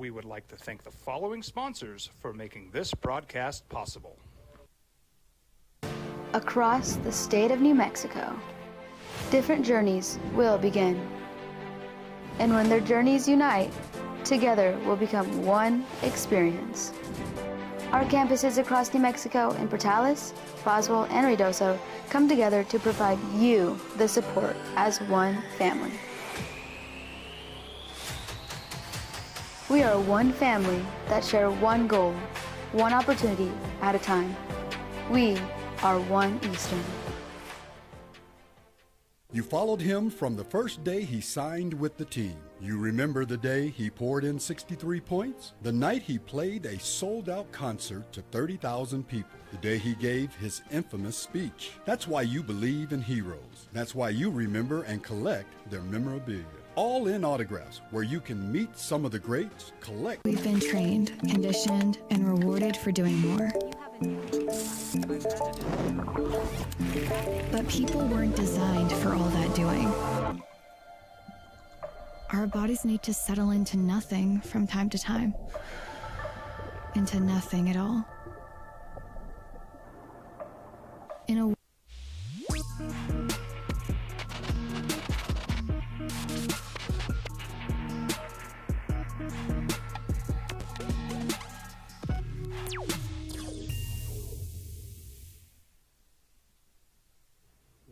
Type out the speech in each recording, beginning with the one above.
We would like to thank the following sponsors for making this broadcast possible. Across the state of New Mexico, different journeys will begin. And when their journeys unite, together will become one experience. Our campuses across New Mexico in Portales, Roswell, and Ruidoso come together to provide you the support as one family. We are one family that share one goal, one opportunity at a time. We are One Eastern. You followed him from the first day he signed with the team. You remember the day he poured in 63 points? The night he played a sold-out concert to 30,000 people. The day he gave his infamous speech. That's why you believe in heroes. That's why you remember and collect their memorabilia. All in autographs, where you can meet some of the greats, collect. We've been trained, conditioned, and rewarded for doing more. But people weren't designed for all that doing. Our bodies need to settle into nothing from time to time. Into nothing at all. In a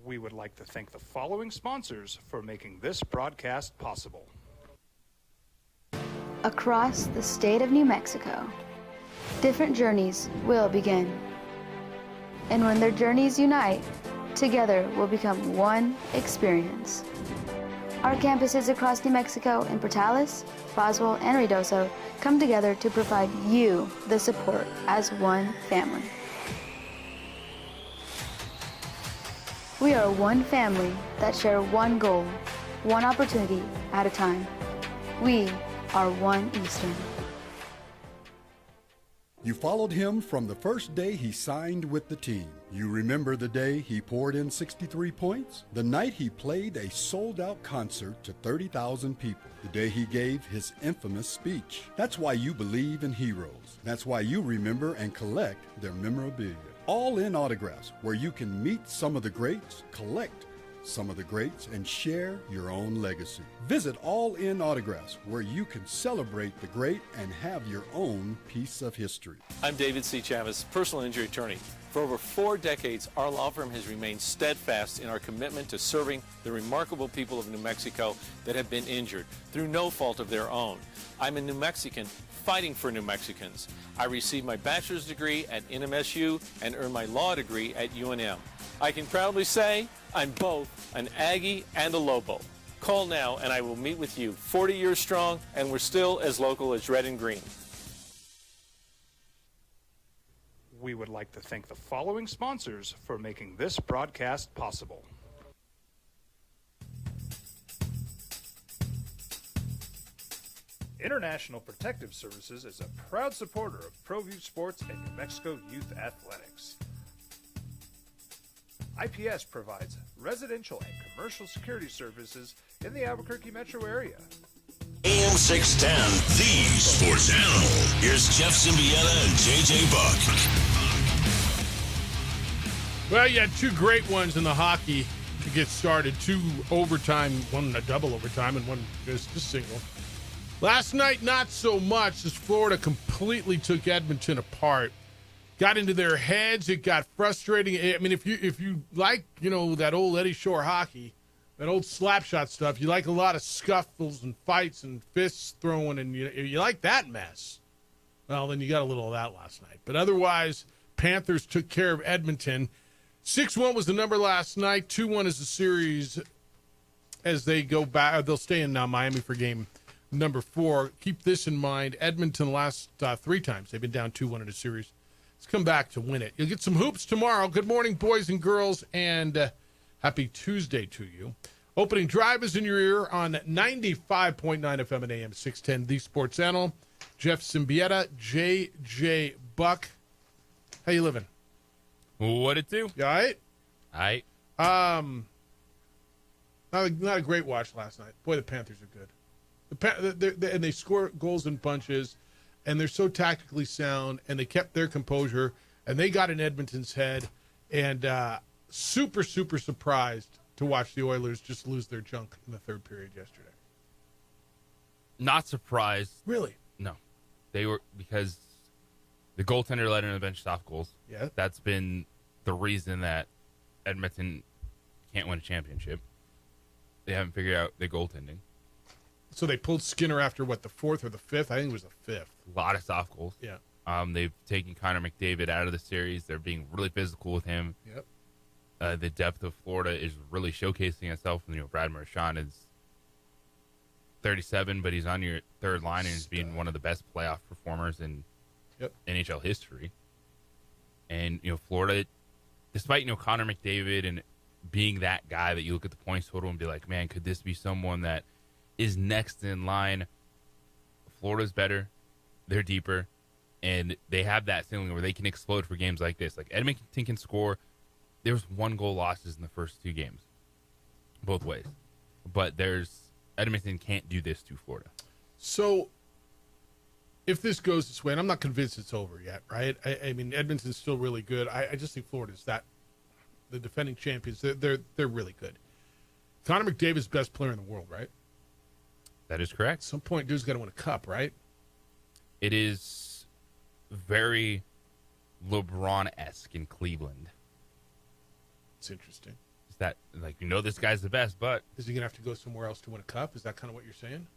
We would like to thank the following sponsors for making this broadcast possible. Across the state of New Mexico, different journeys will begin. And when their journeys unite, together will become one experience. Our campuses across New Mexico in Portales, Roswell, and Ruidoso come together to provide you the support as one family. We are one family that share one goal, one opportunity at a time. We are One Eastern. You followed him from the first day he signed with the team. You remember the day he poured in 63 points? The night he played a sold-out concert to 30,000 people. The day he gave his infamous speech. That's why you believe in heroes. That's why you remember and collect their memorabilia. All in autographs, where you can meet some of the greats, collect some of the greats, and share your own legacy. Visit All In Autographs, where you can celebrate the great and have your own piece of history. I'm David C. Chavis, personal injury attorney. For over 4 decades, our law firm has remained steadfast in our commitment to serving the remarkable people of New Mexico that have been injured through no fault of their own. I'm a New Mexican fighting for New Mexicans. I received my bachelor's degree at NMSU and earned my law degree at UNM. I can proudly say I'm both an Aggie and a Lobo. Call now and I will meet with you. 40 years strong, and we're still as local as red and green. We would like to thank the following sponsors for making this broadcast possible. International Protective Services is a proud supporter of ProView Sports and New Mexico Youth Athletics. IPS provides residential and commercial security services in the Albuquerque metro area. AM 610, the Sports Animal. Here's Jeff Symbieta and JJ Buck. Well, you had 2 great ones in the hockey to get started. 2 overtime, one a double overtime and one just a single. Last night, not so much, as Florida completely took Edmonton apart. Got into their heads. It got frustrating. I mean, if you like, that old Eddie Shore hockey, that old slapshot stuff, you like a lot of scuffles and fights and fists throwing, and you like that mess. Well, then you got a little of that last night. But otherwise, Panthers took care of Edmonton. 6-1 was the number last night. 2-1 is the series as they go back. They'll stay in Miami for game number 4. Keep this in mind. Edmonton last 3 times. They've been down 2-1 in a series. Let's come back to win it. You'll get some hoops tomorrow. Good morning, boys and girls, and happy Tuesday to you. Opening drive is in your ear on 95.9 FM and AM 610, The Sports Animal. Jeff Symbieta, JJ Buck. How you living? What it do? You all right? All right. Not a great watch last night. Boy, the Panthers are good. And they score goals in bunches, and they're so tactically sound, and they kept their composure, and they got in Edmonton's head, and super, super surprised to watch the Oilers just lose their junk in the third period yesterday. Not surprised. Really? No. They were, because the goaltender let in a bunch of soft goals. Yeah. That's been the reason that Edmonton can't win a championship. They haven't figured out their goaltending. So they pulled Skinner after, the fourth or the fifth? I think it was the fifth. A lot of soft goals. Yeah. They've taken Connor McDavid out of the series. They're being really physical with him. Yep. The depth of Florida is really showcasing itself. Brad Marchand is 37, but he's on your third line and he's being one of the best playoff performers in NHL history. And, Florida, despite, Connor McDavid and being that guy that you look at the points total and be like, man, could this be someone that is next in line? Florida's better. They're deeper. And they have that ceiling where they can explode for games like this. Like, Edmonton can score. There's 1-goal losses in the first 2 games, both ways. But Edmonton can't do this to Florida. So, if this goes this way, and I'm not convinced it's over yet, right? I mean, Edmonton's still really good. I just think Florida's the defending champions. They're really good. Connor McDavid's best player in the world, right? That is correct. At some point, dude's got to win a cup, right? It is very LeBron-esque in Cleveland. It's interesting. Is that, this guy's the best, but Is he going to have to go somewhere else to win a cup? Is that kind of what you're saying?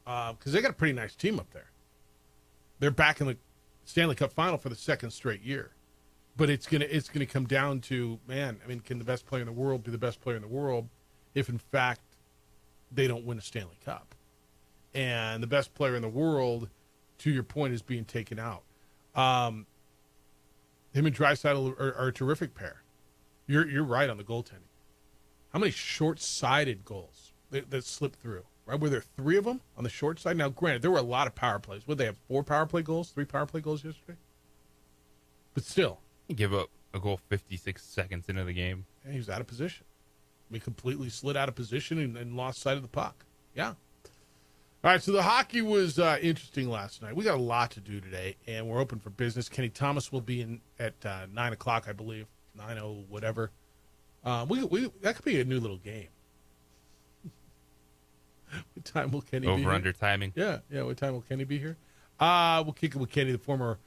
Because they got a pretty nice team up there. They're back in the Stanley Cup final for the second straight year. But it's gonna come down to, man, I mean, can the best player in the world be the best player in the world if, in fact, they don't win a Stanley Cup? And the best player in the world, to your point, is being taken out. Him and Draisaitl are a terrific pair. You're right on the goaltending. How many short-sided goals that slipped through? Right? Were there 3 of them on the short side? Now, granted, there were a lot of power plays. Would they have 4 power play goals, 3 power play goals yesterday? But still. you give up a goal 56 seconds into the game. Yeah, he was out of position. We completely slid out of position and lost sight of the puck. Yeah. All right, so the hockey was interesting last night. We got a lot to do today, and we're open for business. Kenny Thomas will be in at 9 o'clock, I believe, 9:00, whatever. That could be a new little game. What time will Kenny be here? Over-under timing. Yeah. What time will Kenny be here? We'll kick it with Kenny, the former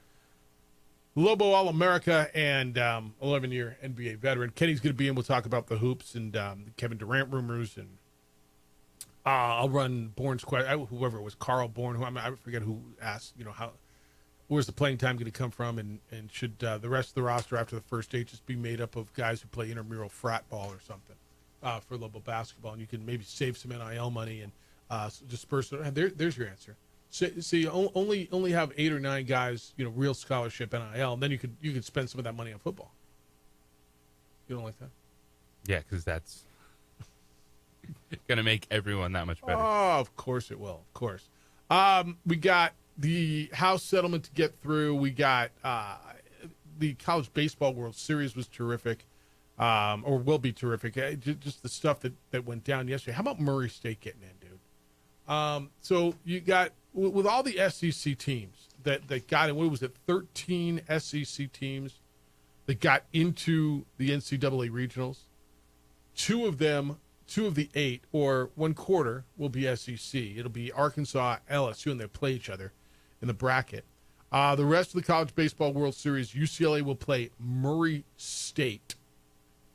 Lobo All-America and 11-year NBA veteran. Kenny's going to be in. We'll talk about the hoops and Kevin Durant rumors. And I'll run Bourne's question. Whoever it was, Carl Bourne, I forget who asked, where's the playing time going to come from? And should the rest of the roster after the first 8 just be made up of guys who play intramural frat ball or something for Lobo basketball? And you can maybe save some NIL money and disperse it. There's your answer. So you only have 8 or 9 guys, real scholarship NIL, and then you could spend some of that money on football. You don't like that? Yeah, because that's going to make everyone that much better. Oh, of course it will. Of course. We got the House settlement to get through. We got the College Baseball World Series was terrific, or will be terrific. Just the stuff that went down yesterday. How about Murray State getting in, dude? So you got, with all the SEC teams that got in, what was it, 13 SEC teams that got into the NCAA regionals, 2 of the 8, or 1/4, will be SEC. It'll be Arkansas, LSU, and they play each other in the bracket. The rest of the College Baseball World Series, UCLA will play Murray State.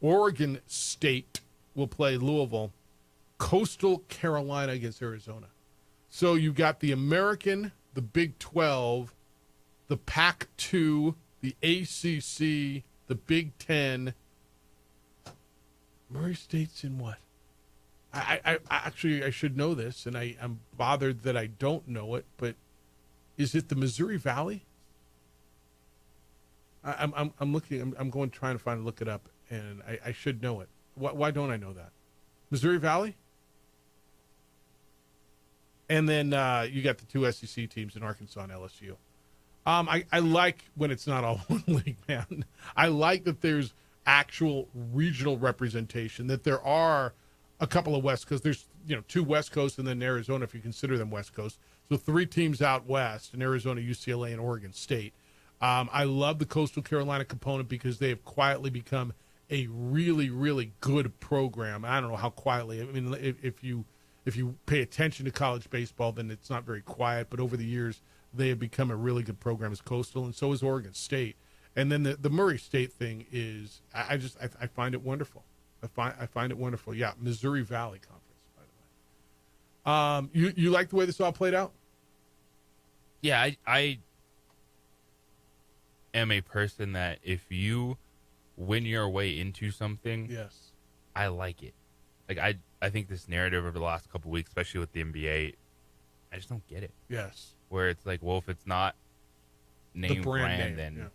Oregon State will play Louisville. Coastal Carolina against Arizona. So you got the American, the Big 12, the Pac-2, the ACC, the Big 10. Murray State's in what? I actually should know this, and I'm bothered that I don't know it, but is it the Missouri Valley? I'm looking. I'm going trying to look it up, and I should know it. Why don't I know that? Missouri Valley? And then you got the 2 SEC teams in Arkansas and LSU. I like when it's not all one league, man. I like that there's actual regional representation, that there are a couple of West, because two West Coast and then Arizona, if you consider them West Coast. So 3 teams out west in Arizona, UCLA, and Oregon State. I love the Coastal Carolina component because they have quietly become a really, really good program. I don't know how quietly. I mean, if you pay attention to college baseball, then it's not very quiet. But over the years, they have become a really good program as Coastal, and so is Oregon State. And then the Murray State thing is, I find it wonderful. I find it wonderful. Yeah, Missouri Valley Conference, by the way. You like the way this all played out? Yeah, I am a person that if you win your way into something, yes, I like it. Like I think this narrative over the last couple of weeks, especially with the NBA, I just don't get it. Yes. Where it's like, well, if it's not name brand name, then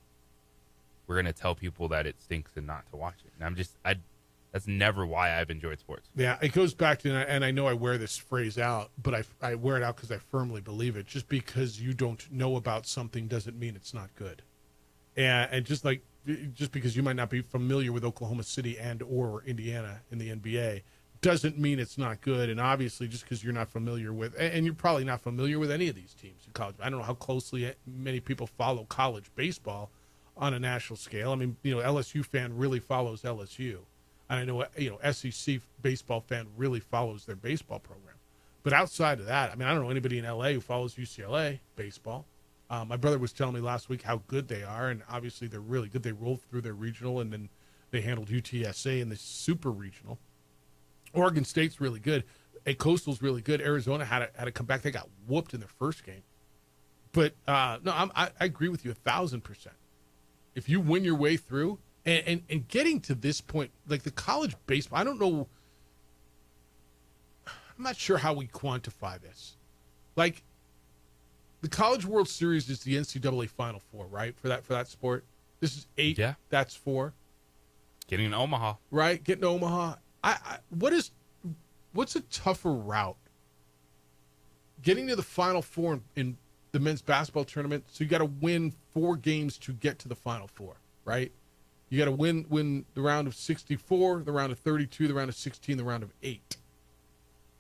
we're gonna tell people that it stinks and not to watch it. And that's never why I've enjoyed sports. Yeah, it goes back to, and I know I wear this phrase out, but I wear it out because I firmly believe it. Just because you don't know about something doesn't mean it's not good. And just because you might not be familiar with Oklahoma City and or Indiana in the NBA doesn't mean it's not good. And obviously, just because you're not familiar with, and you're probably not familiar with any of these teams in college. I don't know how closely many people follow college baseball on a national scale. I mean, LSU fan really follows LSU. And I know, SEC baseball fan really follows their baseball program. But outside of that, I mean, I don't know anybody in LA who follows UCLA baseball. My brother was telling me last week how good they are, and obviously they're really good. They rolled through their regional, and then they handled UTSA in the super regional. Oregon State's really good. Coastal's really good. Arizona had to come back. They got whooped in their first game. But, no, I agree with you 1,000%. If you win your way through, and getting to this point, like the college baseball, I don't know. I'm not sure how we quantify this. Like, the College World Series is the NCAA Final Four, right? For that sport. This is 8. Yeah. That's 4. Getting to Omaha. Right? Getting to Omaha. What's a tougher route? Getting to the Final Four in the men's basketball tournament, so you got to win 4 games to get to the Final Four, right? You got to win the round of 64, the round of 32, the round of 16, the round of 8.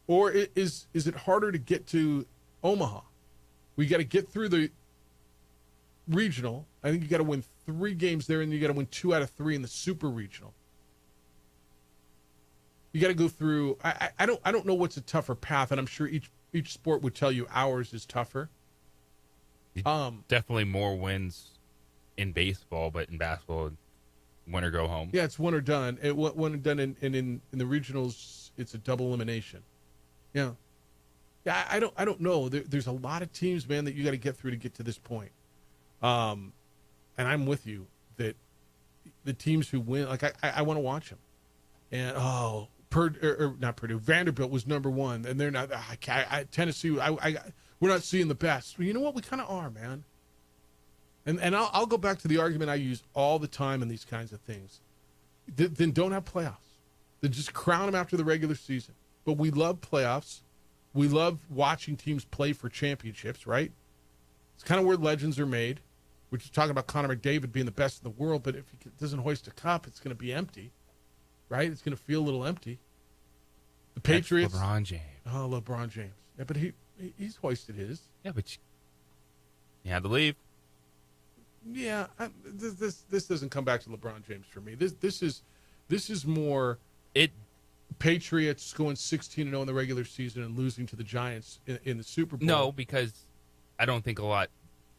Or is it harder to get to Omaha? We got to get through the regional. I think you got to win 3 games there, and you got to win 2 out of 3 in the super regional. You got to go through. I don't know what's a tougher path, and I'm sure each sport would tell you ours is tougher. Definitely more wins in baseball, but in basketball, win or go home. Yeah, it's win or done. Win or done, and in the regionals, it's a double elimination. Yeah. Yeah, I don't know. There's a lot of teams, man, that you got to get through to get to this point. And I'm with you that the teams who win, like I want to watch them. And not Purdue, Vanderbilt was number 1, and they're not. Tennessee, we're not seeing the best. Well, you know what? We kind of are, man. And I'll go back to the argument I use all the time in these kinds of things. Then don't have playoffs. Then just crown them after the regular season. But we love playoffs. We love watching teams play for championships, right? It's kind of where legends are made. We're just talking about Connor McDavid being the best in the world, but if he doesn't hoist a cup, it's going to be empty, right? It's going to feel a little empty. The Patriots. That's LeBron James. Oh, LeBron James. Yeah, but he's hoisted his. Yeah, but you had to leave. Yeah, this doesn't come back to LeBron James for me. This is more Patriots going 16-0 in the regular season and losing to the Giants in the Super Bowl. No, because I don't think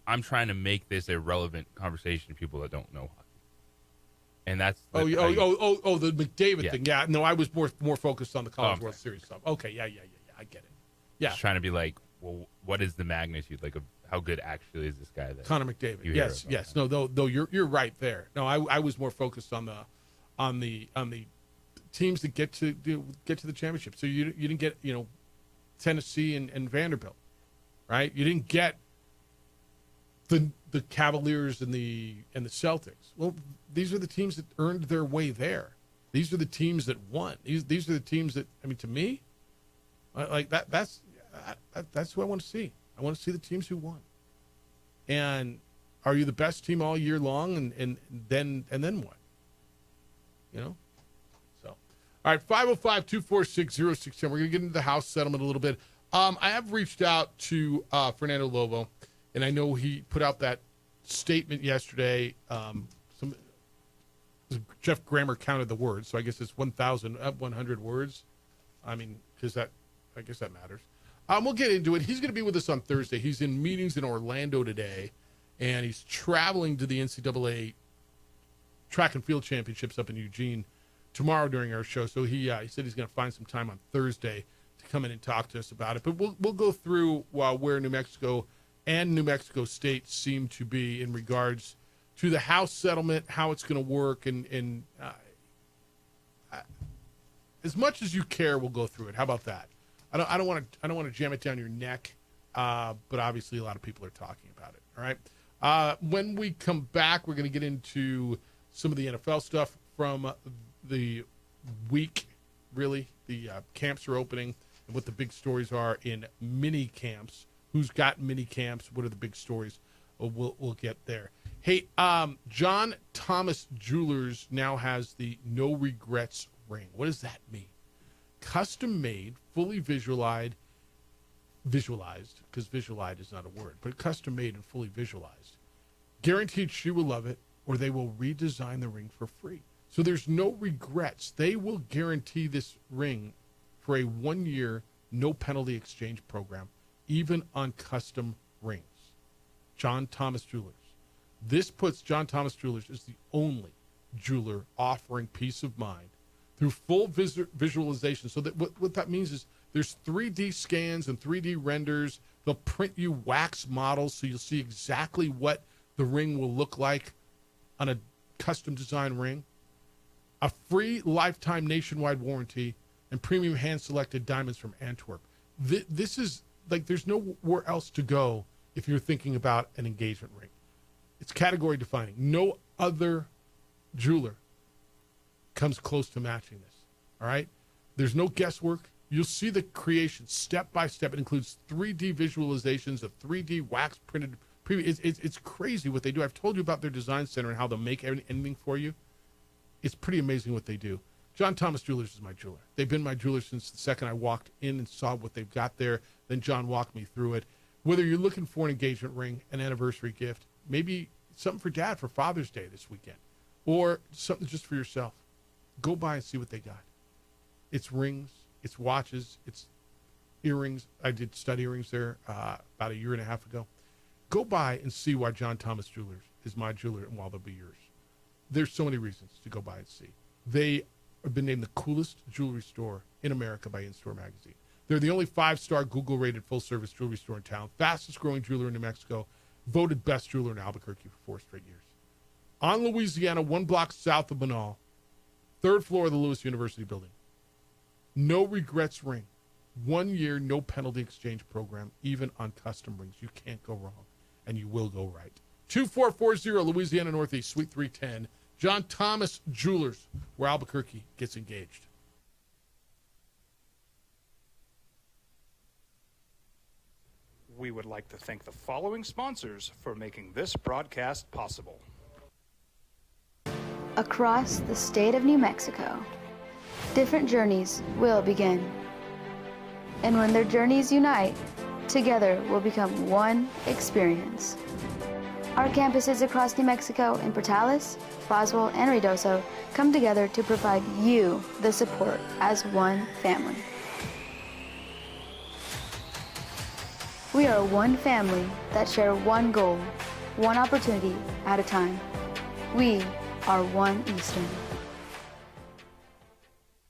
I'm trying to make this a relevant conversation to people that don't know hockey, and that's the McDavid thing. Yeah, no, I was more focused on the College World Series stuff. Okay, yeah, I get it. Yeah, just trying to be like, well, what is the magnitude like of how good actually is this guy? That Connor McDavid. Yes. No, though you're right there. No, I was more focused on the teams that get to the championship. So you didn't get Tennessee and Vanderbilt, right? You didn't get the Cavaliers and the Celtics. Well, these are the teams that earned their way there. These are the teams that won. These are the teams that, I mean, to me, like that's who I want to see. I want to see the teams who won. And are you the best team all year long? And then what? So, All right, 505-246-0610. We're going to get into the House settlement a little bit. I have reached out to Fernando Lobo, and I know he put out that statement yesterday. Jeff Grammer counted the words, so I guess it's 1,100 words. I mean, I guess that matters. We'll get into it. He's going to be with us on Thursday. He's in meetings in Orlando today, and he's traveling to the NCAA Track and Field Championships up in Eugene tomorrow during our show. So he said he's going to find some time on Thursday to come in and talk to us about it. But we'll go through where New Mexico and New Mexico State seem to be in regards to the House settlement, how it's going to work, and as much as you care, we'll go through it. How about that? I don't want to jam it down your neck, but obviously a lot of people are talking about it. All right. When we come back, we're going to get into some of the NFL stuff from the week. Really, the camps are opening, and what the big stories are in mini camps. Who's got mini camps? What are the big stories? We'll get there. Hey, John Thomas Jewelers now has the No Regrets ring. What does that mean? Custom made, fully visualized, because visualized is not a word, but custom made and fully visualized. Guaranteed she will love it, or they will redesign the ring for free. So there's no regrets. They will guarantee this ring for a 1-year, no penalty exchange program, even on custom rings. John Thomas Jewelers. This puts John Thomas Jewelers as the only jeweler offering peace of mind through full visualization. So that what that means is there's 3D scans and 3D renders. They'll print you wax models so you'll see exactly what the ring will look like on a custom design ring. A free lifetime nationwide warranty and premium hand-selected diamonds from Antwerp. This is like there's nowhere else to go if you're thinking about an engagement ring. It's category defining. No other jeweler comes close to matching this. All right? There's no guesswork. You'll see the creation step by step. It includes 3D visualizations, a 3D wax printed preview. It's crazy what they do. I've told you about their design center and how they'll make anything for you. It's pretty amazing what they do. John Thomas Jewelers is my jeweler. They've been my jeweler since the second I walked in and saw what they've got there. Then John walked me through it. Whether you're looking for an engagement ring, an anniversary gift, maybe something for Dad for Father's Day this weekend, or something just for yourself, go by and see what they got. It's rings, it's watches, it's earrings. I did stud earrings there about a year and a half ago. Go by and see why John Thomas Jewelers is my jeweler and why they'll be yours. There's so many reasons to go by and see. They have been named the coolest jewelry store in America by In-Store Magazine. They're the only 5-star Google-rated full-service jewelry store in town, fastest-growing jeweler in New Mexico, voted best jeweler in Albuquerque for 4 straight years. On Louisiana, 1 block south of Banal, 3rd floor of the Lewis University building. No regrets ring. 1 year, no penalty exchange program, even on custom rings. You can't go wrong, and you will go right. 2440 Louisiana Northeast, Suite 310. John Thomas Jewelers, where Albuquerque gets engaged. We would like to thank the following sponsors for making this broadcast possible. Across the state of New Mexico, different journeys will begin. And when their journeys unite, together will become one experience. Our campuses across New Mexico in Portales, Roswell, and Ruidoso come together to provide you the support as one family. We are one family that share one goal, one opportunity at a time. We are One Eastern.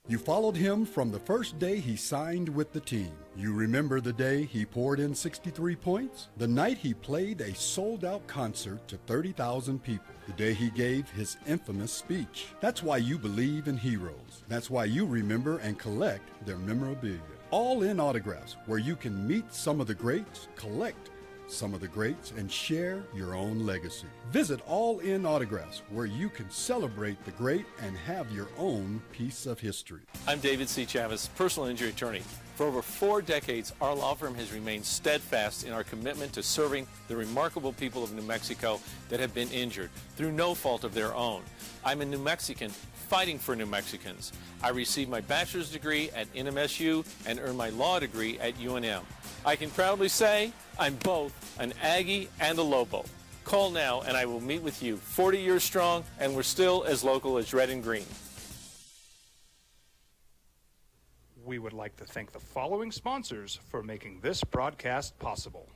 You followed him from the first day he signed with the team. You remember the day he poured in 63 points? The night he played a sold-out concert to 30,000 people. The day he gave his infamous speech. That's why you believe in heroes. That's why you remember and collect their memorabilia. All in Autographs, where you can meet some of the greats, collect some of the greats, and share your own legacy. Visit All In Autographs, where you can celebrate the great and have your own piece of history. I'm David C. Chavez, personal injury attorney. For over 4 decades, our law firm has remained steadfast in our commitment to serving the remarkable people of New Mexico that have been injured through no fault of their own. I'm a New Mexican fighting for New Mexicans. I received my bachelor's degree at NMSU and earned my law degree at UNM. I can proudly say I'm both an Aggie and a Lobo. Call now and I will meet with you. 40 years strong, and we're still as local as red and green. We would like to thank the following sponsors for making this broadcast possible.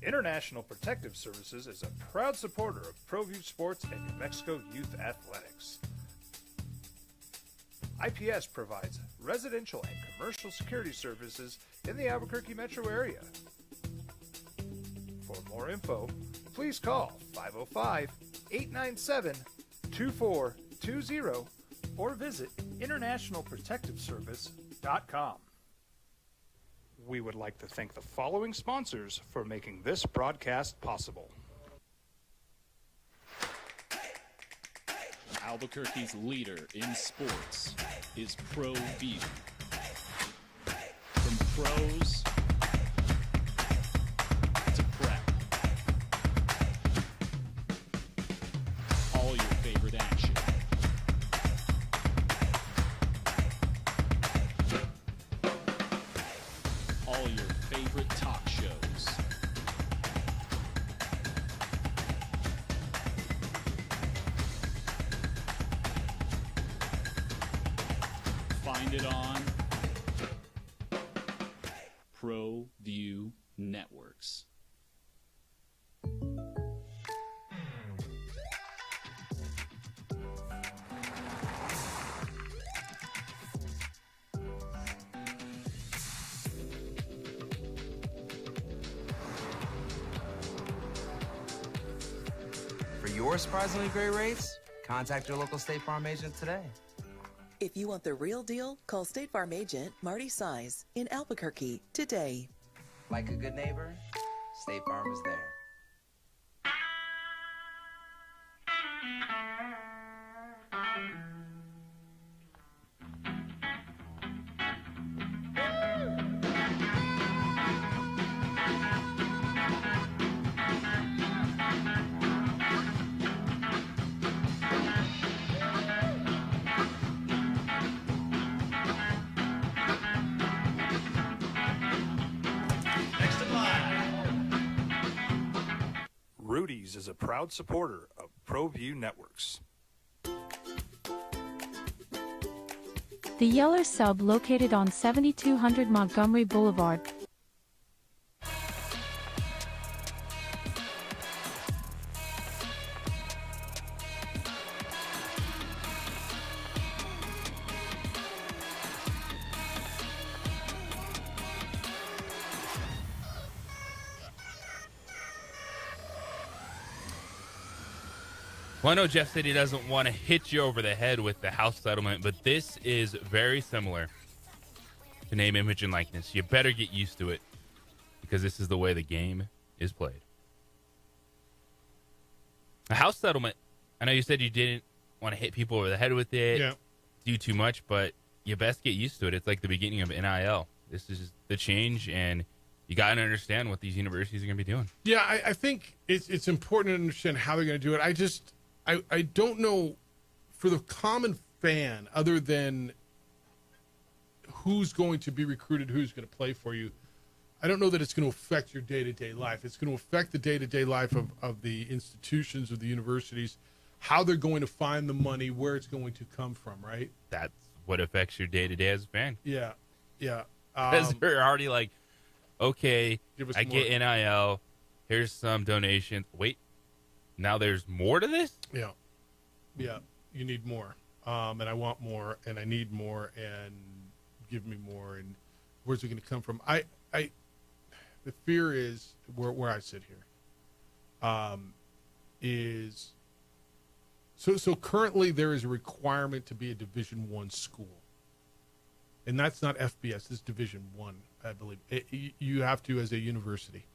International Protective Services is a proud supporter of ProView Sports and New Mexico Youth Athletics. IPS provides residential and commercial security services in the Albuquerque metro area. For more info, please call 505-897-2420 or visit internationalprotectiveservice.com. We would like to thank the following sponsors for making this broadcast possible. Albuquerque's leader in sports is ProView. From pros to prep, all your favorite action. All your favorite talk shows. Find it on ProView Networks. For your surprisingly great rates, contact your local State Farm agent today. If you want the real deal, call State Farm agent Marty Size in Albuquerque today. Like a good neighbor, State Farm is there. Rudy's is a proud supporter of ProView Networks. The Yeller Sub, located on 7200 Montgomery Boulevard. Well, I know Jeff said he doesn't want to hit you over the head with the house settlement, but this is very similar to name, image, and likeness. You better get used to it because this is the way the game is played. A house settlement, I know you said you didn't want to hit people over the head with it, do too much, but you best get used to it. It's like the beginning of NIL. This is the change, and you got to understand what these universities are going to be doing. Yeah, I think it's important to understand how they're going to do it. I don't know, for the common fan, other than who's going to be recruited, who's going to play for you, I don't know that it's going to affect your day-to-day life. It's going to affect the day-to-day life of the institutions, of the universities, how they're going to find the money, where it's going to come from, right? That's what affects your day-to-day as a fan. Yeah. Because they're already like, okay, I more. get NIL, here's some donations. Wait, now there's more to this? Yeah, you need more. And I want more, and I need more, and give me more, and where's it going to come from? The fear is, where I sit here, is, so currently there is a requirement to be a Division I school. And that's not FBS, it's Division I, I believe. You have to, as a university,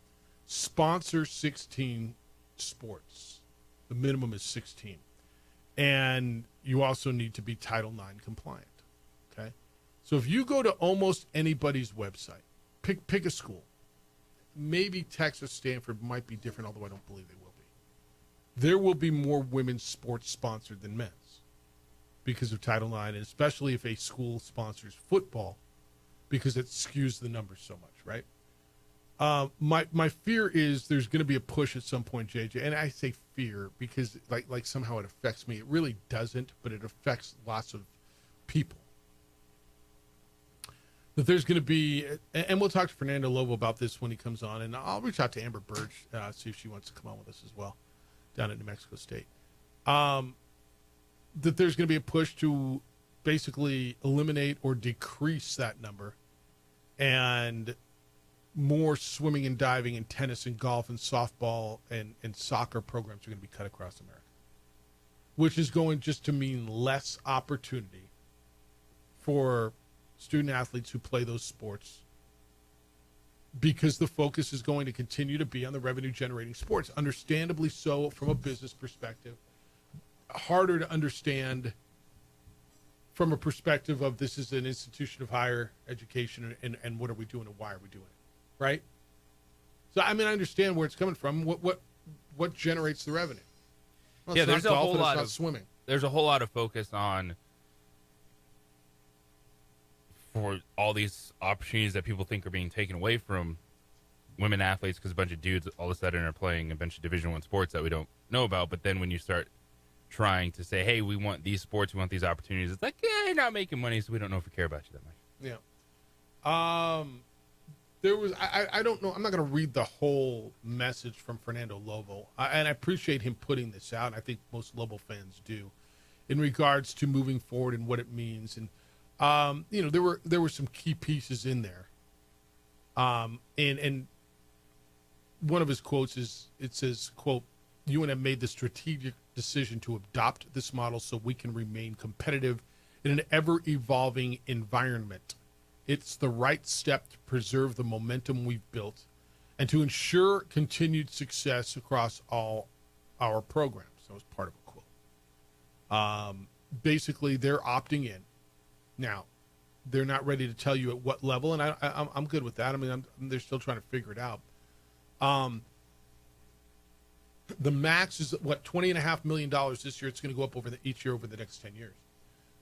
sponsor 16 sports. The minimum is 16. And you also need to be Title IX compliant. Okay? So if you go to almost anybody's website, pick a school. Maybe Texas, Stanford might be different, although I don't believe they will be. There will be more women's sports sponsored than men's because of Title IX, and especially if a school sponsors football, because it skews the numbers so much, right? My fear is there's going to be a push at some point, JJ, and I say fear because like somehow it affects me. It really doesn't, but it affects lots of people. That there's going to be, and we'll talk to Fernando Lobo about this when he comes on, and I'll reach out to Amber Burge, see if she wants to come on with us as well, down at New Mexico State. That there's going to be a push to basically eliminate or decrease that number, and more swimming and diving and tennis and golf and softball and soccer programs are going to be cut across America, which is going just to mean less opportunity for student athletes who play those sports, because the focus is going to continue to be on the revenue generating sports. Understandably so from a business perspective. Harder to understand from a perspective of this is an institution of higher education and what are we doing and why are we doing it, right? So I mean, I understand where it's coming from. What generates the revenue? Well, yeah, there's a whole lot of swimming. There's a whole lot of focus on for all these opportunities that people think are being taken away from women athletes because a bunch of dudes all of a sudden are playing a bunch of Division I sports that we don't know about. But then when you start trying to say, hey, we want these sports, we want these opportunities, it's like, yeah, you're not making money, so we don't know if we care about you that much. Yeah. There was, I don't know, I'm not going to read the whole message from Fernando Lobo, and I appreciate him putting this out. I think most Lobo fans do, in regards to moving forward and what it means. And there were some key pieces in there. And one of his quotes is, it says, quote, UNM made the strategic decision to adopt this model so we can remain competitive in an ever-evolving environment. It's the right step to preserve the momentum we've built and to ensure continued success across all our programs. That was part of a quote. Basically, they're opting in. Now, they're not ready to tell you at what level, and I'm good with that. I mean, they're still trying to figure it out. The max is, $20.5 million this year. It's going to go up each year over the next 10 years.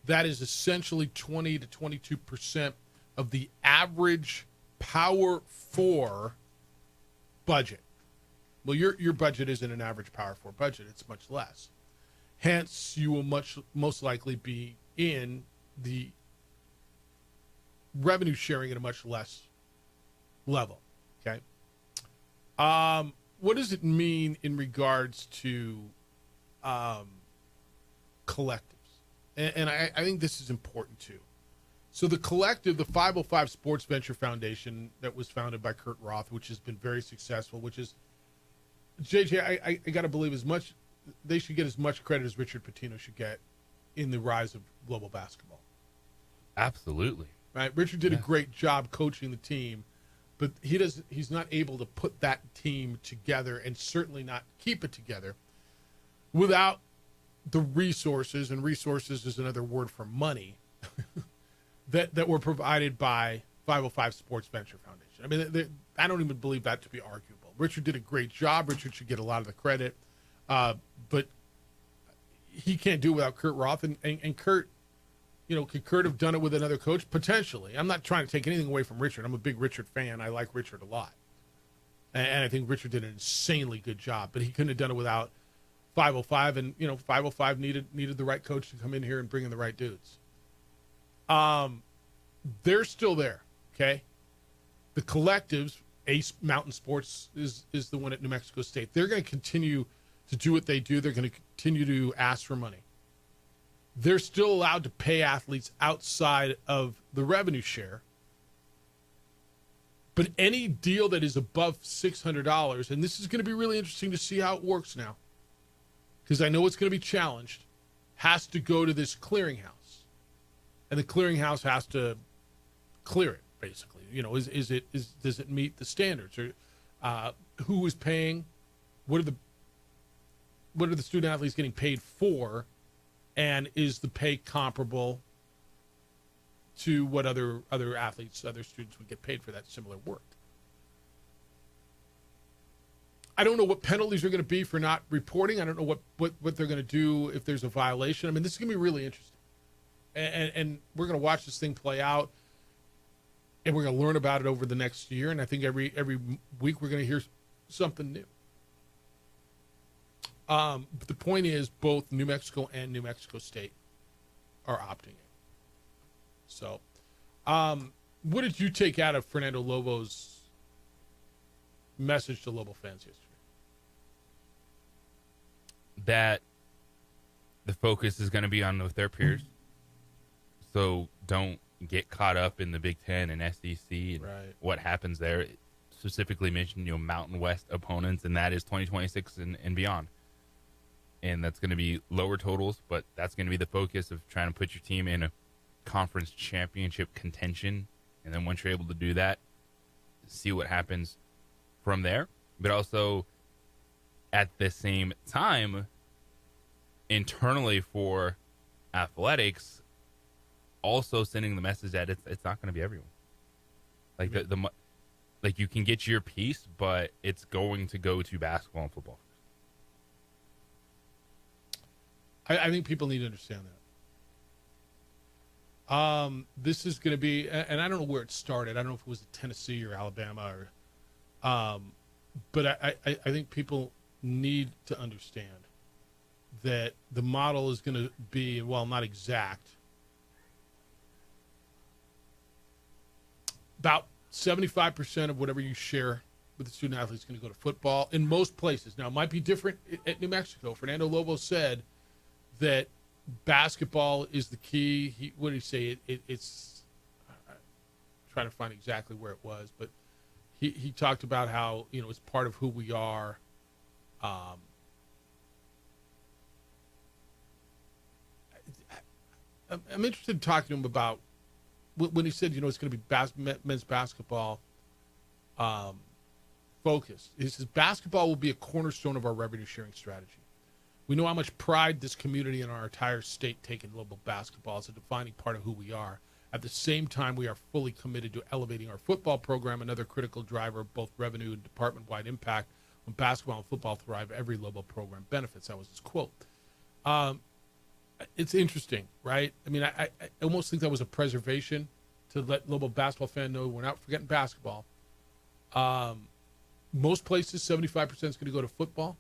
That is essentially 20 to 22% of the average Power 4 budget. Well, your budget isn't an average Power 4 budget. It's much less. Hence, you will most likely be in the revenue sharing at a much less level. Okay. What does it mean in regards to collectives? And I think this is important too. So the collective, the 505 Sports Venture Foundation that was founded by Kurt Roth, which has been very successful, which is, JJ, I got to believe they should get as much credit as Richard Pitino should get in the rise of global basketball. Absolutely. Right? Richard did a great job coaching the team, but he's not able to put that team together and certainly not keep it together without the resources, and resources is another word for money, that were provided by 505 Sports Venture Foundation. I mean, I don't even believe that to be arguable. Richard did a great job. Richard should get a lot of the credit, but he can't do it without Kurt Roth. And Kurt, could Kurt have done it with another coach? Potentially. I'm not trying to take anything away from Richard. I'm a big Richard fan. I like Richard a lot. And I think Richard did an insanely good job, but he couldn't have done it without 505. And, 505 needed the right coach to come in here and bring in the right dudes. They're still there. Okay. The collectives, Ace Mountain Sports is the one at New Mexico State. They're going to continue to do what they do. They're going to continue to ask for money. They're still allowed to pay athletes outside of the revenue share. But any deal that is above $600, and this is going to be really interesting to see how it works now, because I know it's going to be challenged, has to go to this clearinghouse. And the clearinghouse has to clear it, basically. Does it meet the standards? Or who is paying? What are the student athletes getting paid for? And is the pay comparable to what other athletes, other students would get paid for that similar work? I don't know what penalties are going to be for not reporting. I don't know what they're going to do if there's a violation. I mean, this is going to be really interesting. And we're going to watch this thing play out, and we're going to learn about it over the next year. And I think every week we're going to hear something new. But the point is, both New Mexico and New Mexico State are opting in. So, what did you take out of Fernando Lobo's message to Lobo fans yesterday? That the focus is going to be on with their peers. So don't get caught up in the Big Ten and SEC and what happens there. It specifically mentioned, Mountain West opponents, and that is 2026 and beyond. And that's going to be lower totals, but that's going to be the focus of trying to put your team in a conference championship contention. And then once you're able to do that, see what happens from there. But also, at the same time, internally for athletics, also sending the message that it's not going to be everyone. Like like you can get your piece, but it's going to go to basketball and football. I think people need to understand that. This is going to be, and I don't know where it started. I don't know if it was Tennessee or Alabama, but I think people need to understand that the model is going to be, while not exact, about 75% of whatever you share with the student athlete is going to go to football in most places. Now, it might be different at New Mexico. Fernando Lobo said that basketball is the key. What did he say? It's I'm trying to find exactly where it was, but he talked about how, it's part of who we are. I'm interested in talking to him about when he said, it's going to be men's basketball focused. He says basketball will be a cornerstone of our revenue sharing strategy. We know how much pride this community and our entire state take in Lobo basketball as a defining part of who we are. At the same time, we are fully committed to elevating our football program, another critical driver of both revenue and department-wide impact. When basketball and football thrive, every Lobo program benefits. That was his quote. It's interesting, right? I mean, I almost think that was a preservation to let Lobo basketball fan know we're not forgetting basketball. Most places, 75% is going to go to football.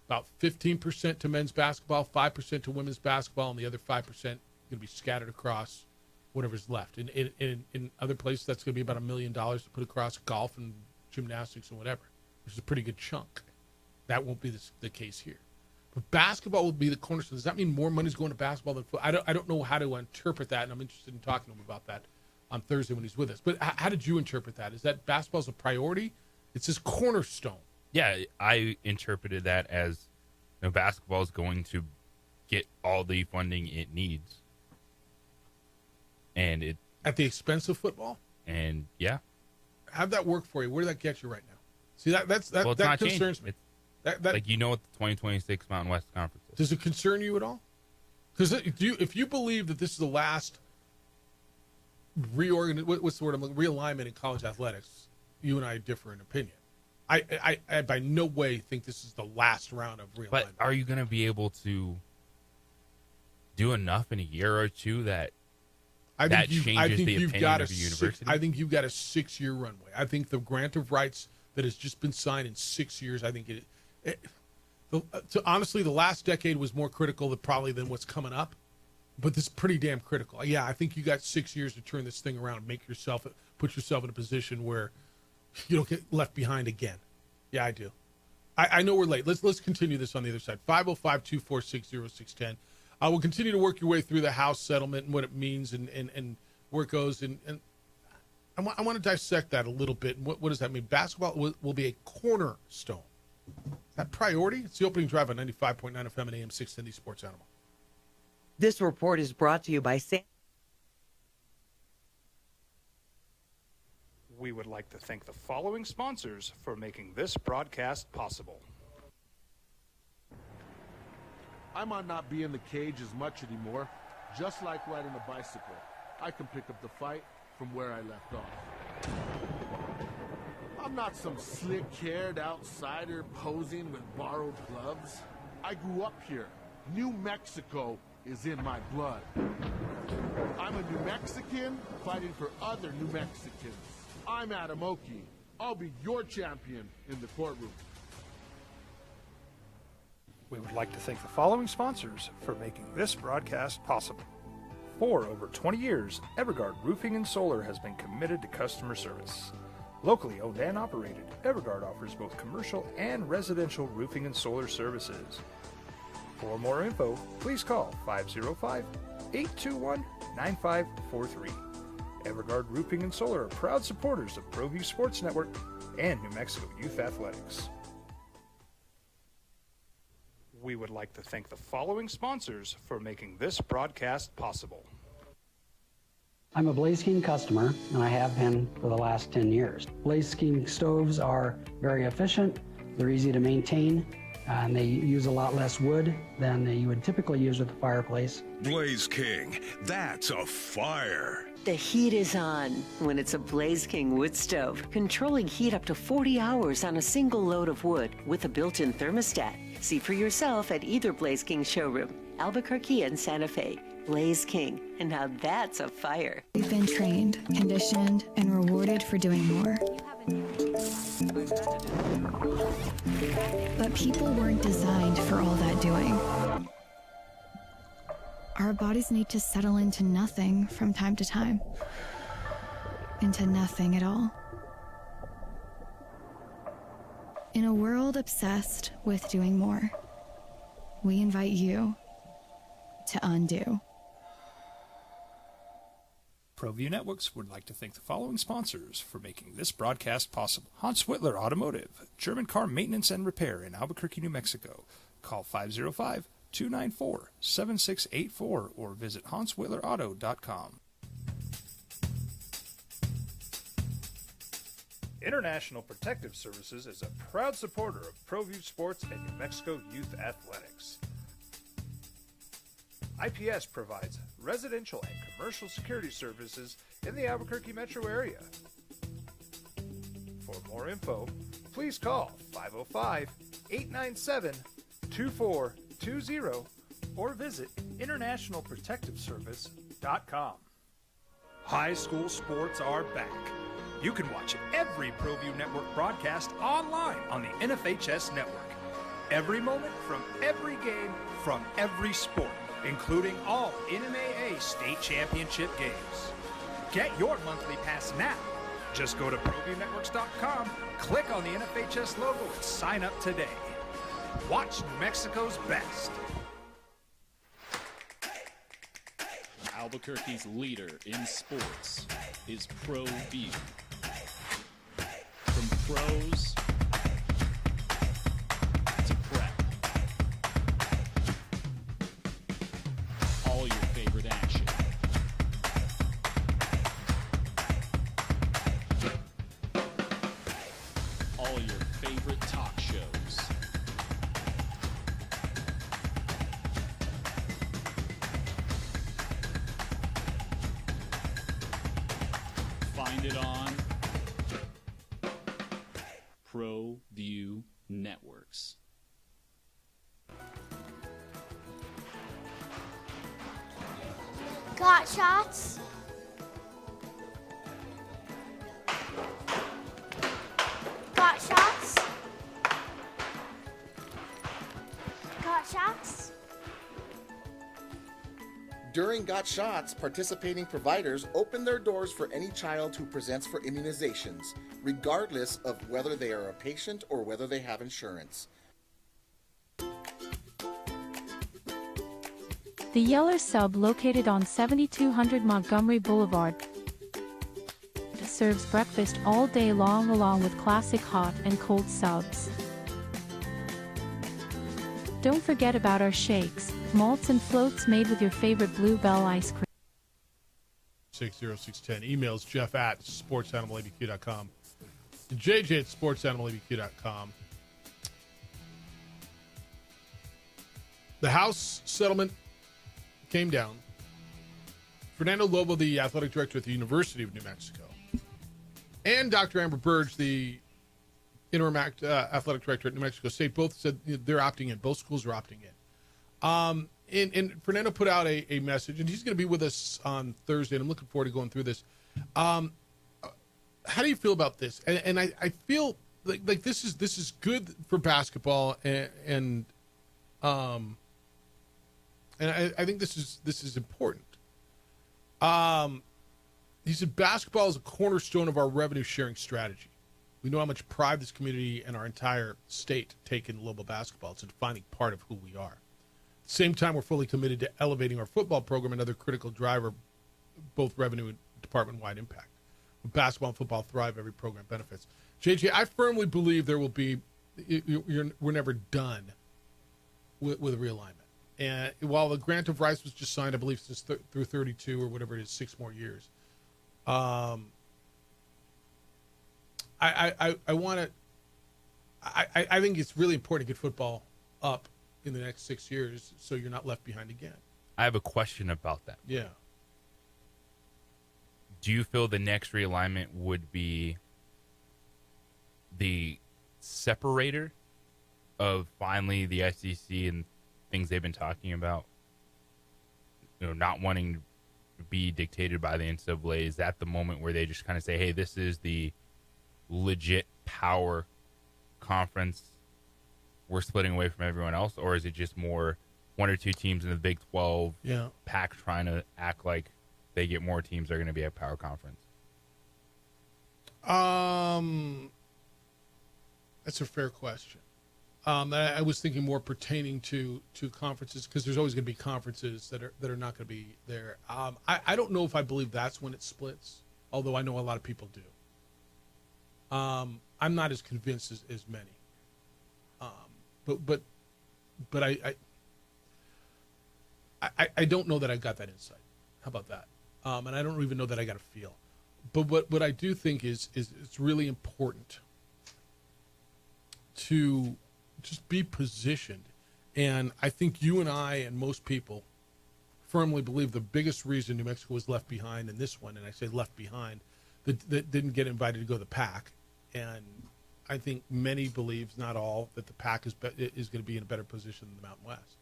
About 15% to men's basketball, 5% to women's basketball, and the other 5% going to be scattered across whatever's left. In other places, that's going to be about $1 million to put across golf and gymnastics and whatever, which is a pretty good chunk. That won't be the case here. But basketball will be the cornerstone. Does that mean more money is going to basketball than football? I don't know how to interpret that, and I'm interested in talking to him about that on Thursday when he's with us. But how did you interpret that? Is that basketball's a priority? It's his cornerstone. Yeah, I interpreted that as basketball is going to get all the funding it needs, and it at the expense of football. And yeah, how'd that work for you? Where did that get you right now? See, that concerns me. That what the 2026 Mountain West Conference is. Does it concern you at all? Because if you believe that this is the last realignment in college athletics, you and I differ in opinion. I by no way think this is the last round of realignment. But are you going to be able to do enough in a year or two that changes the opinion of the university? I think you've got a 6-year runway. I think the grant of rights that has just been signed in 6 years, I think honestly, the last decade was more critical than what's coming up. But this is pretty damn critical. Yeah, I think you got 6 years to turn this thing around, put yourself in a position where you don't get left behind again. Yeah, I do. I know we're late. Let's continue this on the other side. 505-246-0610. I will continue to work your way through the House settlement and what it means and where it goes. And I want to dissect that a little bit. What does that mean? Basketball will be a cornerstone. That priority? It's the opening drive on 95.9 FM and AM 610 Sports Animal. This report is brought to you by Sam. We would like to thank the following sponsors for making this broadcast possible. I might not be in the cage as much anymore. Just like riding a bicycle, I can pick up the fight from where I left off. I'm not some slick-haired outsider posing with borrowed gloves. I grew up here. New Mexico is in my blood. I'm a New Mexican fighting for other New Mexicans. I'm Adam Oki. I'll be your champion in the courtroom. We would like to thank the following sponsors for making this broadcast possible. For over 20 years, Evergard Roofing and Solar has been committed to customer service. Locally owned and operated, Evergard offers both commercial and residential roofing and solar services. For more info, please call 505-821-9543. Evergard Roofing and Solar are proud supporters of ProView Sports Network and New Mexico Youth Athletics. We would like to thank the following sponsors for making this broadcast possible. I'm a Blaze King customer, and I have been for the last 10 years. Blaze King stoves are very efficient, they're easy to maintain, and they use a lot less wood than you would typically use with a fireplace. Blaze King, that's a fire. The heat is on when it's a Blaze King wood stove, controlling heat up to 40 hours on a single load of wood with a built-in thermostat. See for yourself at either Blaze King showroom, Albuquerque and Santa Fe. Blaze King, and now that's a fire. We've been trained, conditioned, and rewarded for doing more. But people weren't designed for all that doing. Our bodies need to settle into nothing from time to time. Into nothing at all. In a world obsessed with doing more, we invite you to undo. ProView Networks would like to thank the following sponsors for making this broadcast possible. Hans Whitler Automotive, German car maintenance and repair in Albuquerque, New Mexico. Call 505-294-7684 or visit HansWhitlerAuto.com. International Protective Services is a proud supporter of ProView Sports and New Mexico Youth Athletics. IPS provides residential and commercial security services in the Albuquerque metro area. For more info, please call 505-897-2420 or visit internationalprotectiveservice.com. High school sports are back. You can watch every ProView Network broadcast online on the NFHS network. Every moment from every game from every sport, including all NMAA state championship games. Get your monthly pass now. Just go to ProViewNetworks.com, click on the NFHS logo, and sign up today. Watch New Mexico's best. Albuquerque's leader in sports is ProView. From pros to prep, all your favorite action. All your favorite talk shows. Find it on ProView Networks. Got shots? Got shots? Got shots? During Got Shots, participating providers open their doors for any child who presents for immunizations, regardless of whether they are a patient or whether they have insurance. The Yeller Sub, located on 7200 Montgomery Boulevard, serves breakfast all day long along with classic hot and cold subs. Don't forget about our shakes, malts, and floats made with your favorite Bluebell ice cream. 60610. Emails Jeff at sportsanimallabq.com. And JJ at sportsanimallabq.com. The House settlement came down. Fernando Lobo, the athletic director at the University of New Mexico, and Dr. Amber Burge, the interim athletic director at New Mexico State, both said they're opting in. Both schools are opting in. And Fernando put out a message, and he's going to be with us on Thursday, and I'm looking forward to going through this. How do you feel about this? And I feel like this is good for basketball, and I think this is important. He said basketball is a cornerstone of our revenue sharing strategy. We know how much pride this community and our entire state take in Lobo basketball. It's a defining part of who we are. At the same time, we're fully committed to elevating our football program, another critical driver, both revenue and department-wide impact. When basketball and football thrive, every program benefits. JJ, I firmly believe there will be, we're never done with a realignment. And while the grant of rights was just signed, I believe, since through 32 or whatever it is, 6 more years. I want to. I think it's really important to get football up in the next 6 years, so you're not left behind again. I have a question about that. Yeah. Do you feel the next realignment would be the separator of finally the SEC and things they've been talking about, not wanting to be dictated by the NCAA? Is that the moment where they just kind of say, hey, this is the legit power conference, we're splitting away from everyone else? Or is it just more 1 or 2 teams in the Big 12 pack trying to act like they get more teams, they're going to be a power conference? That's a fair question. I was thinking more pertaining to conferences, because there's always going to be conferences that are not going to be there. I don't know if I believe that's when it splits, although I know a lot of people do. I'm not as convinced as many. But I don't know that I got that insight. How about that? And I don't even know that I got a feel. But what I do think is it's really important to just be positioned. And I think you and I and most people firmly believe the biggest reason New Mexico was left behind in this one, and I say left behind, that didn't get invited to go to the PAC. And I think many believe, not all, that the PAC is going to be in a better position than the Mountain West,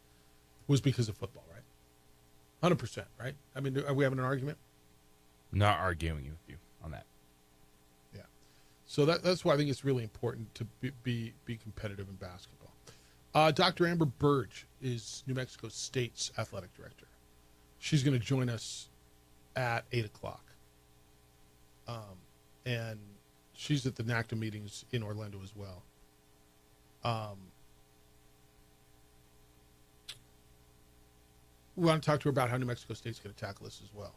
was because of football, right? 100%, right? I mean, are we having an argument? Not arguing with you on that. Yeah. So that's why I think it's really important to be competitive in basketball. Dr. Amber Burge is New Mexico State's athletic director. She's going to join us at 8 o'clock. And she's at the NACDA meetings in Orlando as well. We want to talk to her about how New Mexico State's going to tackle this as well.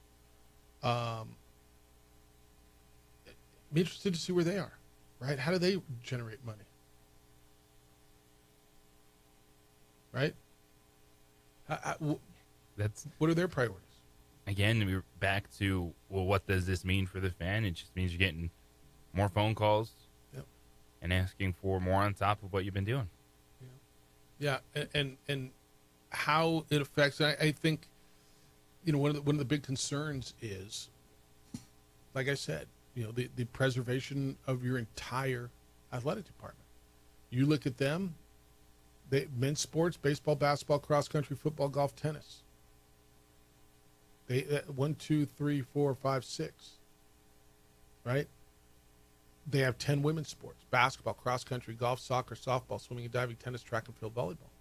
Be interested to see where they are, right? How do they generate money? Right? What are their priorities? Again, we're back to, well, what does this mean for the fan? It just means you're getting more phone calls and asking for more on top of what you've been doing. Yeah, and how it affects. I think, one of the big concerns is, like I said, the preservation of your entire athletic department. You look at them, men's sports, baseball, basketball, cross country, football, golf, tennis. They 1, 2, 3, 4, 5, 6. Right? They have 10 women's sports: basketball, cross country, golf, soccer, softball, swimming and diving, tennis, track and field, volleyball.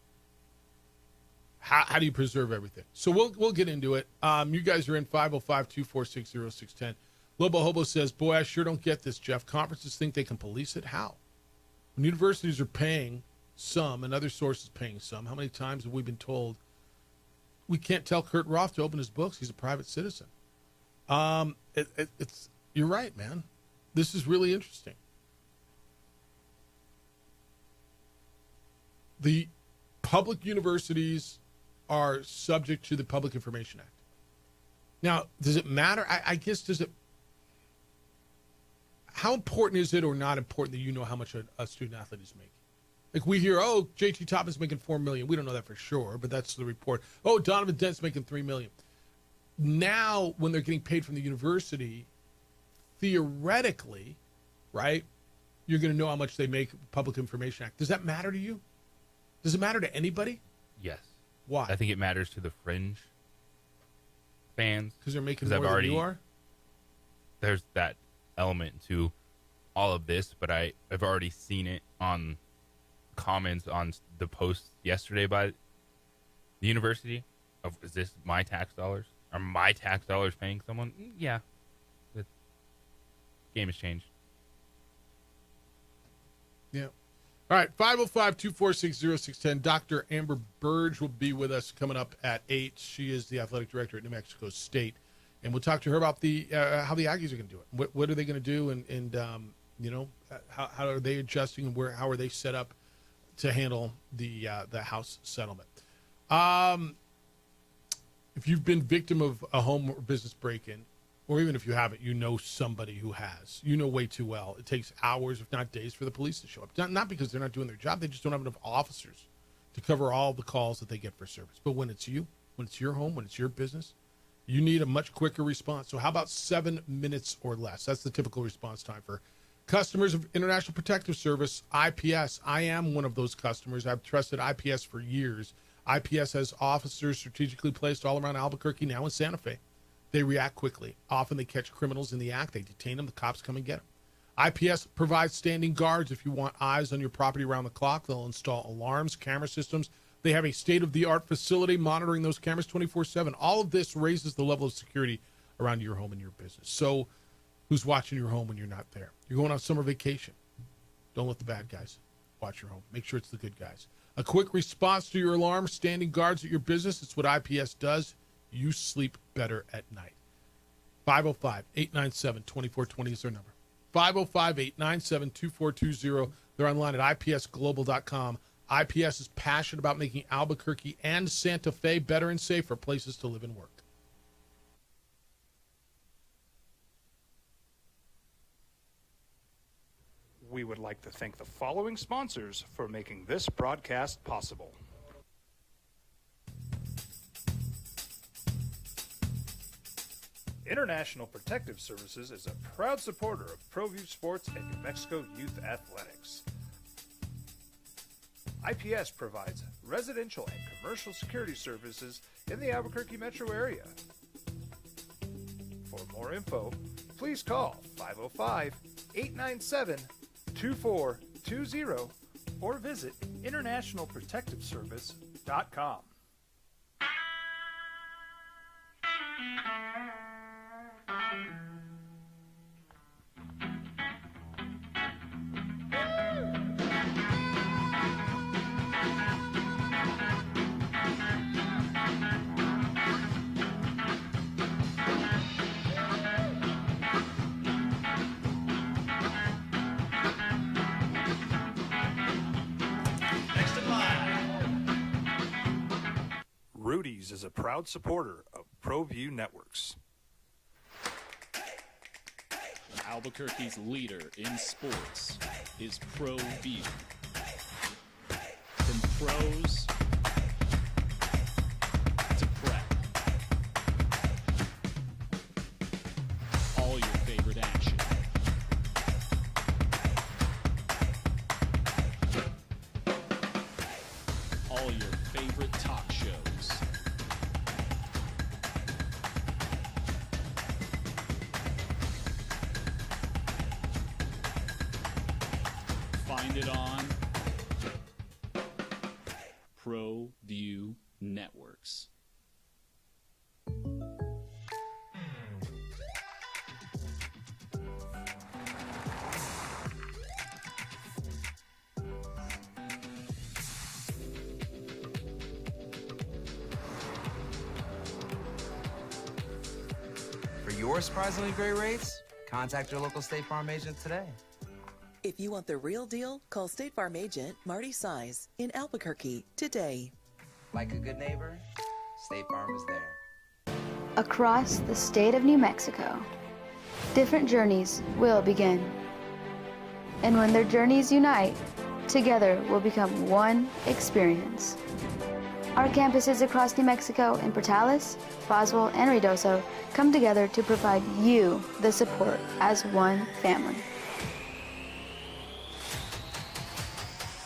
How do you preserve everything? So we'll get into it. You guys are in 505-246-0610. Lobo Hobo says, boy, I sure don't get this, Jeff. Conferences think they can police it. How? When universities are paying some and other sources paying some, how many times have we been told we can't tell Kurt Roth to open his books? He's a private citizen. You're right, man. This is really interesting. The public universities are subject to the Public Information Act. Now, does it matter? I guess, does it? How important is it or not important that you know how much a student athlete is making? Like we hear, oh, JT Toppin's making $4 million. We don't know that for sure, but that's the report. Oh, Donovan Dent's making $3 million. Now, when they're getting paid from the university, theoretically, right, you're going to know how much they make. Public Information Act. Does that matter to you? Does it matter to anybody? Yes. Why? I think it matters to the fringe fans because they're making more than you are. There's that element to all of this, but I've already seen it on comments on the post yesterday by the university of, is this my tax dollars? Are my tax dollars paying someone? Yeah. The game has changed. Yeah. All right, 505-246-0610. Dr. Amber Burge will be with us coming up at 8. She is the athletic director at New Mexico State. And we'll talk to her about the how the Aggies are going to do it. What are they going to do? And you know, how are they adjusting and how are they set up to handle the House settlement? If you've been victim of a home or business break-in, or even if you haven't, you know somebody who has. You know way too well. It takes hours, if not days, for the police to show up. Not because they're not doing their job. They just don't have enough officers to cover all the calls that they get for service. But when it's you, when it's your home, when it's your business, you need a much quicker response. So how about 7 minutes or less? That's the typical response time for customers of International Protective Service, IPS. I am one of those customers. I've trusted IPS for years. IPS has officers strategically placed all around Albuquerque, now in Santa Fe. They react quickly. Often they catch criminals in the act. They detain them. The cops come and get them. IPS provides standing guards if you want eyes on your property around the clock. They'll install alarms, camera systems. They have a state-of-the-art facility monitoring those cameras 24/7. All of this raises the level of security around your home and your business. So who's watching your home when you're not there? You're going on summer vacation. Don't let the bad guys watch your home. Make sure it's the good guys. A quick response to your alarm, standing guards at your business. It's what IPS does. You sleep better at night. 505-897-2420 is their number. 505-897-2420. They're online at ipsglobal.com. IPS is passionate about making Albuquerque and Santa Fe better and safer places to live and work. We would like to thank the following sponsors for making this broadcast possible. International Protective Services is a proud supporter of ProView Sports and New Mexico Youth Athletics. IPS provides residential and commercial security services in the Albuquerque metro area. For more info, please call 505-897-2420 or visit internationalprotectiveservice.com. Rudy's is a proud supporter of ProView Networks. Albuquerque's leader in sports is ProView. From pros to prep, all your favorite action. All your favorite talk shows. Find it on ProView Networks. For your surprisingly great rates, contact your local State Farm agent today. If you want the real deal, call State Farm agent Marty Size in Albuquerque today. Like a good neighbor, State Farm is there. Across the state of New Mexico, different journeys will begin. And when their journeys unite, Together will become one experience. Our campuses across New Mexico in Portales, Boswell, and Ruidoso come together to provide you the support as one family.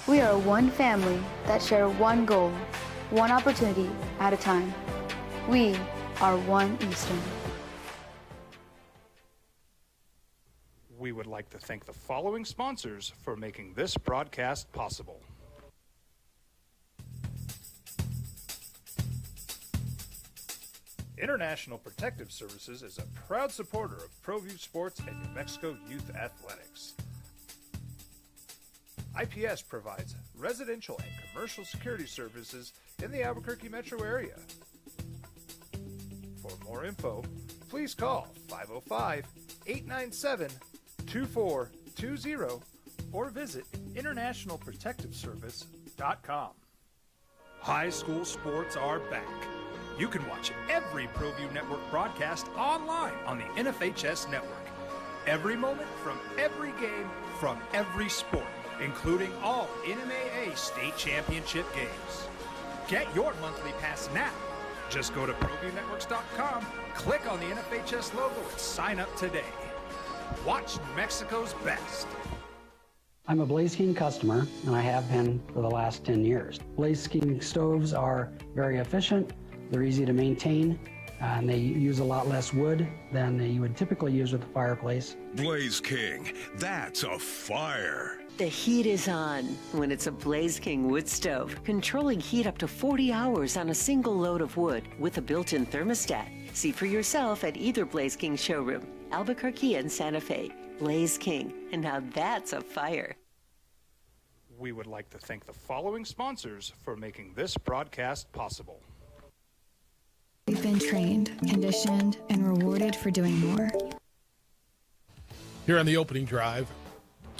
We are one family that share one goal, one opportunity at a time. We are One Eastern. We would like to thank the following sponsors for making this broadcast possible. International Protective Services is a proud supporter of ProView Sports and New Mexico Youth Athletics. IPS provides residential and commercial security services in the Albuquerque metro area. For more info, please call 505-897-2420 or visit internationalprotectiveservice.com. High school sports are back. You can watch every ProView Network broadcast online on the NFHS network. Every moment from every game from every sport, including all NMAA state championship games. Get your monthly pass now. Just go to ProViewNetworks.com, click on the NFHS logo, and sign up today. Watch New Mexico's best. I'm a Blaze King customer, and I have been for the last 10 years. Blaze King stoves are very efficient. They're easy to maintain, and they use a lot less wood than you would typically use with a fireplace. Blaze King, that's a fire. The heat is on when it's a Blaze King wood stove, controlling heat up to 40 hours on a single load of wood with a built-in thermostat. See for yourself at either Blaze King showroom, Albuquerque and Santa Fe. Blaze King, and now that's a fire. We would like to thank the following sponsors for making this broadcast possible. We've been trained, conditioned, and rewarded for doing more. Here on the opening drive,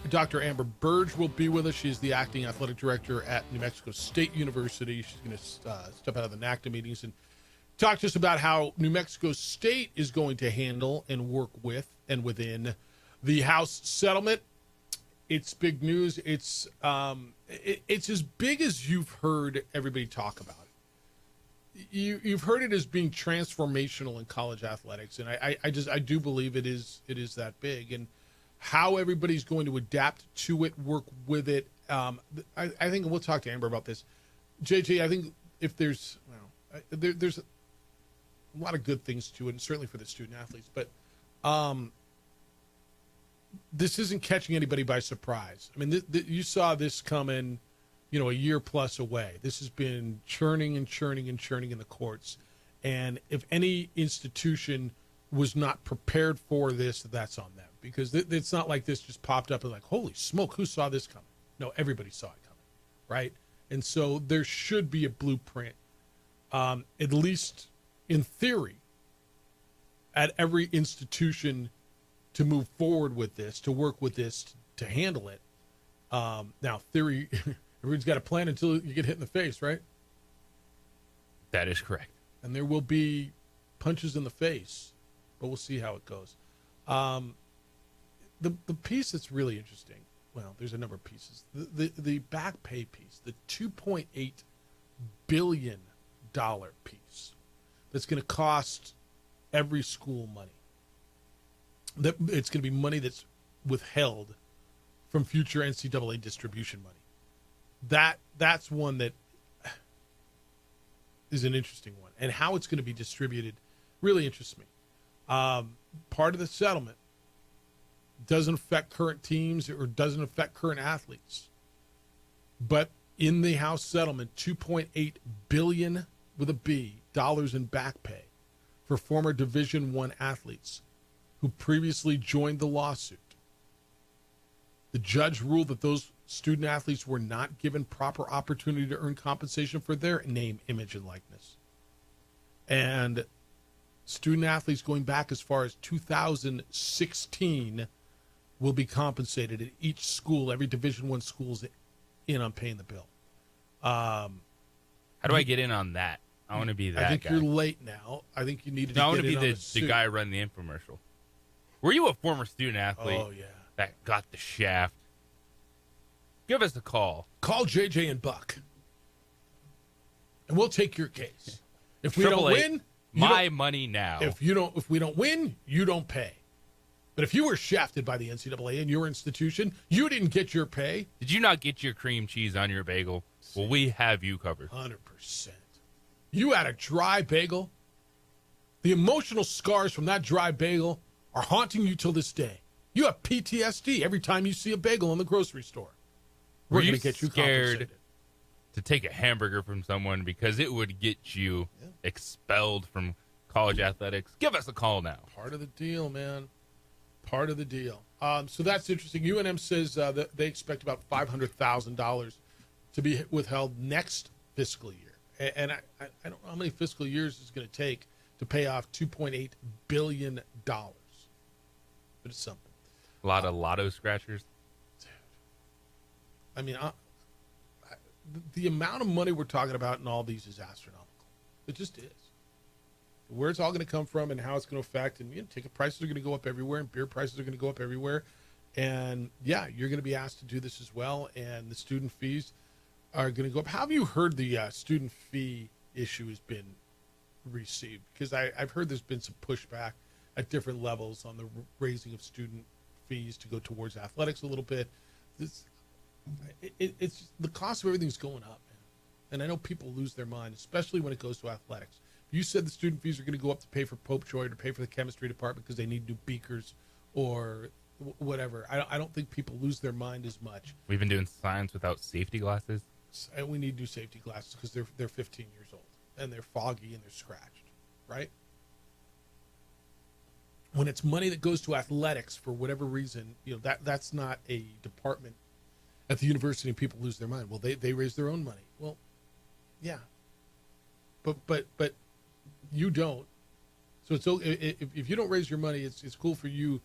Dr. Amber Burge will be with us. She's the acting athletic director at New Mexico State University. She's going to step out of the NACDA meetings and talk to us about how New Mexico State is going to handle and work with and within the House settlement. It's big news. It's as big as you've heard everybody talk about it. You've heard it as being transformational in college athletics, and I do believe it is that big. And how everybody's going to adapt to it, work with it. I think we'll talk to Amber about this. JJ, I think if there's there's a lot of good things to it, and certainly for the student athletes, but this isn't catching anybody by surprise. I mean, you saw this coming, a year plus away. This has been churning and churning and churning in the courts. And if any institution was not prepared for this, that's on them. Because it's not like this just popped up and like, holy smoke, who saw this coming? No, everybody saw it coming, right? And so there should be a blueprint, at least in theory, at every institution to move forward with this, to work with this, to handle it. Now, theory, everyone's got a plan until you get hit in the face, right? That is correct. And there will be punches in the face, but we'll see how it goes. The piece that's really interesting, well, there's a number of pieces. The back pay piece, the $2.8 billion piece that's going to cost every school money. It's going to be money that's withheld from future NCAA distribution money. That's one that is an interesting one. And how it's going to be distributed really interests me. Part of the settlement doesn't affect current teams or doesn't affect current athletes. But in the House settlement, $2.8 billion with a B dollars in back pay for former Division I athletes who previously joined the lawsuit. The judge ruled that those student athletes were not given proper opportunity to earn compensation for their name, image, and likeness. And student athletes going back as far as 2016 will be compensated at each school. Every Division I school is in on paying the bill. How do I get in on that? I want to be that guy. I think you're late now. I think you needed to get in on the suit. I want to be the guy running the infomercial. Were you a former student athlete? Oh, yeah. That got the shaft? Give us a call. Call JJ and Buck, and we'll take your case. If we don't win, my money now. If we don't win, you don't pay. But if you were shafted by the NCAA in your institution, you didn't get your pay. Did you not get your cream cheese on your bagel? Well, we have you covered. 100%. You had a dry bagel. The emotional scars from that dry bagel are haunting you till this day. You have PTSD every time you see a bagel in the grocery store. We're going to get you scared to take a hamburger from someone because it would get you expelled from college athletics? Give us a call now. Part of the deal, man. Part of the deal. So that's interesting. UNM says that they expect about $500,000 to be withheld next fiscal year. And I don't know how many fiscal years it's going to take to pay off $2.8 billion. But it's something. A lot of lotto scratchers. Dude. I mean, the amount of money we're talking about in all these is astronomical. It just is. Where it's all going to come from and how it's going to affect, and ticket prices are going to go up everywhere, and beer prices are going to go up everywhere, and yeah, you're going to be asked to do this as well, and the student fees are going to go up. How have you heard the student fee issue has been received? Because I've heard there's been some pushback at different levels on the raising of student fees to go towards athletics a little bit. It's the cost of everything's going up, man. And I know people lose their mind, especially when it goes to athletics. You said the student fees are going to go up to pay for Pope Joy or to pay for the chemistry department because they need new beakers or whatever. I don't think people lose their mind as much. We've been doing science without safety glasses. And we need new safety glasses because they're 15 years old and they're foggy and they're scratched, right? When it's money that goes to athletics for whatever reason, that's not a department at the university and people lose their mind. Well, they raise their own money. Well, yeah. But you don't. So it's if you don't raise your money, it's cool for you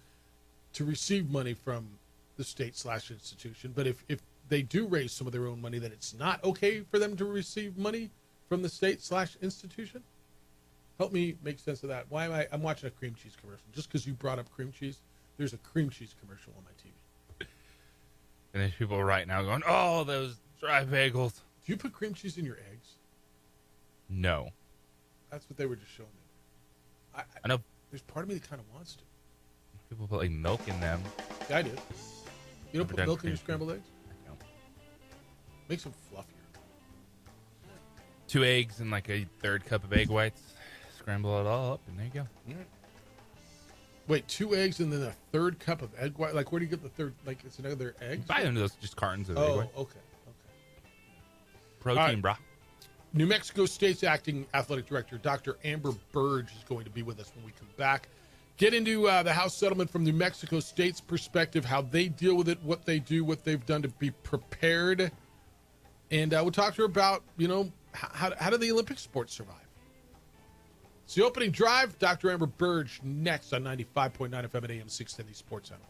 to receive money from the state/institution. But if they do raise some of their own money, then it's not okay for them to receive money from the state/institution. Help me make sense of that. Why am I'm watching a cream cheese commercial? Just because you brought up cream cheese, there's a cream cheese commercial on my TV. And there's people right now going, "Oh, those dry bagels." Do you put cream cheese in your eggs? No. That's what they were just showing me. I know. There's part of me that kind of wants to. People put like milk in them. Yeah, I do. You don't put milk in your scrambled eggs? I don't. Makes them fluffier. 2 eggs and like a 1/3 cup of egg whites. Scramble it all up, and there you go. Yeah. Wait, 2 eggs and then a 1/3 cup of egg white? Like, where do you get the third? Like, it's another egg? Buy them those just cartons of egg white. Oh, okay. Protein, brah. New Mexico State's acting athletic director, Dr. Amber Burge, is going to be with us when we come back. Get into the House settlement from New Mexico State's perspective, how they deal with it, what they do, what they've done to be prepared. And we'll talk to her about, how do the Olympic sports survive? It's the opening drive. Dr. Amber Burge next on 95.9 FM at AM 610 Sports Center.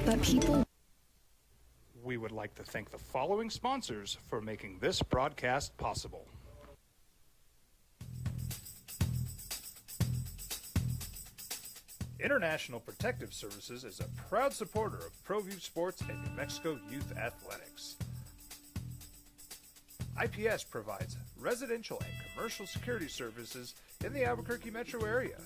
But people. We would like to thank the following sponsors for making this broadcast possible. International Protective Services is a proud supporter of ProView Sports and New Mexico Youth Athletics. IPS provides residential and commercial security services in the Albuquerque metro area.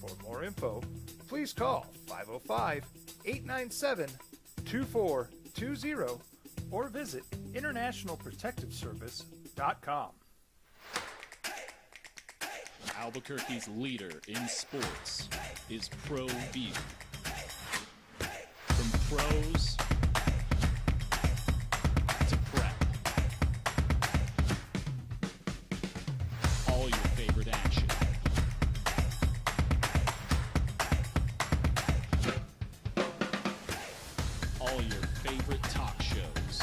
For more info, please call 505-897-2420 or visit internationalprotectiveservice.com. Albuquerque's leader in sports is ProView. From pros to prep, all your favorite action. All your favorite talk shows.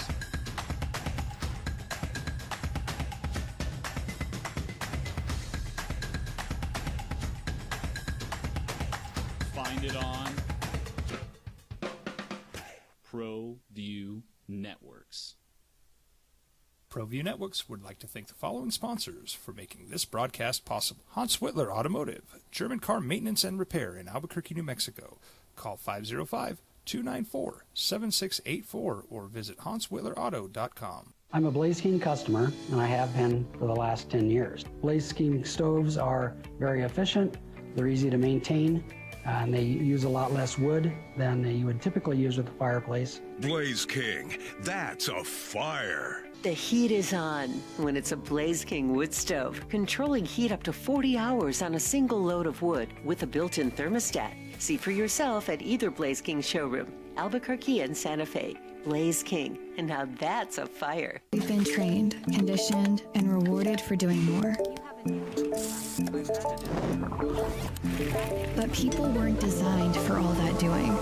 Find it on ProView Networks. ProView Networks would like to thank the following sponsors for making this broadcast possible. Hans Whitler Automotive, German car maintenance and repair in Albuquerque, New Mexico. Call 505-294-7684 or visit HansWhitlerAuto.com. I'm a Blaze King customer, and I have been for the last 10 years. Blaze King stoves are very efficient, they're easy to maintain, and they use a lot less wood than you would typically use with a fireplace. Blaze King, that's a fire. The heat is on when it's a Blaze King wood stove, controlling heat up to 40 hours on a single load of wood with a built-in thermostat. See for yourself at either Blaze King showroom, Albuquerque and Santa Fe. Blaze King, and now that's a fire. We've been trained, conditioned, and rewarded for doing more. But people weren't designed for all that doing.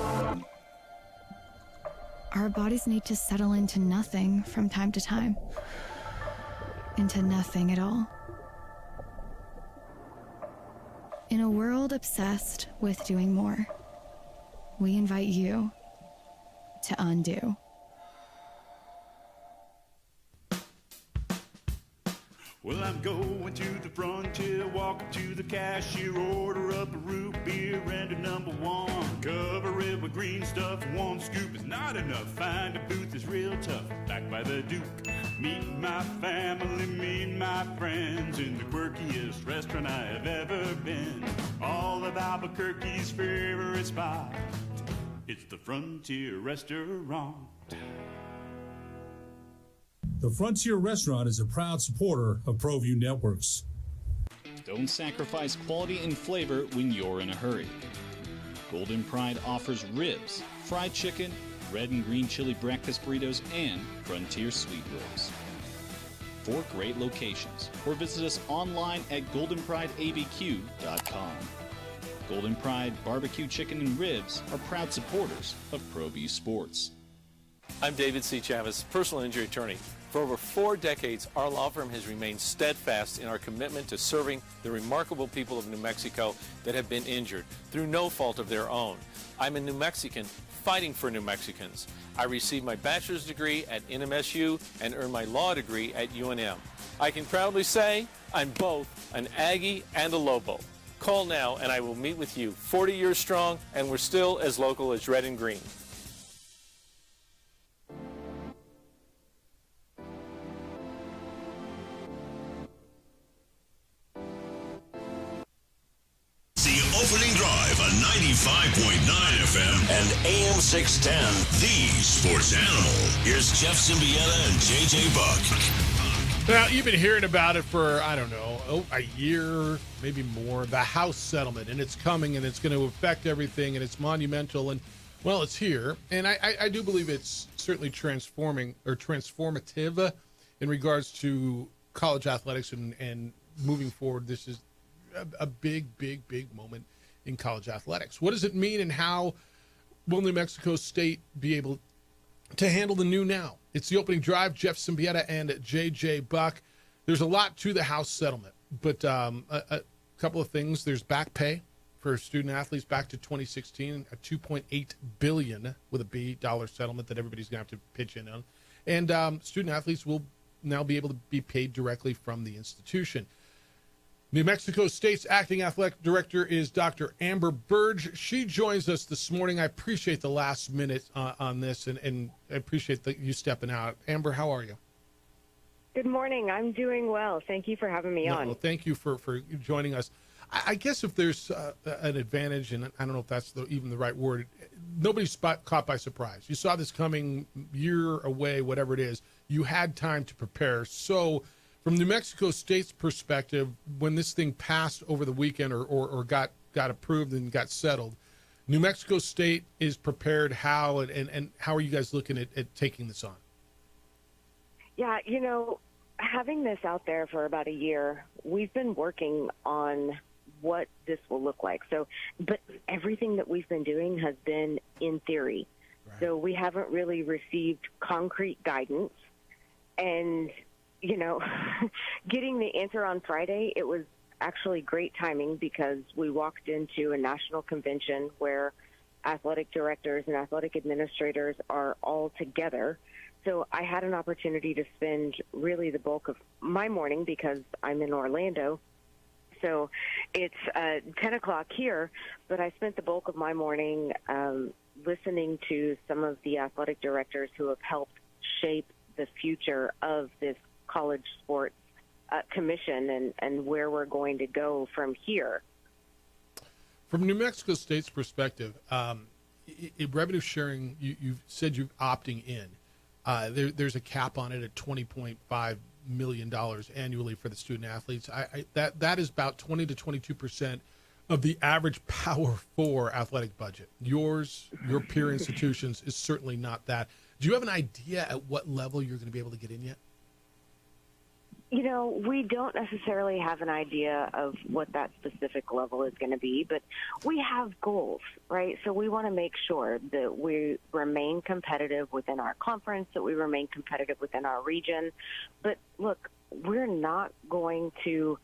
Our bodies need to settle into nothing from time to time. Into nothing at all. In a world obsessed with doing more, we invite you to undo. Well, I'm going to the frontier, walk up to the cashier, order up a root beer and a number one. Cover it with green stuff, one scoop is not enough. Find a booth is real tough, back by the Duke. Meet my family, meet my friends in the quirkiest restaurant I have ever been. All of Albuquerque's favorite spot, it's the Frontier Restaurant. The Frontier Restaurant is a proud supporter of ProView Networks. Don't sacrifice quality and flavor when you're in a hurry. Golden Pride offers ribs, fried chicken, red and green chili breakfast burritos, and Frontier sweet rolls. 4 great locations, or visit us online at goldenprideabq.com. Golden Pride Barbecue Chicken and Ribs are proud supporters of ProView Sports. I'm David C. Chavez, personal injury attorney. For over 4 decades, our law firm has remained steadfast in our commitment to serving the remarkable people of New Mexico that have been injured through no fault of their own. I'm a New Mexican fighting for New Mexicans. I received my bachelor's degree at NMSU and earned my law degree at UNM. I can proudly say I'm both an Aggie and a Lobo. Call now and I will meet with you. 40 years strong, and we're still as local as red and green. Opening drive on 95.9 FM and AM 610, the sports animal. Here's Jeff Symbieta and JJ Buck. Now, you've been hearing about it for, I don't know, a year, maybe more, the House settlement, and it's coming, and it's going to affect everything, and it's monumental, and, well, it's here. And I do believe it's certainly transformative in regards to college athletics and moving forward. This is a big moment in college athletics. What does it mean, and how will New Mexico State be able to handle the new now? It's the opening drive. Jeff Symbieta and JJ Buck. There's a lot to the House settlement, but a couple of things. There's back pay for student athletes back to 2016, a $2.8 billion with a B dollar settlement that everybody's going to have to pitch in on. And student athletes will now be able to be paid directly from the institution. New Mexico State's acting athletic director is Dr. Amber Burge. She joins us this morning. I appreciate the last minute on this, and I appreciate you stepping out. Amber, how are you? Good morning. I'm doing well. Thank you for having me on. Well, thank you for joining us. I guess if there's an advantage, and I don't know if that's even the right word, nobody's caught by surprise. You saw this coming year away, whatever it is. You had time to prepare. So from New Mexico State's perspective, when this thing passed over the weekend or got approved and got settled, New Mexico State is prepared how, and how are you guys looking at taking this on? Yeah, having this out there for about a year, we've been working on what this will look like. But everything that we've been doing has been in theory. Right. So we haven't really received concrete guidance. And getting the answer on Friday, it was actually great timing because we walked into a national convention where athletic directors and athletic administrators are all together So I had an opportunity to spend really the bulk of my morning, because I'm in Orlando. So it's 10 o'clock here, but I spent the bulk of my morning listening to some of the athletic directors who have helped shape the future of this college sports commission and where we're going to go from here. From New Mexico State's perspective, revenue sharing, you've said you're opting in. There's a cap on it at $20.5 million annually for the student athletes. That is about 20 to 22% of the average Power 4 athletic budget. Your peer institutions is certainly not that. Do you have an idea at what level you're going to be able to get in yet? You know, we don't necessarily have an idea of what that specific level is going to be, but we have goals, right? So we want to make sure that we remain competitive within our conference, that we remain competitive within our region. But look, we're not going to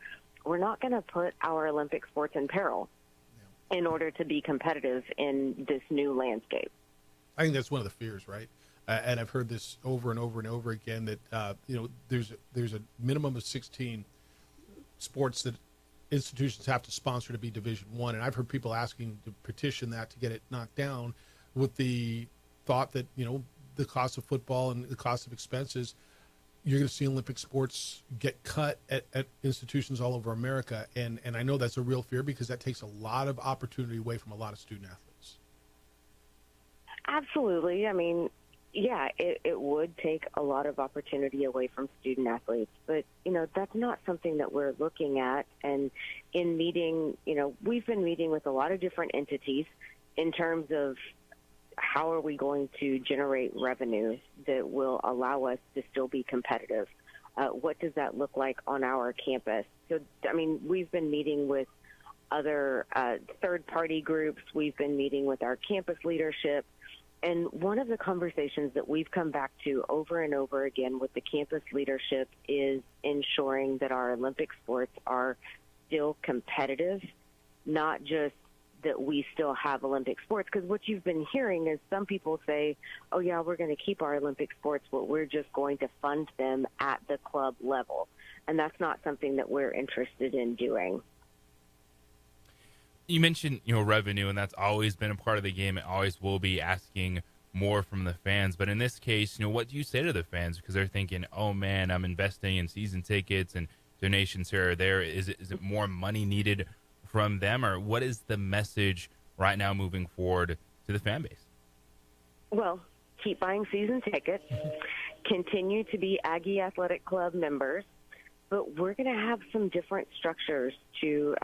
put our Olympic sports in peril in order to be competitive in this new landscape. I think that's one of the fears, right? And I've heard this over and over and over again that there's a minimum of 16 sports that institutions have to sponsor to be Division I, and I've heard people asking to petition that to get it knocked down, with the thought that the cost of football and the cost of expenses, you're going to see Olympic sports get cut at institutions all over America, and I know that's a real fear, because that takes a lot of opportunity away from a lot of student athletes. Absolutely. I mean, yeah, it would take a lot of opportunity away from student athletes, but, that's not something that we're looking at. And in meeting, we've been meeting with a lot of different entities in terms of how are we going to generate revenue that will allow us to still be competitive. What does that look like on our campus? So, I mean, we've been meeting with other third-party groups. We've been meeting with our campus leadership. And one of the conversations that we've come back to over and over again with the campus leadership is ensuring that our Olympic sports are still competitive, not just that we still have Olympic sports. Because what you've been hearing is some people say, oh, yeah, we're going to keep our Olympic sports, but we're just going to fund them at the club level. And that's not something that we're interested in doing. You mentioned, revenue, and that's always been a part of the game. It always will be, asking more from the fans. But in this case, what do you say to the fans? Because they're thinking, oh, man, I'm investing in season tickets and donations here or there. Is it more money needed from them? Or what is the message right now moving forward to the fan base? Well, keep buying season tickets. Continue to be Aggie Athletic Club members. But we're going to have some different structures to,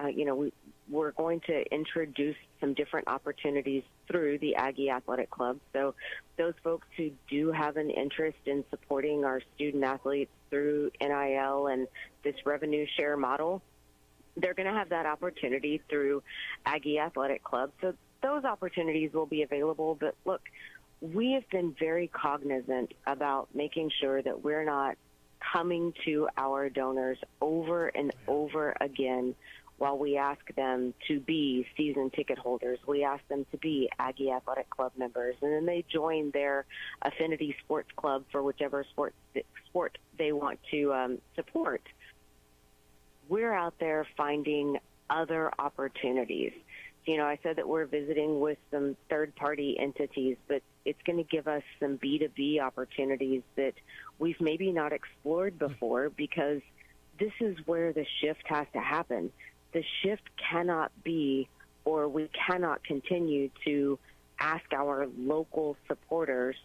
we're going to introduce some different opportunities through the Aggie Athletic Club. So those folks who do have an interest in supporting our student athletes through NIL and this revenue share model, they're going to have that opportunity through Aggie Athletic Club. So those opportunities will be available. But look, we have been very cognizant about making sure that we're not coming to our donors over and over again while we ask them to be season ticket holders. We ask them to be Aggie Athletic Club members, and then they join their affinity sports club for whichever sport they want to support. We're out there finding other opportunities. I said that we're visiting with some third-party entities, but it's going to give us some B2B opportunities that we've maybe not explored before, because this is where the shift has to happen. The shift cannot be, or we cannot continue to ask our local supporters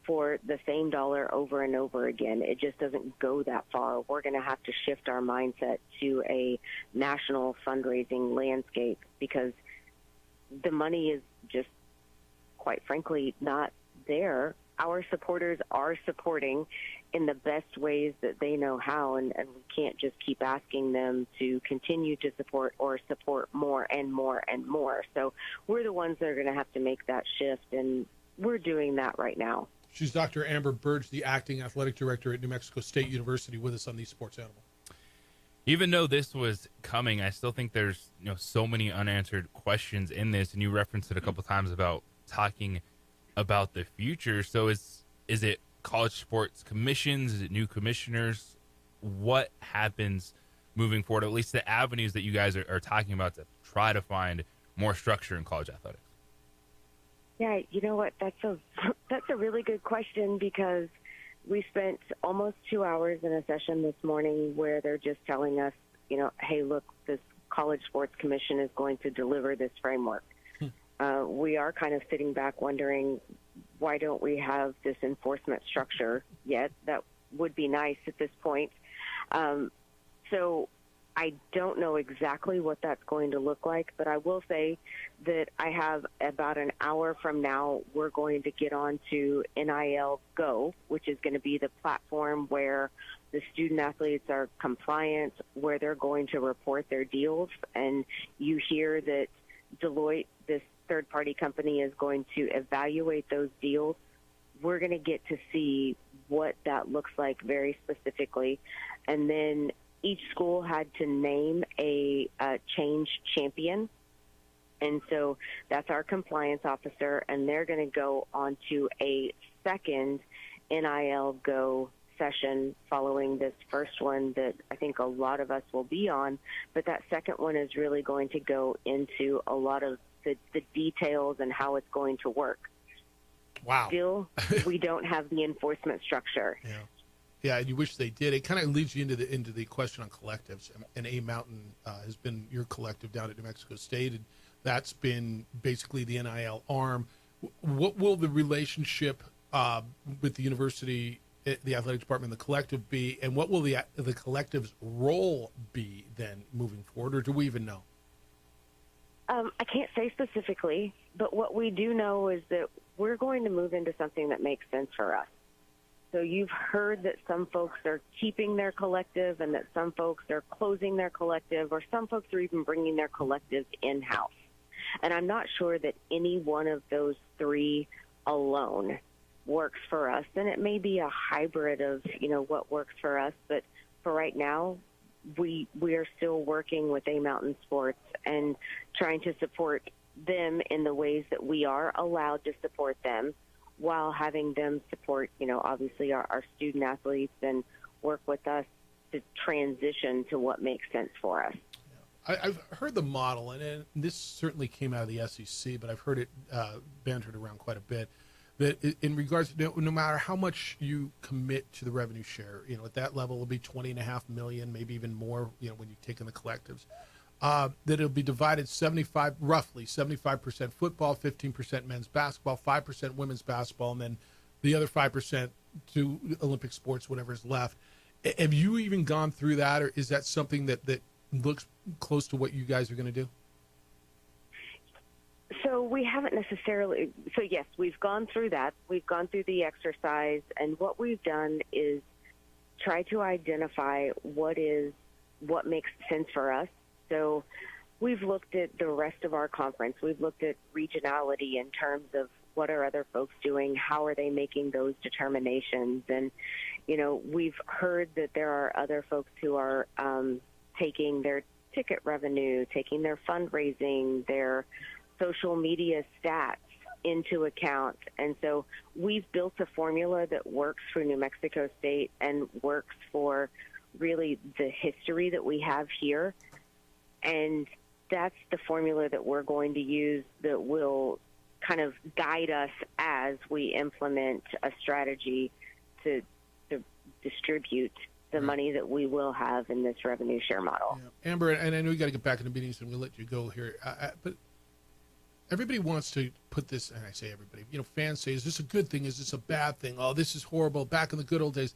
for the same dollar over and over again. It just doesn't go that far. We're going to have to shift our mindset to a national fundraising landscape, because the money is just, quite frankly, not there. Our supporters are supporting in the best ways that they know how, and we can't just keep asking them to continue to support or support more and more and more. So we're the ones that are going to have to make that shift, and we're doing that right now. She's Dr. Amber Burge, the acting athletic director at New Mexico State University, with us on the Sports Animal. Even though this was coming, I still think there's so many unanswered questions in this, and you referenced it a couple times about talking about the future. So is it college sports commissions? Is it new commissioners? What happens moving forward, at least the avenues that you guys are talking about to try to find more structure in college athletics? Yeah, you know what? That's a really good question, because we spent almost 2 hours in a session this morning where they're just telling us, hey, look, this College Sports Commission is going to deliver this framework. We are kind of sitting back wondering, why don't we have this enforcement structure yet? That would be nice at this point. So I don't know exactly what that's going to look like, but I will say that I have about an hour from now, we're going to get on to NIL Go, which is going to be the platform where the student athletes are compliant, where they're going to report their deals. And you hear that Deloitte, this third-party company, is going to evaluate those deals. We're going to get to see what that looks like very specifically. And then each school had to name a change champion. And so that's our compliance officer, and they're going to go on to a second NIL Go session following this first one that I think a lot of us will be on. But that second one is really going to go into a lot of the details and how it's going to work. Wow. Still, we don't have the enforcement structure. Yeah. Yeah, and you wish they did. It kind of leads you into the question on collectives. And A Mountain has been your collective down at New Mexico State, and that's been basically the NIL arm. What will the relationship with the university, the athletic department, and the collective be, and what will the collective's role be then moving forward, or do we even know? I can't say specifically, but what we do know is that we're going to move into something that makes sense for us. So you've heard that some folks are keeping their collective and that some folks are closing their collective, or some folks are even bringing their collective in-house. And I'm not sure that any one of those three alone works for us. And it may be a hybrid of, what works for us. But for right now, we are still working with A Mountain Sports and trying to support them in the ways that we are allowed to support them, while having them support, obviously our student athletes and work with us to transition to what makes sense for us. I've heard the model, and this certainly came out of the SEC, but I've heard it bantered around quite a bit, that in regards to no matter how much you commit to the revenue share, at that level it'll be $20.5 million, maybe even more, when you take in the collectives, that it'll be divided roughly 75% football, 15% men's basketball, 5% women's basketball, and then the other 5% to Olympic sports, whatever is left. Have you even gone through that, or is that something that looks close to what you guys are going to do? So we haven't necessarily. So yes, we've gone through that. We've gone through the exercise, and what we've done is try to identify what makes sense for us. So we've looked at the rest of our conference. We've looked at regionality in terms of what are other folks doing, how are they making those determinations, and we've heard that there are other folks who are taking their ticket revenue, taking their fundraising, their social media stats into account. And so we've built a formula that works for New Mexico State and works for really the history that we have here. And that's the formula that we're going to use that will kind of guide us as we implement a strategy to distribute the money that we will have in this revenue share model. Yeah. Amber, and I know you got to get back into meetings, and we'll let you go here. But everybody wants to put this, and I say everybody, fans say, is this a good thing? Is this a bad thing? Oh, this is horrible. Back in the good old days.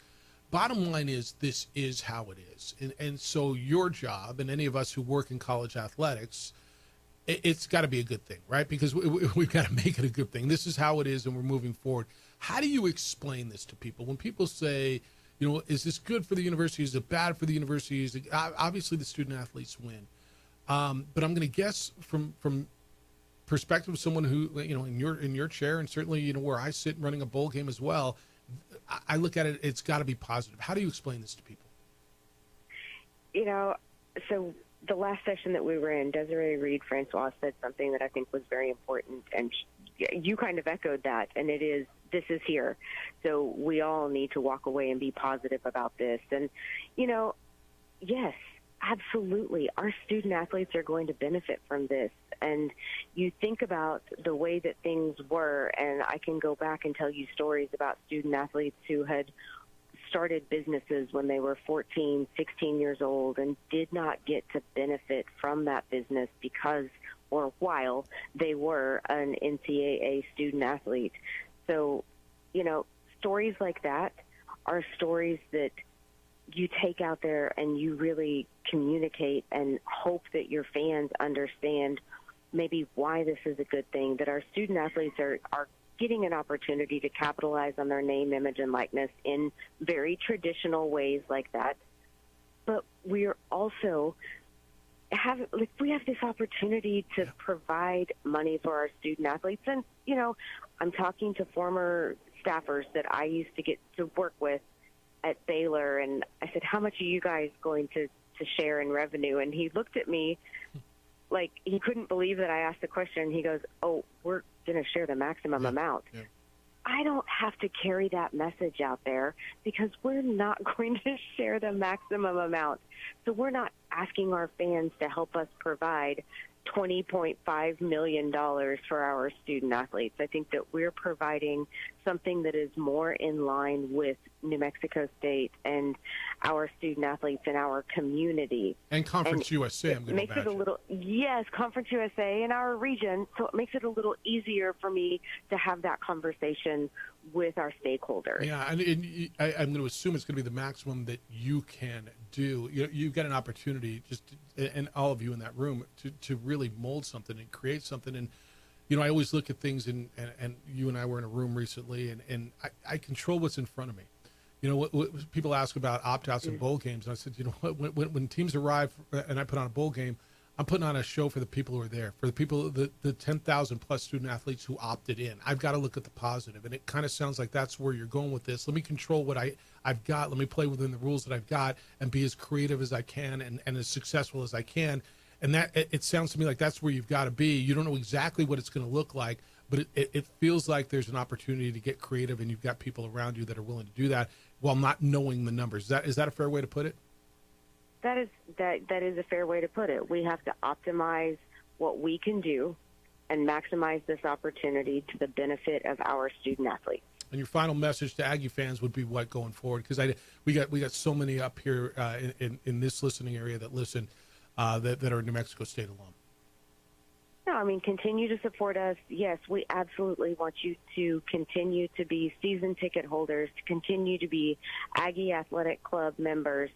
Bottom line is, this is how it is. And so your job, and any of us who work in college athletics, it's got to be a good thing, right? Because we've got to make it a good thing. This is how it is, and we're moving forward. How do you explain this to people? When people say, is this good for the university? Is it bad for the university? Obviously, the student athletes win. But I'm going to guess from perspective of someone who, in your chair, and certainly, where I sit running a bowl game as well, I look at it, it's got to be positive. How do you explain this to people? So the last session that we were in, Desiree Reed-Francois said something that I think was very important, and you kind of echoed that, and it is this is here. So we all need to walk away and be positive about this. And, yes, absolutely. Our student athletes are going to benefit from this. And you think about the way that things were, and I can go back and tell you stories about student athletes who had started businesses when they were 14, 16 years old and did not get to benefit from that business because or while they were an NCAA student athlete. So, stories like that are stories that you take out there and you really communicate and hope that your fans understand maybe why this is a good thing, that our student athletes are getting an opportunity to capitalize on their name, image, and likeness in very traditional ways like that. But we're also we have this opportunity to provide money for our student athletes. And, I'm talking to former staffers that I used to get to work with at Baylor, and I said, how much are you guys going to share in revenue? And he looked at me like he couldn't believe that I asked the question. He goes, oh, we're going to share the maximum amount. Yeah. I don't have to carry that message out there because we're not going to share the maximum amount. So we're not asking our fans to help us provide $20.5 million for our student athletes. I think that we're providing something that is more in line with New Mexico State and our student athletes in our community. And Conference USA, I'm going to imagine. It makes it a little, yes, Conference USA in our region, so it makes it a little easier for me to have that conversation with our stakeholders. Yeah, and I'm going to assume it's going to be the maximum that you can do. You've got an opportunity, and all of you in that room, to really mold something and create something. And I always look at things, and you and I were in a room recently, and I control what's in front of me. What people ask about opt-outs in bowl games, and I said, when teams arrive and I put on a bowl game, I'm putting on a show for the people who are there, for the people, the 10,000 plus student athletes who opted in. I've got to look at the positive, and it kind of sounds like that's where you're going with this. Let me control what I've got. Let me play within the rules that I've got and be as creative as I can and as successful as I can. And that it sounds to me like that's where you've got to be. You don't know exactly what it's going to look like, but it feels like there's an opportunity to get creative, and you've got people around you that are willing to do that while not knowing the numbers. Is that a fair way to put it? That is a fair way to put it. We have to optimize what we can do and maximize this opportunity to the benefit of our student athletes. And your final message to Aggie fans would be what going forward? Because we got so many up here in this listening area that listen that are New Mexico State alum. No, continue to support us. Yes, we absolutely want you to continue to be season ticket holders, to continue to be Aggie Athletic Club members,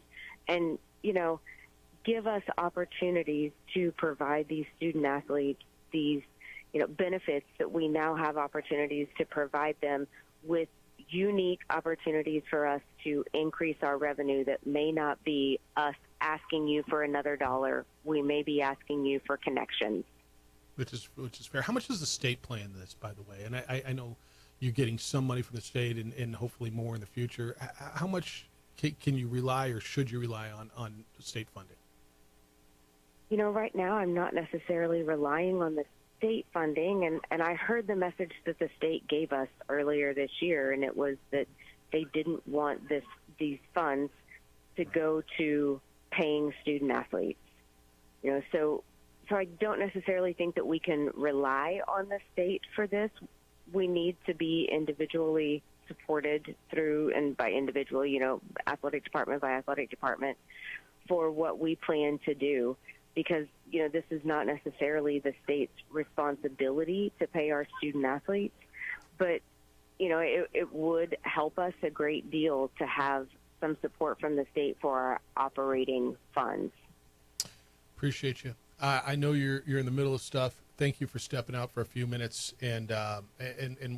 and give us opportunities to provide these student athletes these, benefits that we now have opportunities to provide them with unique opportunities for us to increase our revenue that may not be us asking you for another dollar. We may be asking you for connections. Which is fair. How much does the state play in this, by the way? And I know you're getting some money from the state and hopefully more in the future. How much can you rely or should you rely on state funding? Right now I'm not necessarily relying on the state funding, and I heard the message that the state gave us earlier this year, and it was that they didn't want these funds to go to paying student athletes. So I don't necessarily think that we can rely on the state for this. We need to be individually supported through, and by individual, athletic department by athletic department, for what we plan to do, because this is not necessarily the state's responsibility to pay our student athletes, but it would help us a great deal to have some support from the state for our operating funds. Appreciate you. I know you're in the middle of stuff. Thank you for stepping out for a few minutes and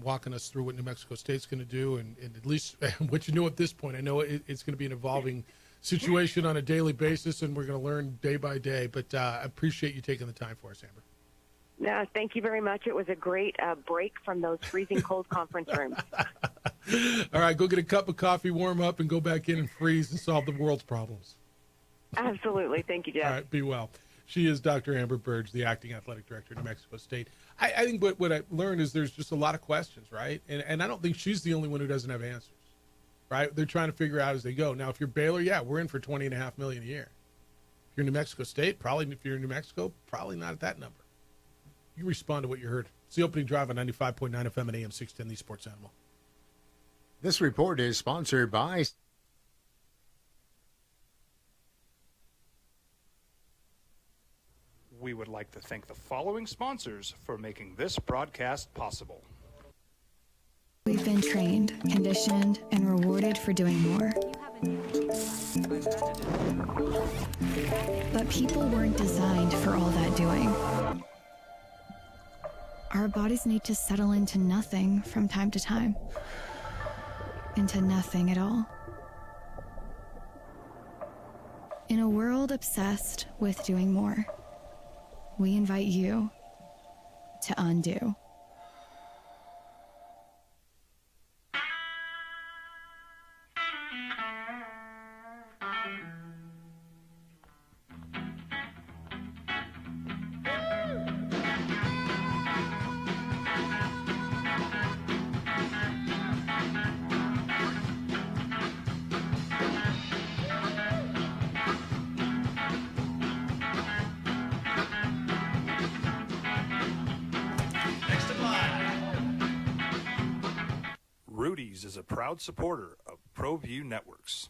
walking us through what New Mexico State's going to do, and at least what you know at this point. I know it's going to be an evolving situation on a daily basis, and we're going to learn day by day. But I appreciate you taking the time for us, Amber. No, thank you very much. It was a great break from those freezing cold conference rooms. All right, go get a cup of coffee, warm up, and go back in and freeze and solve the world's problems. Absolutely. Thank you, Jeff. All right, be well. She is Dr. Amber Burge, the acting athletic director of New Mexico State. I think what I learned is there's just a lot of questions, right? And I don't think she's the only one who doesn't have answers, right? They're trying to figure out as they go. Now, if you're Baylor, yeah, we're in for $20.5 million a year. If you're New Mexico State, probably, if you're in New Mexico, probably not at that number. You respond to what you heard. It's the opening drive on 95.9 FM and AM 610, the Sports Animal. This report is sponsored by... We would like to thank the following sponsors for making this broadcast possible. We've been trained, conditioned, and rewarded for doing more. But people weren't designed for all that doing. Our bodies need to settle into nothing from time to time. Into nothing at all. In a world obsessed with doing more, we invite you to undo. Rudy's is a proud supporter of ProView Networks.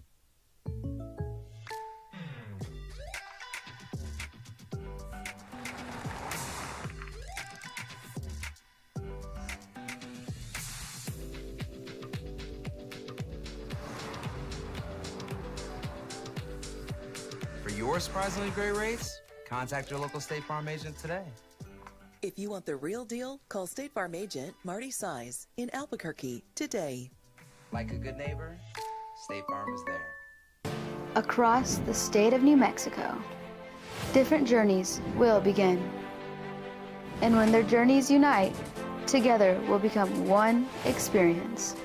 For your surprisingly great rates, contact your local State Farm agent today. If you want the real deal, call State Farm agent Marty Size in Albuquerque today. Like a good neighbor, State Farm is there. Across the state of New Mexico, different journeys will begin. And when their journeys unite, together will become one experience.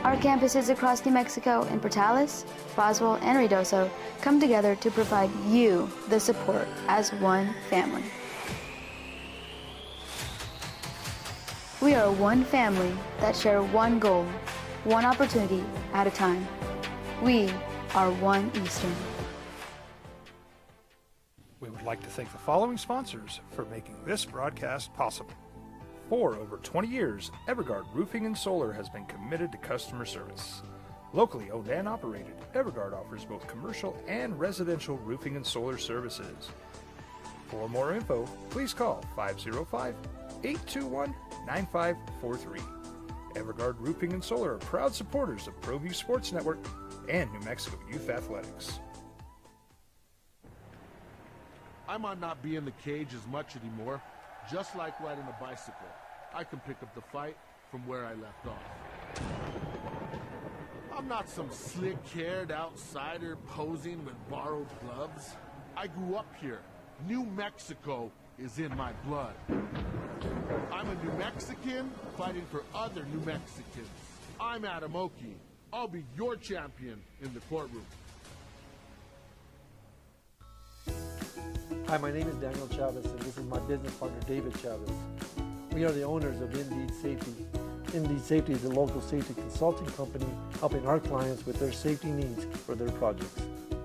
Our campuses across New Mexico in Portales, Roswell, and Ruidoso come together to provide you the support as one family. We are one family that share one goal, one opportunity at a time. We are One Eastern. We would like to thank the following sponsors for making this broadcast possible. For over 20 years, Evergard Roofing and Solar has been committed to customer service. Locally owned and operated, Evergard offers both commercial and residential roofing and solar services. For more info, please call 505-821-9543. Evergard Roofing and Solar are proud supporters of ProView Sports Network and New Mexico Youth Athletics. I might not be in the cage as much anymore. Just like riding a bicycle, I can pick up the fight from where I left off. I'm not some slick-haired outsider posing with borrowed gloves. I grew up here. New Mexico is in my blood. I'm a New Mexican fighting for other New Mexicans. I'm Adam Oki. I'll be your champion in the courtroom. Hi, my name is Daniel Chavez, and this is my business partner, David Chavez. We are the owners of Indeed Safety. Indeed Safety is a local safety consulting company helping our clients with their safety needs for their projects.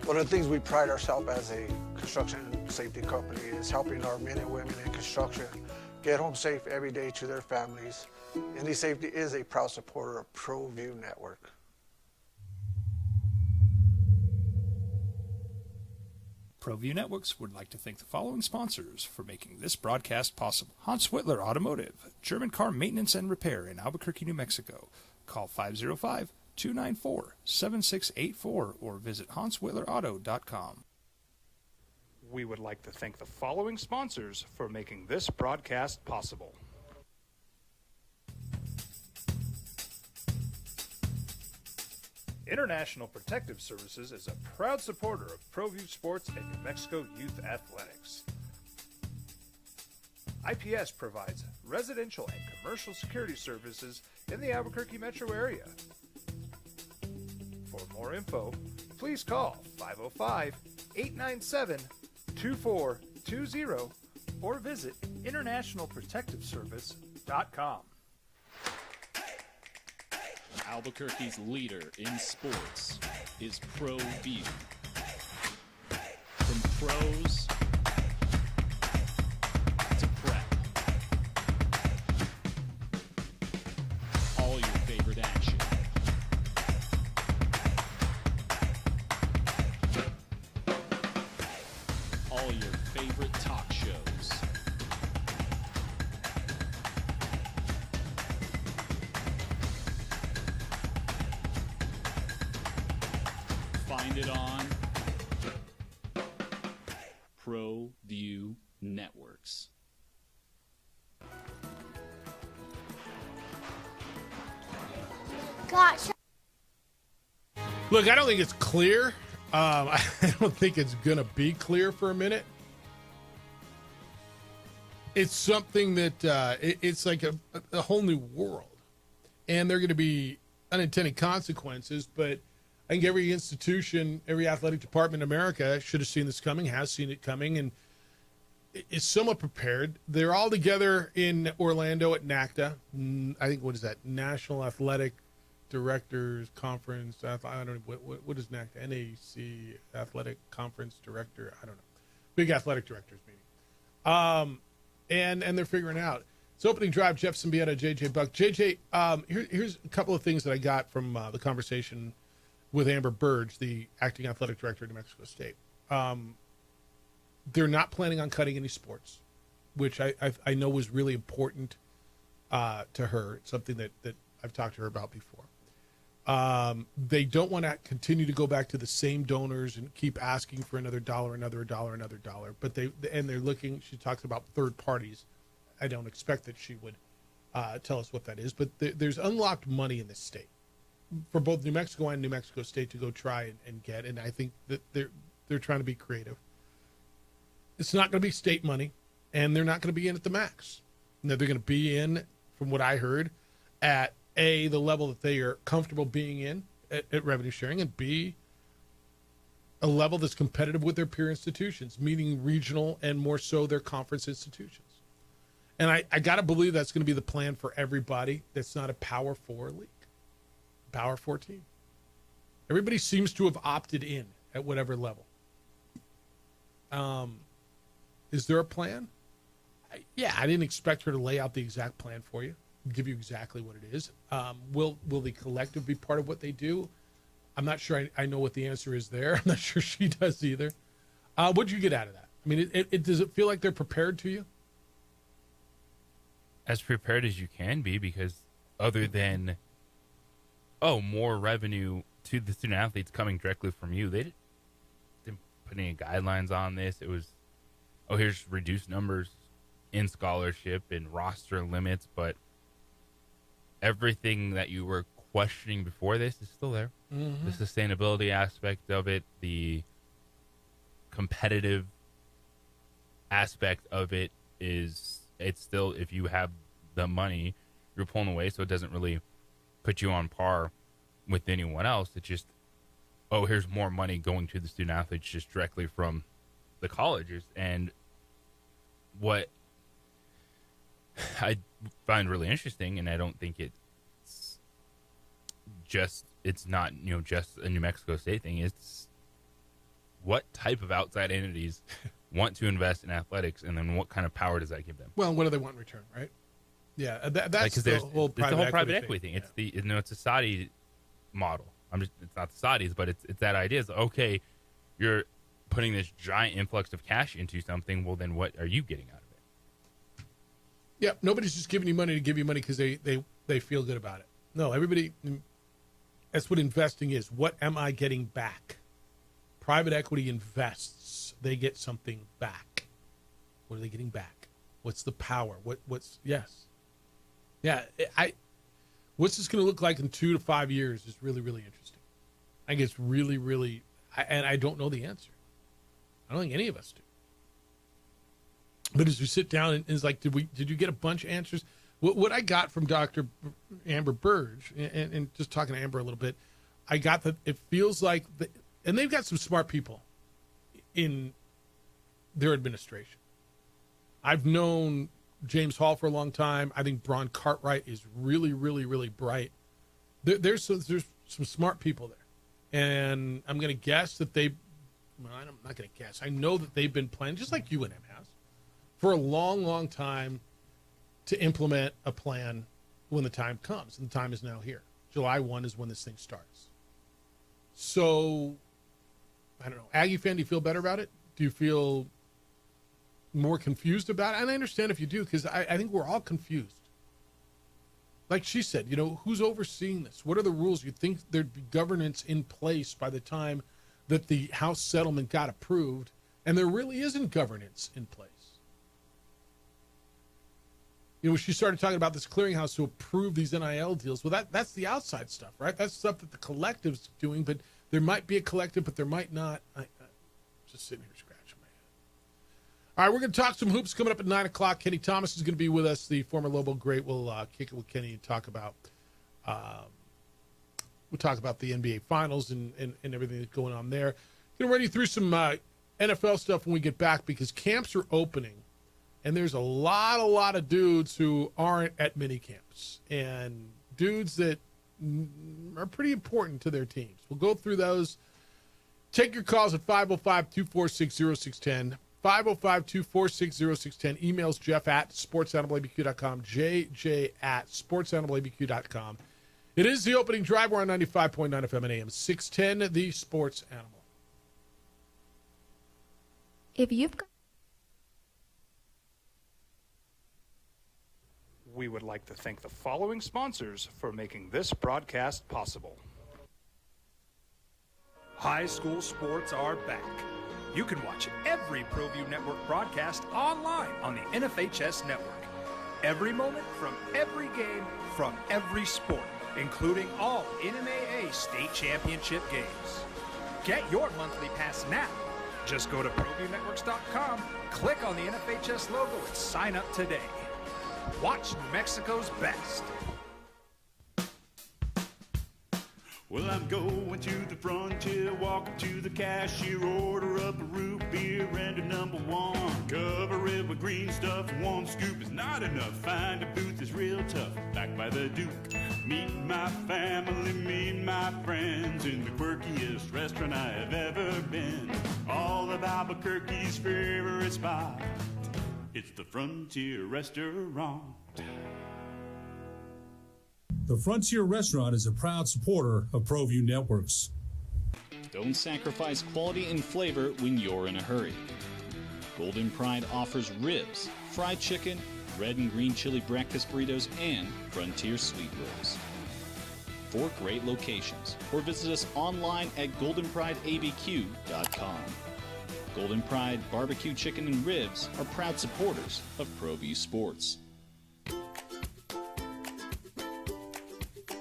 One of the things we pride ourselves as a construction safety company is helping our men and women in construction get home safe every day to their families. Indeed Safety is a proud supporter of ProView Network. ProView Networks would like to thank the following sponsors for making this broadcast possible. Hans Whitler Automotive, German car maintenance and repair in Albuquerque, New Mexico. Call 505-294-7684 or visit HansWhitlerAuto.com. We would like to thank the following sponsors for making this broadcast possible. International Protective Services is a proud supporter of ProView Sports and New Mexico Youth Athletics. IPS provides residential and commercial security services in the Albuquerque metro area. For more info, please call 505-897-2433. 888-820 or visit internationalprotectiveservice.com. Albuquerque's leader in sports is ProView. From pros to prep, all your favorite action. All your favorite talk shows. Find it on ProView Networks. Gosh. Look, I don't think it's clear. I don't think it's going to be clear for a minute. It's something that it's like a whole new world. And there are going to be unintended consequences, but I think every institution, every athletic department in America should have seen this coming, has seen it coming, and is somewhat prepared. They're all together in Orlando at NACDA. I think, what is that? National Athletic Directors Conference. I don't know. What is NACDA? NAC Athletic Conference Director. I don't know. Big athletic directors meeting. And they're figuring out. It's opening drive. Jeff Symbieta, JJ Buck. JJ, here's a couple of things that I got from the conversation with Amber Burge, the acting athletic director of New Mexico State. They're not planning on cutting any sports, which I know was really important to her. It's something that I've talked to her about before. They don't want to continue to go back to the same donors and keep asking for another dollar. But they're looking. She talks about third parties. I don't expect that she would tell us what that is, but there's unlocked money in this state for both New Mexico and New Mexico State to go try and get. And I think that they're trying to be creative. It's not going to be state money, and they're not going to be in at the max. They're going to be in, from what I heard, at A, the level that they are comfortable being in at revenue sharing, and B, a level that's competitive with their peer institutions, meaning regional and more so their conference institutions. And I got to believe that's going to be the plan for everybody that's not a Power 4 league, Power 4 team. Everybody seems to have opted in at whatever level. Is there a plan? I didn't expect her to lay out the exact plan for you, give you exactly what it is. Will the collective be part of what they do? I'm not sure I know what the answer is there. I'm not sure she does either. What'd you get out of that? I mean, does it feel like they're prepared to you? As prepared as you can be, because other than, more revenue to the student athletes coming directly from you, they didn't put any guidelines on this. It was, here's reduced numbers in scholarship and roster limits, but everything that you were questioning before this is still there. Mm-hmm. The sustainability aspect of it, the competitive aspect of it it's still, if you have the money, you're pulling away, so it doesn't really put you on par with anyone else. It's just, here's more money going to the student athletes just directly from the colleges. And what I find really interesting, and I don't think it's not just a New Mexico State thing, it's what type of outside entities want to invest in athletics, and then what kind of power does that give them? Well, what do they want in return, right? Yeah, that's the whole private equity thing. It's it's a Saudi model. It's not the Saudis, but it's that idea. It's okay, you're putting this giant influx of cash into something. Well, then what are you getting out of it? Yeah, nobody's just giving you money to give you money because they feel good about it. No, everybody. That's what investing is. What am I getting back? Private equity invests. They get something back. What are they getting back? What's the power? What's yes. Yeah, what's this going to look like in 2 to 5 years is really, really interesting. I think it's really, really, and I don't know the answer. I don't think any of us do. But as we sit down and it's like, did you get a bunch of answers? What I got from Dr. Amber Burge, and just talking to Amber a little bit, I got that it feels like, and they've got some smart people in their administration. I've known James Hall for a long time. I think Braun Cartwright is really, really, really bright. There's some smart people there. And I'm going to guess that I'm not going to guess. I know that they've been planning, just like UNM has, for a long, long time to implement a plan when the time comes. And the time is now here. July 1 is when this thing starts. So, I don't know. Aggie fan, do you feel better about it? Do you feel more confused about it? And I understand if you do, because I think we're all confused. Like she said, who's overseeing this? What are the rules? You'd think there'd be governance in place by the time that the House settlement got approved, and there really isn't governance in place. She started talking about this clearinghouse to approve these NIL deals. Well, that's the outside stuff, right? That's stuff that the collective's doing, but there might be a collective, but there might not. I'm just sitting here scratching my head. All right, we're going to talk some hoops coming up at 9 o'clock. Kenny Thomas is going to be with us, the former Lobo great. We'll kick it with Kenny and talk about the NBA Finals and everything that's going on there. Going to run you through some NFL stuff when we get back, because camps are opening. And there's a lot of dudes who aren't at mini camps, and dudes that are pretty important to their teams. We'll go through those. Take your calls at 505-246-0610. 505-246-0610. Emails Jeff at sportsanimalabq.com. JJ at sportsanimalabq.com. It is the opening drive. We're on 95.9 FM and AM 610, the Sports Animal. If you've got We would like to thank the following sponsors for making this broadcast possible. High school sports are back. You can watch every ProView Network broadcast online on the NFHS network. Every moment from every game from every sport, including all NMAA state championship games. Get your monthly pass now. Just go to ProViewNetworks.com, click on the NFHS logo, and sign up today. Watch New Mexico's best. Well, I'm going to the frontier, walking to the cashier, order up a root beer and a number one. Cover it with green stuff, one scoop is not enough. Find a booth is real tough, back by the Duke. Meet my family, meet my friends in the quirkiest restaurant I have ever been. All of Albuquerque's favorite spot. It's the Frontier Restaurant. The Frontier Restaurant is a proud supporter of ProView Networks. Don't sacrifice quality and flavor when you're in a hurry. Golden Pride offers ribs, fried chicken, red and green chili breakfast burritos, and Frontier sweet rolls. 4 great locations, or visit us online at goldenprideabq.com. Golden Pride Barbecue Chicken and Ribs are proud supporters of ProView Sports.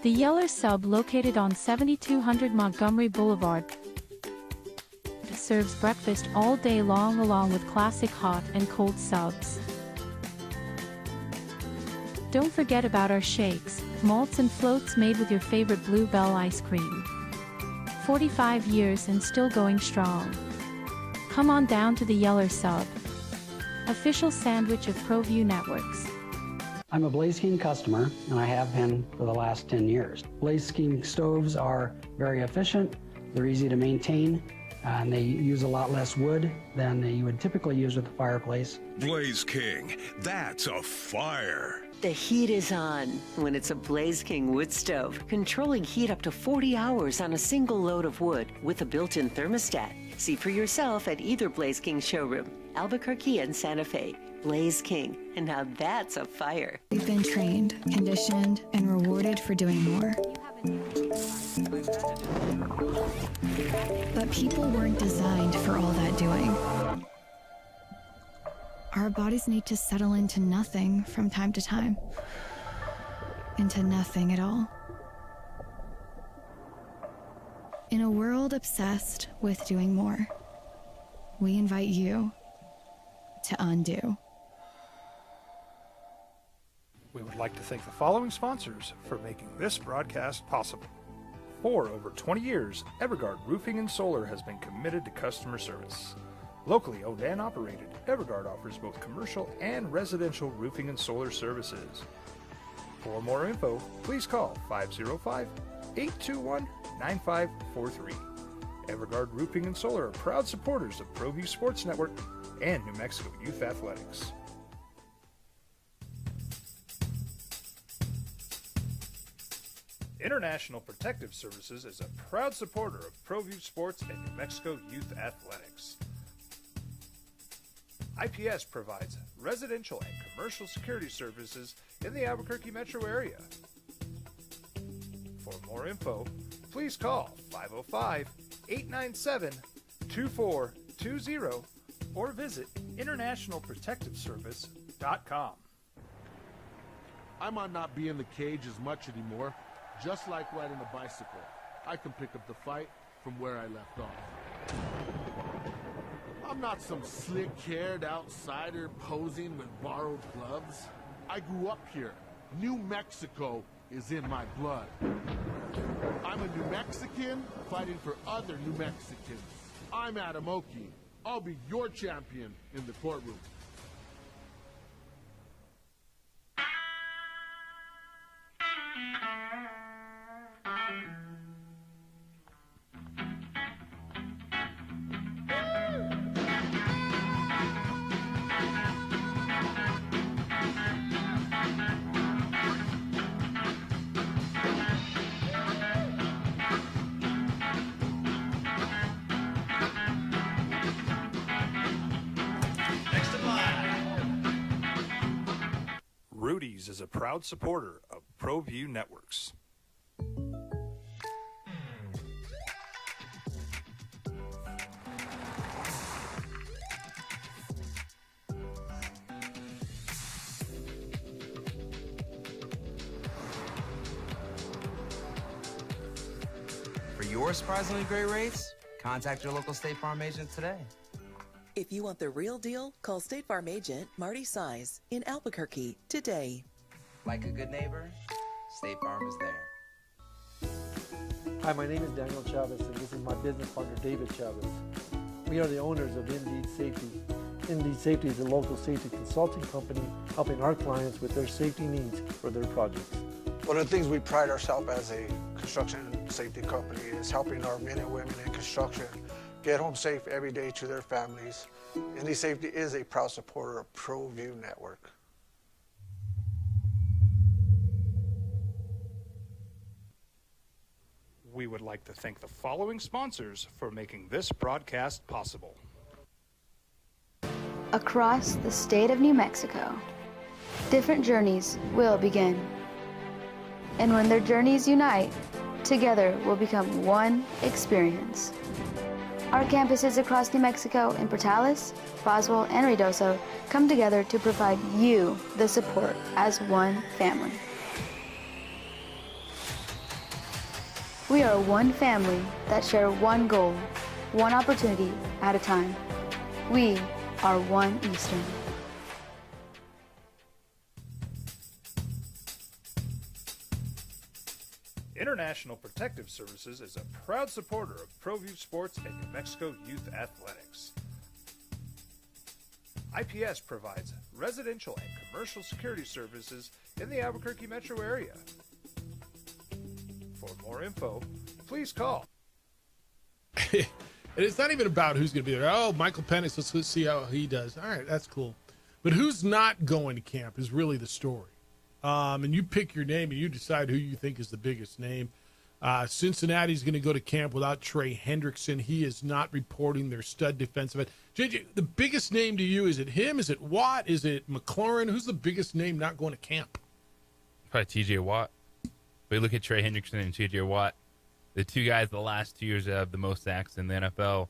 The Yeller Sub, located on 7200 Montgomery Boulevard, serves breakfast all day long along with classic hot and cold subs. Don't forget about our shakes, malts and floats made with your favorite Bluebell ice cream. 45 years and still going strong. Come on down to the Yeller Sub, official sandwich of ProView Networks. I'm a Blaze King customer, and I have been for the last 10 years. Blaze King stoves are very efficient, they're easy to maintain, and they use a lot less wood than you would typically use with a fireplace. Blaze King, that's a fire. The heat is on when it's a Blaze King wood stove, controlling heat up to 40 hours on a single load of wood with a built-in thermostat. See for yourself at either Blaze King showroom, Albuquerque and Santa Fe. Blaze King, and now that's a fire. We've been trained, conditioned, and rewarded for doing more. But people weren't designed for all that doing. Our bodies need to settle into nothing from time to time. Into nothing at all. In a world obsessed with doing more, we invite you to undo. We would like to thank the following sponsors for making this broadcast possible. For over 20 years, Everguard Roofing and Solar has been committed to customer service. Locally owned and operated, Everguard offers both commercial and residential roofing and solar services. For more info, please call 505-821-9543. Everguard Roofing and Solar are proud supporters of ProView Sports Network and New Mexico Youth Athletics. International Protective Services is a proud supporter of ProView Sports and New Mexico Youth Athletics. IPS provides residential and commercial security services in the Albuquerque metro area. For more info, please call 505-897-2420 or visit internationalprotectiveservice.com. I might not be in the cage as much anymore. Just like riding a bicycle, I can pick up the fight from where I left off. I'm not some slick-haired outsider posing with borrowed gloves. I grew up here. New Mexico is in my blood. I'm a New Mexican fighting for other New Mexicans. I'm Adam Oki. I'll be your champion in the courtroom. Rudy's is a proud supporter of ProView Networks. For your surprisingly great rates, contact your local State Farm agent today. If you want the real deal, call State Farm agent Marty Size in Albuquerque today. Like a good neighbor, State Farm is there. Hi, my name is Daniel Chavez, and this is my business partner, David Chavez. We are the owners of Indeed Safety. Indeed Safety is a local safety consulting company helping our clients with their safety needs for their projects. One of the things we pride ourselves as a construction safety company is helping our men and women in construction get home safe every day to their families. Indeed Safety is a proud supporter of ProView Network. We would like to thank the following sponsors for making this broadcast possible. Across the state of New Mexico, different journeys will begin. And when their journeys unite, together will become one experience. Our campuses across New Mexico in Portales, Roswell, and Ruidoso come together to provide you the support as one family. We are one family that share one goal, one opportunity at a time. We are One Eastern. International Protective Services is a proud supporter of ProView Sports and New Mexico Youth Athletics. IPS provides residential and commercial security services in the Albuquerque metro area. For more info, please call. And it's not even about who's going to be there. Oh, Michael Penix, let's see how he does. All right, that's cool. But who's not going to camp is really the story. And you pick your name and you decide who you think is the biggest name. Cincinnati's going to go to camp without Trey Hendrickson. He is not reporting their stud defensive end. JJ, the biggest name to you, is it him? Is it Watt? Is it McLaurin? Who's the biggest name not going to camp? Probably TJ Watt. We look at Trey Hendrickson and TJ Watt, the two guys the last 2 years that have the most sacks in the NFL,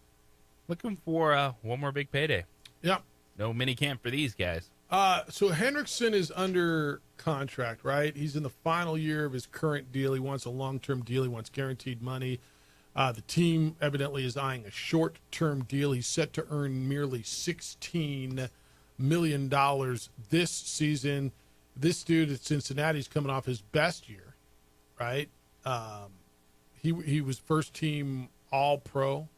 looking for one more big payday. Yeah. No mini camp for these guys. So Hendrickson is under contract, right? He's in the final year of his current deal. He wants a long-term deal. He wants guaranteed money. The team evidently is eyeing a short-term deal. He's set to earn merely $16 million this season. This dude at Cincinnati is coming off his best year, right? He was first-team All-Pro.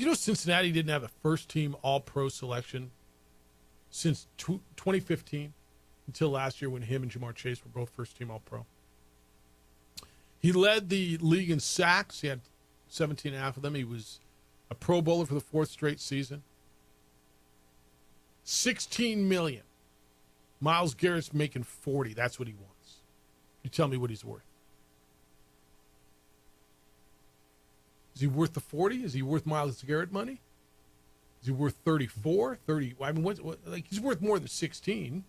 You know, Cincinnati didn't have a first-team All-Pro selection since 2015 until last year when him and Jamar Chase were both first-team All-Pro. He led the league in sacks. He had 17 and a half of them. He was a Pro Bowler for the fourth straight season. $16 million. Myles Garrett's making $40. That's what he wants. You tell me what he's worth. Is he worth the 40? Is he worth Myles Garrett money? Is he worth 34, 30? I mean, he's worth more than 16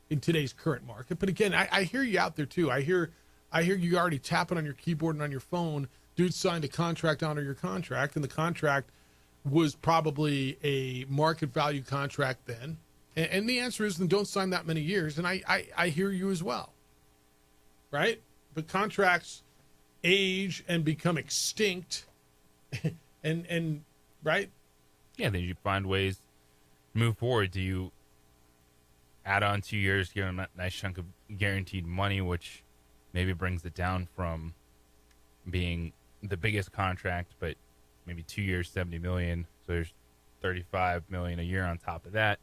in today's current market. But again, I hear you out there too. I hear you already tapping on your keyboard and on your phone. Dude signed a contract under your contract, and the contract was probably a market value contract then. And the answer is, then don't sign that many years. And I hear you as well, right? But contracts age and become extinct, and right? Yeah, then you find ways to move forward. Do you add on 2 years, give them a nice chunk of guaranteed money, which maybe brings it down from being the biggest contract, but maybe 2 years, $70 million. So there's $35 million a year on top of that.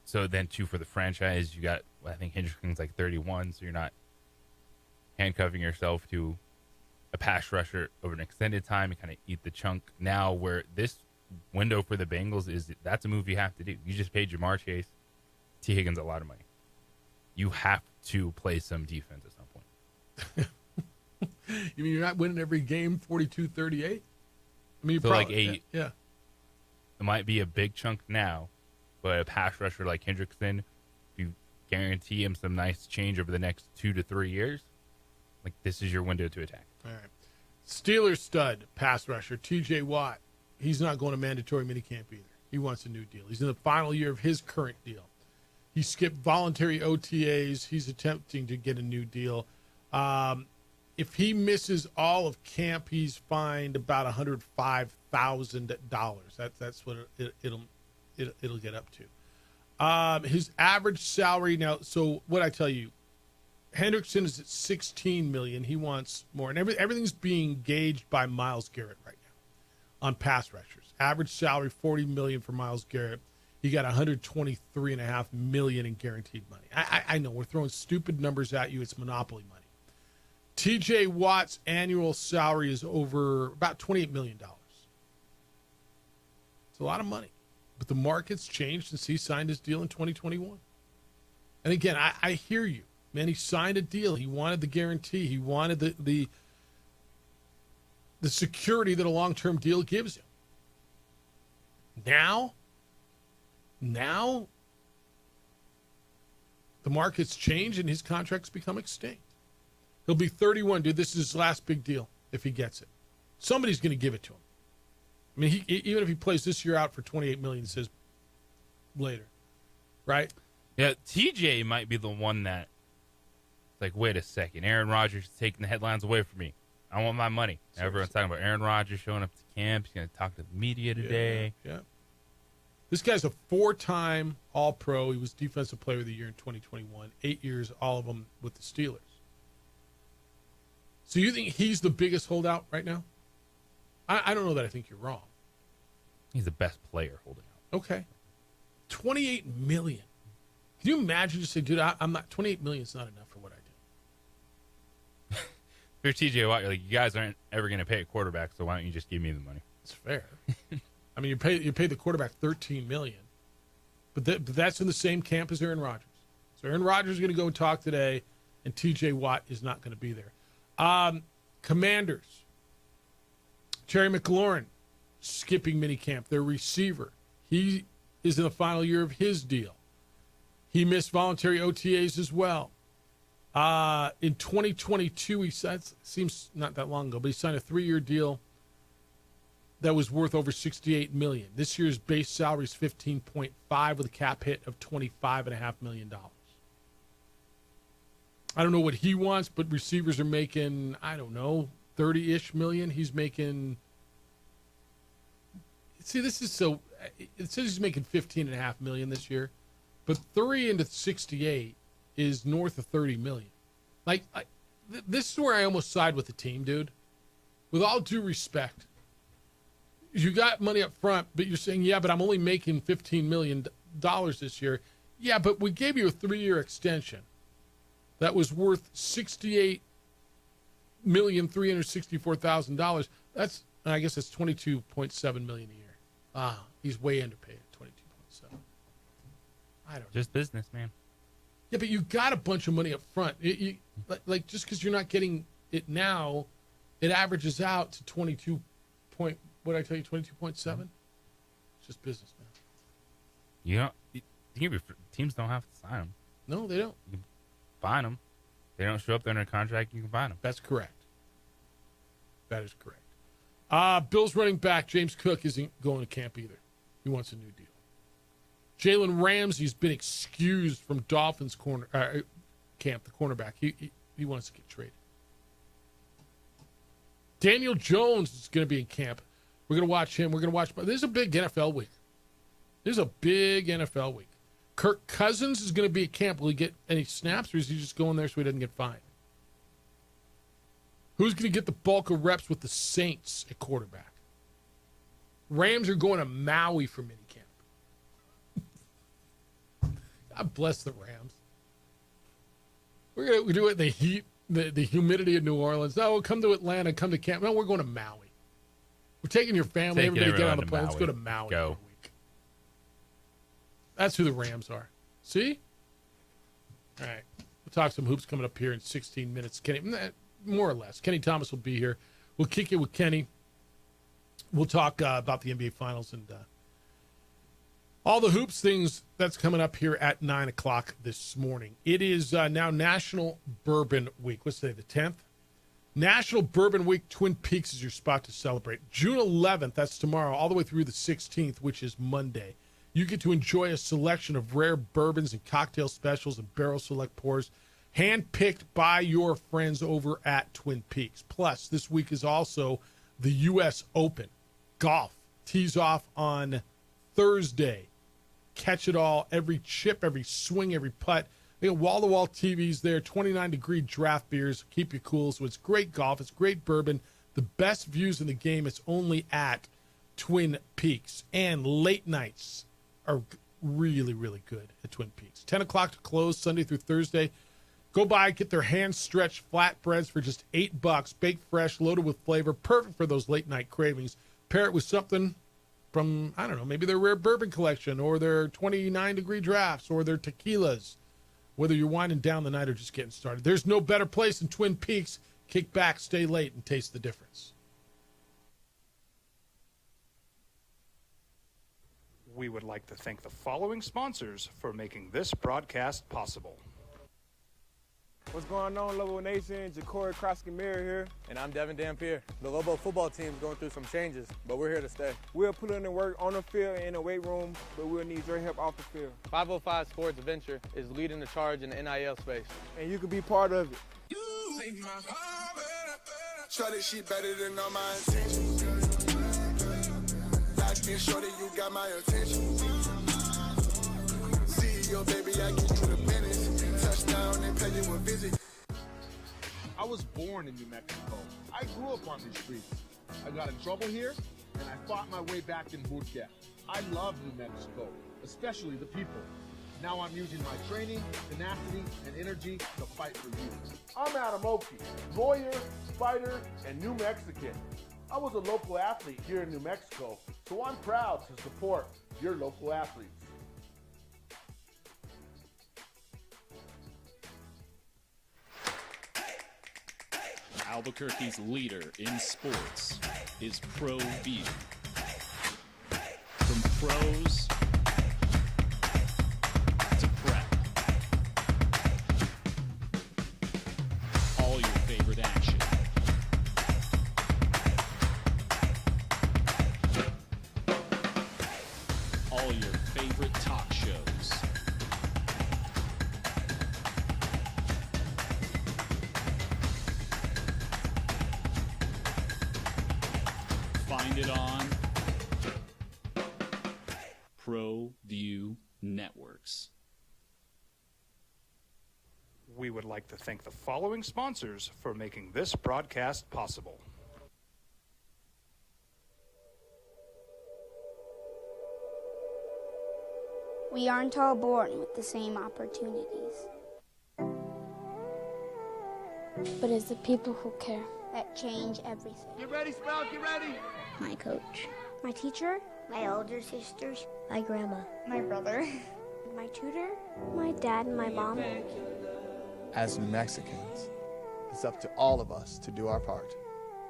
So then 2 for the franchise. You got, I think Hendrickson's like 31, so you're not handcuffing yourself to a pass rusher over an extended time. You kind of eat the chunk now, where this window for the Bengals that's a move you have to do. You just paid Jamar Chase, T. Higgins a lot of money. You have to play some defense at some point. You mean you're not winning every game 42-38? I mean, so probably, yeah. It might be a big chunk now, but a pass rusher like Hendrickson, if you guarantee him some nice change over the next 2 to 3 years, like this is your window to attack. All right. Steelers stud pass rusher TJ Watt. He's not going to mandatory minicamp either. He wants a new deal. He's in the final year of his current deal. He skipped voluntary OTAs. He's attempting to get a new deal. If he misses all of camp, he's fined about $105,000. That's what it'll get up to. His average salary now. So what I tell you, Hendrickson is at $16 million. He wants more, and everything's being gauged by Myles Garrett right now on pass rushers. Average salary $40 million for Myles Garrett. He got $123.5 million in guaranteed money. I know we're throwing stupid numbers at you. It's monopoly money. TJ Watt's annual salary is over about $28 million. It's a lot of money, but the market's changed since he signed his deal in 2021. And again, I hear you. Man, he signed a deal. He wanted the guarantee. He wanted the security that a long-term deal gives him. Now, the market's changed and his contract's become extinct. He'll be 31, dude. This is his last big deal if he gets it. Somebody's going to give it to him. I mean, even if he plays this year out for $28 million, says later, right? Yeah, TJ might be the one that, like, wait a second, Aaron Rodgers is taking the headlines away from me. I want my money. Everyone's talking about Aaron Rodgers showing up to camp. He's going to talk to the media today. Yeah. This guy's a 4-time All-Pro. He was Defensive Player of the Year in 2021. 8 years, all of them with the Steelers. So you think he's the biggest holdout right now? I don't know that I think you're wrong. He's the best player holding out. Okay. $28 million. Can you imagine just say, dude, I'm not, $28 million is not enough for what I do. If you're TJ Watt, you're like, you guys aren't ever going to pay a quarterback, so why don't you just give me the money? It's fair. I mean, you pay the quarterback $13 million, but that's in the same camp as Aaron Rodgers. So Aaron Rodgers is going to go talk today, and TJ Watt is not going to be there. Commanders. Terry McLaurin skipping minicamp, their receiver. He is in the final year of his deal. He missed voluntary OTAs as well. In 2022, he signed, seems not that long ago, but he signed a 3-year deal that was worth over $68 million. This year's base salary is $15.5 with a cap hit of $25.5 million. I don't know what he wants, but receivers are making, I don't know, 30-ish million. He's making, see, this is so, it says he's making $15.5 million this year, but 3 into 68 is north of 30 million. Like, this is where I almost side with the team, dude. With all due respect, you got money up front, but you're saying, yeah, but I'm only making $15 million this year. Yeah, but we gave you a 3-year extension that was worth $68,364,000. That's, I guess that's $22.7 million a year. He's way underpaid at $22.7. I don't know. Just business, man. Yeah, but you got a bunch of money up front. Like just because you're not getting it now, it averages out to 22 point. What did I tell you? 22.7. It's just business, man. Teams don't have to sign them. No, they don't. You can find them. They don't show up there under contract. You can find them. That's correct. That is correct. Bills running back James Cook isn't going to camp either. He wants a new deal. Jalen Ramsey's been excused from Dolphins camp, the cornerback. He wants to get traded. Daniel Jones is going to be in camp. We're going to watch him. This is a big NFL week. Kirk Cousins is going to be at camp. Will he get any snaps, or is he just going there so he doesn't get fined? Who's going to get the bulk of reps with the Saints at quarterback? Rams are going to Maui for minicamp. God bless the Rams. We're going to do it in the heat, the humidity of New Orleans. No, we'll come to Atlanta, come to camp. No, we're going to Maui. We're taking your family. Everybody get on the plane. Let's go to Maui for a week. That's who the Rams are. See? All right. We'll talk some hoops coming up here in 16 minutes. Kenny, more or less. Kenny Thomas will be here. We'll kick it with Kenny. We'll talk about the NBA Finals and all the hoops things that's coming up here at 9 o'clock this morning. It is now National Bourbon Week. What's today, the 10th? National Bourbon Week. Twin Peaks is your spot to celebrate. June 11th, that's tomorrow, all the way through the 16th, which is Monday. You get to enjoy a selection of rare bourbons and cocktail specials and barrel select pours, hand-picked by your friends over at Twin Peaks. Plus, this week is also the U.S. Open. Golf tees off on Thursday. Catch it all, every chip, every swing, every putt. They got wall-to-wall TVs there, 29-degree draft beers, keep you cool. So it's great golf, it's great bourbon, the best views in the game. It's only at Twin Peaks. And late nights are really, really good at Twin Peaks. 10 o'clock to close, Sunday through Thursday. Go by, get their hand-stretched flatbreads for just $8, baked fresh, loaded with flavor, perfect for those late-night cravings. Pair it with something from, I don't know, maybe their rare bourbon collection or their 29-degree drafts or their tequilas. Whether you're winding down the night or just getting started, there's no better place than Twin Peaks. Kick back, stay late, and taste the difference. We would like to thank the following sponsors for making this broadcast possible. What's going on, Lobo Nation? Ja'Cory Krosky-Mir here. And I'm Devin Dampier. The Lobo football team is going through some changes, but we're here to stay. We'll put in the work on the field and in the weight room, but we'll need your help off the field. 505 Sports Venture is leading the charge in the NIL space. And you can be part of it. Shorty, she better than all my intentions. Locked in, shorty, you got my attention. CEO, baby, I give you the business. Touchdown and pay you a visit. I was born in New Mexico. I grew up on these streets. I got in trouble here, and I fought my way back in boot camp. I love New Mexico, especially the people. Now I'm using my training, tenacity, and energy to fight for you. I'm Adam Oki, lawyer, fighter, and New Mexican. I was a local athlete here in New Mexico, so I'm proud to support your local athletes. Albuquerque's leader in sports is ProView. From pros to prep, all your favorite action. All your favorite talk shows. Find it on ProView Networks. We would like to thank the following sponsors for making this broadcast possible. We aren't all born with the same opportunities. But it's the people who care that change everything. Get ready, Sprout, get ready! My coach, my teacher, my older sisters, my grandma, my brother, my tutor, my dad, and my mom. As New Mexicans, it's up to all of us to do our part.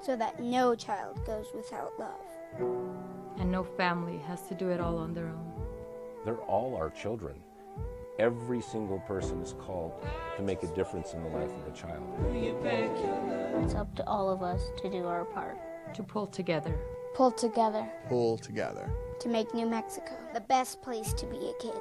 So that no child goes without love. And no family has to do it all on their own. They're all our children. Every single person is called to make a difference in the life of a child. It's up to all of us to do our part. To pull together. Pull together. Pull together. To make New Mexico the best place to be a kid.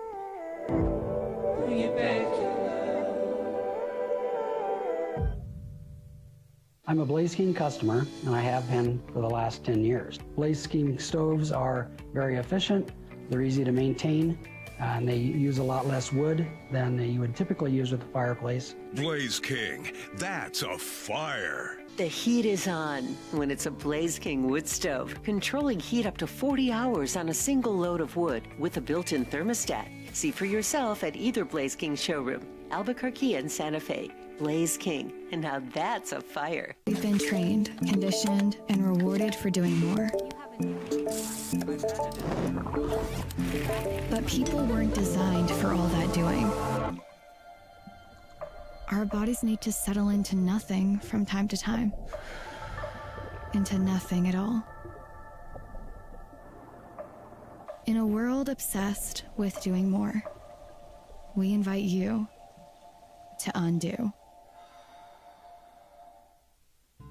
I'm a Blaze King customer, and I have been for the last 10 years. Blaze King stoves are very efficient, they're easy to maintain, and they use a lot less wood than you would typically use with a fireplace. Blaze King, that's a fire. The heat is on when it's a Blaze King wood stove, controlling heat up to 40 hours on a single load of wood with a built-in thermostat. See for yourself at either Blaze King showroom, Albuquerque and Santa Fe. Blaze King, and now that's a fire. We've been trained, conditioned, and rewarded for doing more. But people weren't designed for all that doing. Our bodies need to settle into nothing from time to time. Into nothing at all. In a world obsessed with doing more, we invite you to undo.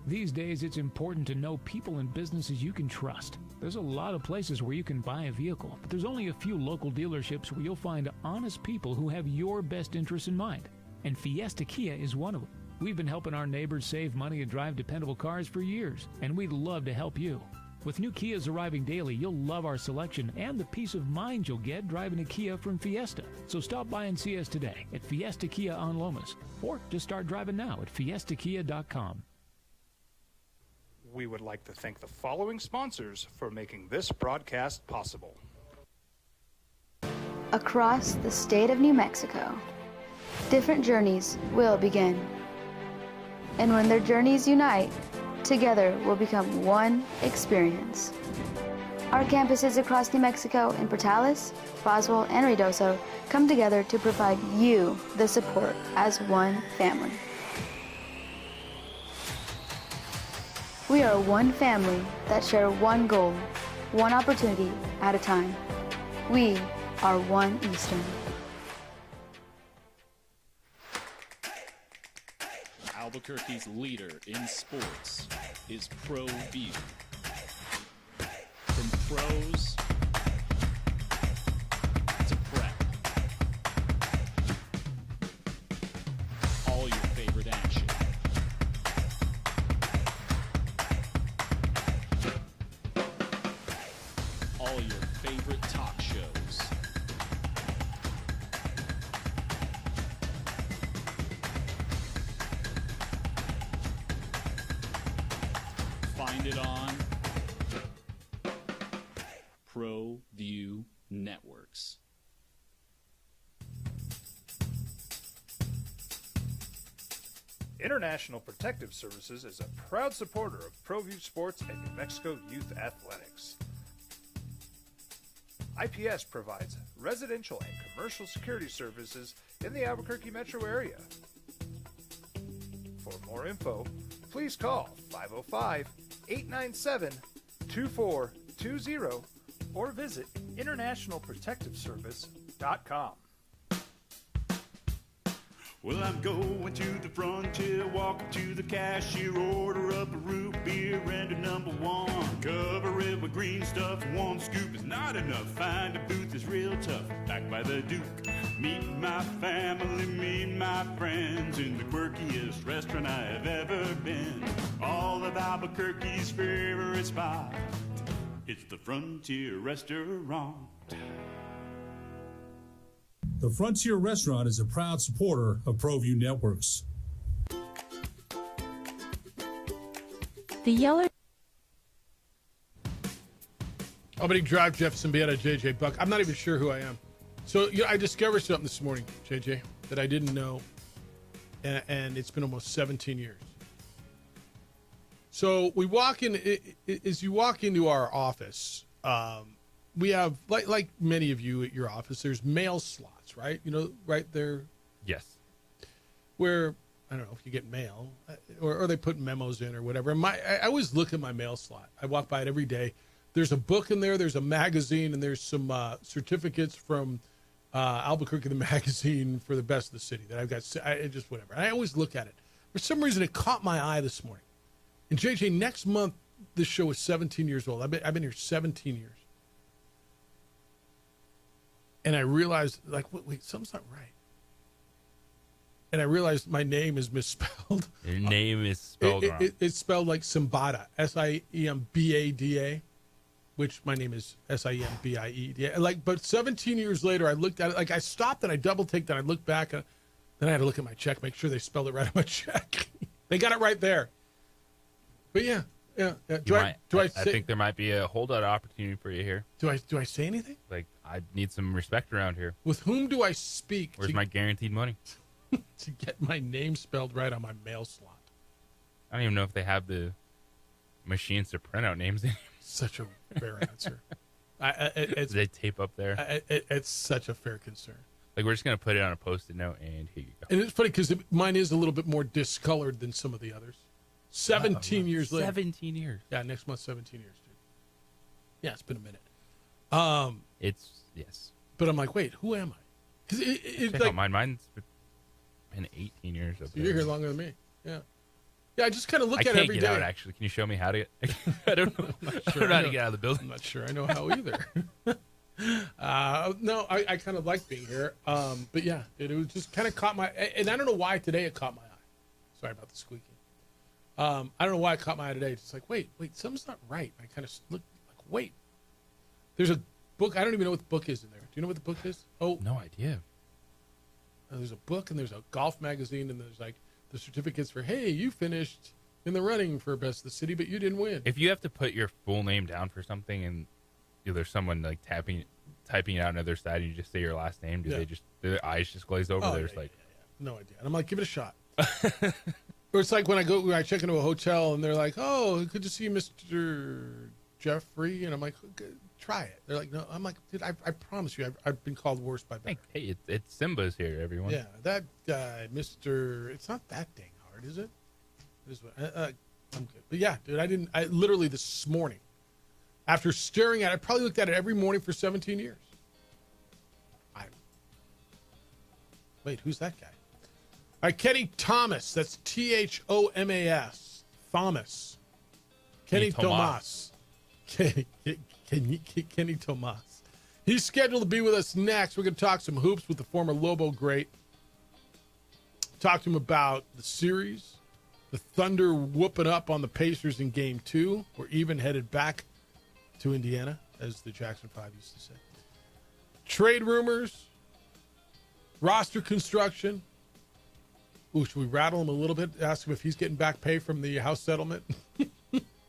These days, it's important to know people and businesses you can trust. There's a lot of places where you can buy a vehicle, but there's only a few local dealerships where you'll find honest people who have your best interests in mind. And Fiesta Kia is one of them. We've been helping our neighbors save money and drive dependable cars for years, and we'd love to help you. With new Kias arriving daily, you'll love our selection and the peace of mind you'll get driving a Kia from Fiesta. So stop by and see us today at Fiesta Kia on Lomas, or just start driving now at fiestakia.com. We would like to thank the following sponsors for making this broadcast possible. Across the state of New Mexico, different journeys will begin. And when their journeys unite, together will become one experience. Our campuses across New Mexico in Portales, Boswell, and Ruidoso come together to provide you the support as one family. We are one family that share one goal, one opportunity at a time. We are One Eastern. Albuquerque's leader in sports is ProView. From pros to prep, all your favorite action. All your favorite talk shows. Find it on ProView Networks. International Protective Services is a proud supporter of ProView Sports and New Mexico Youth Athletics. IPS provides residential and commercial security services in the Albuquerque metro area. For more info, please call 505-897-2420 or visit internationalprotectiveservice.com. Well, I'm going to the frontier, walking to the cashier, order up a root beer and a number one. Cover it with green stuff, one scoop is not enough. Find a booth is real tough, back by the Duke. Meet my family, meet my friends in the quirkiest restaurant I've ever been. All of Albuquerque's favorite spot, it's the Frontier Restaurant. The Frontier Restaurant is a proud supporter of ProView Networks. The Yeller Opening drive, Jeff Symbieta, JJ Buck. I'm not even sure who I am. So I discovered something this morning, JJ, that I didn't know, and it's been almost 17 years. So we walk in. As you walk into our office, we have like many of you at your office. There's mail slots, right? Right there. Yes. Where I don't know if you get mail, or they put memos in or whatever. I always look at my mail slot. I walk by it every day. There's a book in there. There's a magazine, and there's some certificates from Albuquerque, the magazine for the best of the city that I've got. Just whatever. And I always look at it. For some reason, it caught my eye this morning. And JJ, next month, this show is 17 years old. I've been here 17 years. And I realized, wait, something's not right. And I realized my name is misspelled. Your name is spelled wrong. It's spelled like Siembada, Siembada, which my name is Siembieda. But 17 years later, I looked at it. I stopped and I double-taked and I looked back. Then I had to look at my check, make sure they spelled it right on my check. They got it right there. But yeah. I think there might be a holdout opportunity for you here. Do I say anything? I need some respect around here. With whom do I speak? Where's my guaranteed money? To get my name spelled right on my mail slot. I don't even know if they have the machines to print out names anymore. Such a fair answer. They tape up there. It's such a fair concern. We're just going to put it on a Post-it note, and here you go. And it's funny because mine is a little bit more discolored than some of the others. 17 years later. 17 years. Yeah, next month, 17 years, dude. Yeah, it's been a minute. Yes. But I'm like, wait, who am I? Because it's like mine's been 18 years. So you're here longer than me. Yeah. Yeah, I just kind of look at it every day. I can't get out, actually. Can you show me how to get? I don't know. I don't know how to get out of the building. I'm not sure I know how either. No, I kind of like being here. But yeah, it was just kind of caught my, and I don't know why today it caught my eye. Sorry about the squeaking. I don't know why it caught my eye today. It's like, wait, something's not right. I kind of looked like, wait. There's a book. I don't even know what the book is in there. Do you know what the book is? Oh, no idea. There's a book and there's a golf magazine and there's the certificates for, hey, you finished in the running for best of the city, but you didn't win. If you have to put your full name down for something and there's someone typing it out on the other side and you just say your last name, do they just, their eyes just glaze over? There's no idea. And I'm like, give it a shot. Or it's like when I check into a hotel and they're like, oh, good to see you, Mr. Jeffrey. And I'm like, okay, try it. They're like, no. I'm like, dude, I promise you, I've been called worse by better. Hey, it's Simba's here, everyone. Yeah, that guy, Mr. It's not that dang hard, is it? It is. I'm good. But yeah, dude, I literally this morning, after staring at it, I probably looked at it every morning for 17 years. Wait, who's that guy? All right, Kenny Thomas. That's Thomas. Thomas. Kenny Tomas. Kenny Tomas. He's scheduled to be with us next. We're going to talk some hoops with the former Lobo great. Talk to him about the series, the Thunder whooping up on the Pacers in Game 2. We're even headed back to Indiana, as the Jackson 5 used to say. Trade rumors, roster construction. Ooh, should we rattle him a little bit? Ask him if he's getting back pay from the house settlement?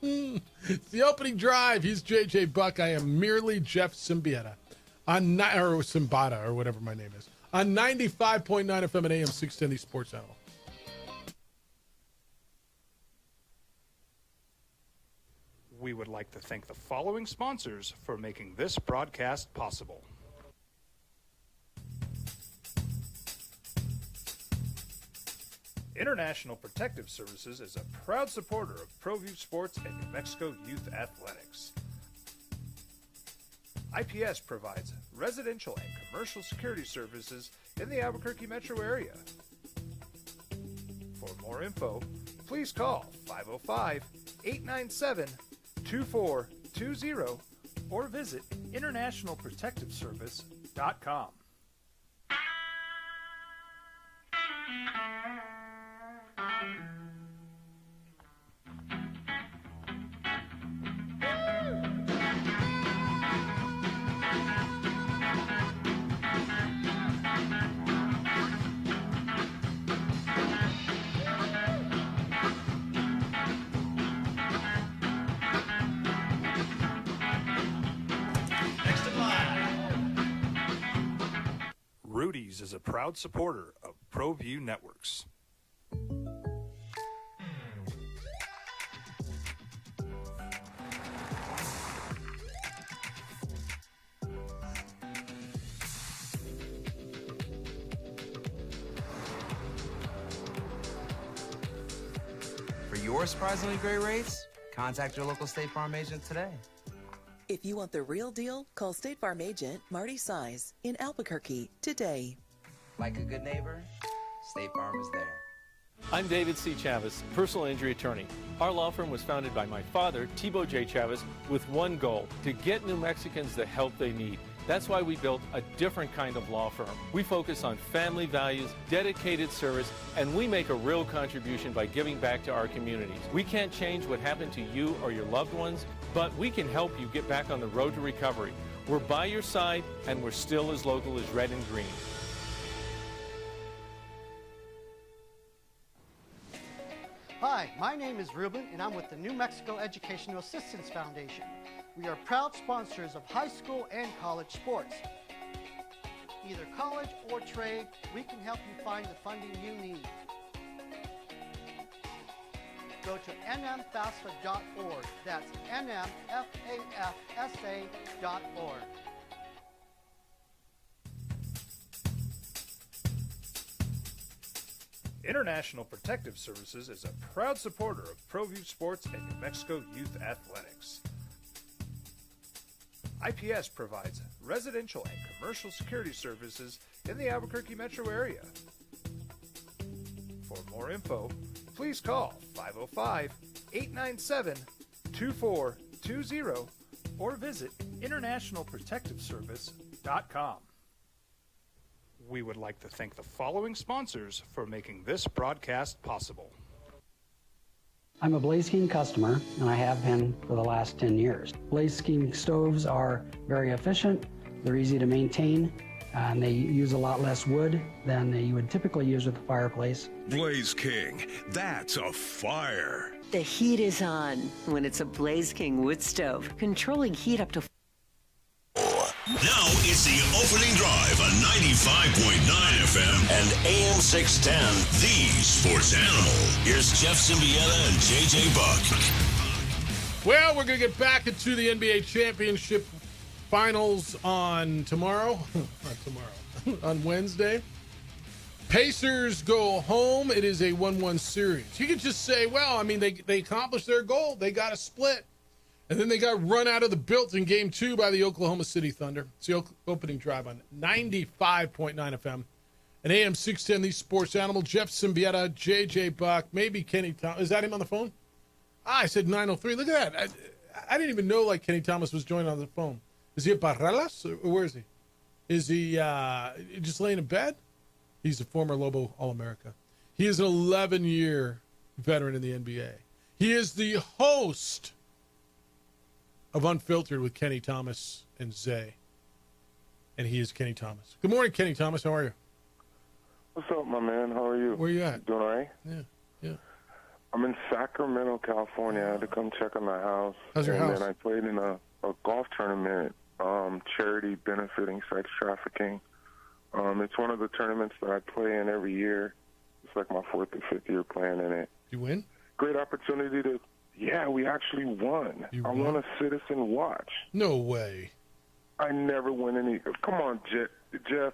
It's the opening drive. He's JJ Buck. I am merely Jeff Siembieda. Or Siembada, or whatever my name is. On 95.9 FM and AM 610, the Sports Animal. We would like to thank the following sponsors for making this broadcast possible. International Protective Services is a proud supporter of ProView Sports and New Mexico Youth Athletics. IPS provides residential and commercial security services in the Albuquerque metro area. For more info, please call 505-897-2420 or visit internationalprotectiveservice.com. Sponsors is a proud supporter of ProView Networks. For your surprisingly great rates, contact your local State Farm agent today. If you want the real deal, call State Farm agent Marty Size in Albuquerque today. Like a good neighbor, State Farm is there. I'm David C. Chavez, personal injury attorney. Our law firm was founded by my father, Thibaut J. Chavez, with one goal, to get New Mexicans the help they need. That's why we built a different kind of law firm. We focus on family values, dedicated service, and we make a real contribution by giving back to our communities. We can't change what happened to you or your loved ones, but we can help you get back on the road to recovery. We're by your side, and we're still as local as red and green. Hi, my name is Ruben, and I'm with the New Mexico Educational Assistance Foundation. We are proud sponsors of high school and college sports. Either college or trade, we can help you find the funding you need. Go to nmfafsa.org. That's nmfafsa.org. International Protective Services is a proud supporter of ProView Sports and New Mexico Youth Athletics. IPS provides residential and commercial security services in the Albuquerque metro area. For more info, please call 505-897-2420 or visit internationalprotectiveservice.com. We would like to thank the following sponsors for making this broadcast possible. I'm a Blaze King customer, and I have been for the last 10 years. Blaze King stoves are very efficient, they're easy to maintain, and they use a lot less wood than you would typically use with a fireplace. Blaze King, that's a fire. The heat is on when it's a Blaze King wood stove, controlling heat up to... Now it's the opening drive on 95.9 FM and AM 610, the sports animal. Here's Jeff Symbieta and JJ Buck. Well, we're going to get back into the NBA championship finals on tomorrow. Not tomorrow. On Wednesday. Pacers go home. It is a 1-1 series. You could just say, well, I mean, they accomplished their goal. They got a split. And then they got run out of the built in Game 2 by the Oklahoma City Thunder. It's the opening drive on 95.9 FM. And AM 610, the sports animal. Jeff Symbieta, JJ Buck, maybe Kenny Thomas. Is that him on the phone? I said 903. Look at that. I didn't even know Kenny Thomas was joined on the phone. Is he at Barrelas? Or where is he? Is he just laying in bed? He's a former Lobo All-America. He is an 11-year veteran in the NBA. He is the host of Unfiltered with Kenny Thomas and Zay. And he is Kenny Thomas. Good morning, Kenny Thomas. How are you? What's up, my man? How are you? Where you at? Doing all right? Yeah. I'm in Sacramento, California. I had to come check on my house. How's your house? And then I played in a golf tournament, charity benefiting sex trafficking. It's one of the tournaments that I play in every year. It's like my 4th or 5th year playing in it. You win? Great opportunity to... Yeah, we actually won. I won a Citizen watch. No way. I never win any... Come on, Jeff,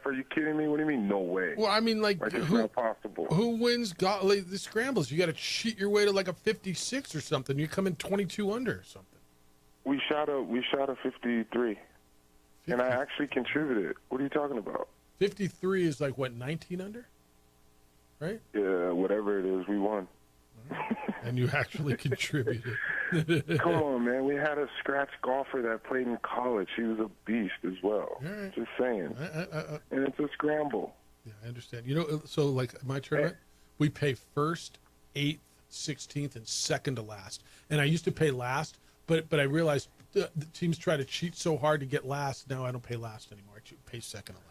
are you kidding me? What do you mean, no way? Well, I mean, it's not possible. Who wins the scrambles? You got to cheat your way to a 56 or something. You come in 22 under or something. We shot a 53, and I actually contributed. What are you talking about? 53 is 19 under? Right? Yeah, whatever it is, we won. And you actually contributed. Come on, man. We had a scratch golfer that played in college. He was a beast as well. Right. Just saying. And it's a scramble. Yeah, I understand. So my tournament, we pay 1st, 8th, 16th, and 2nd to last. And I used to pay last, but I realized the teams try to cheat so hard to get last. Now I don't pay last anymore. I pay 2nd to last.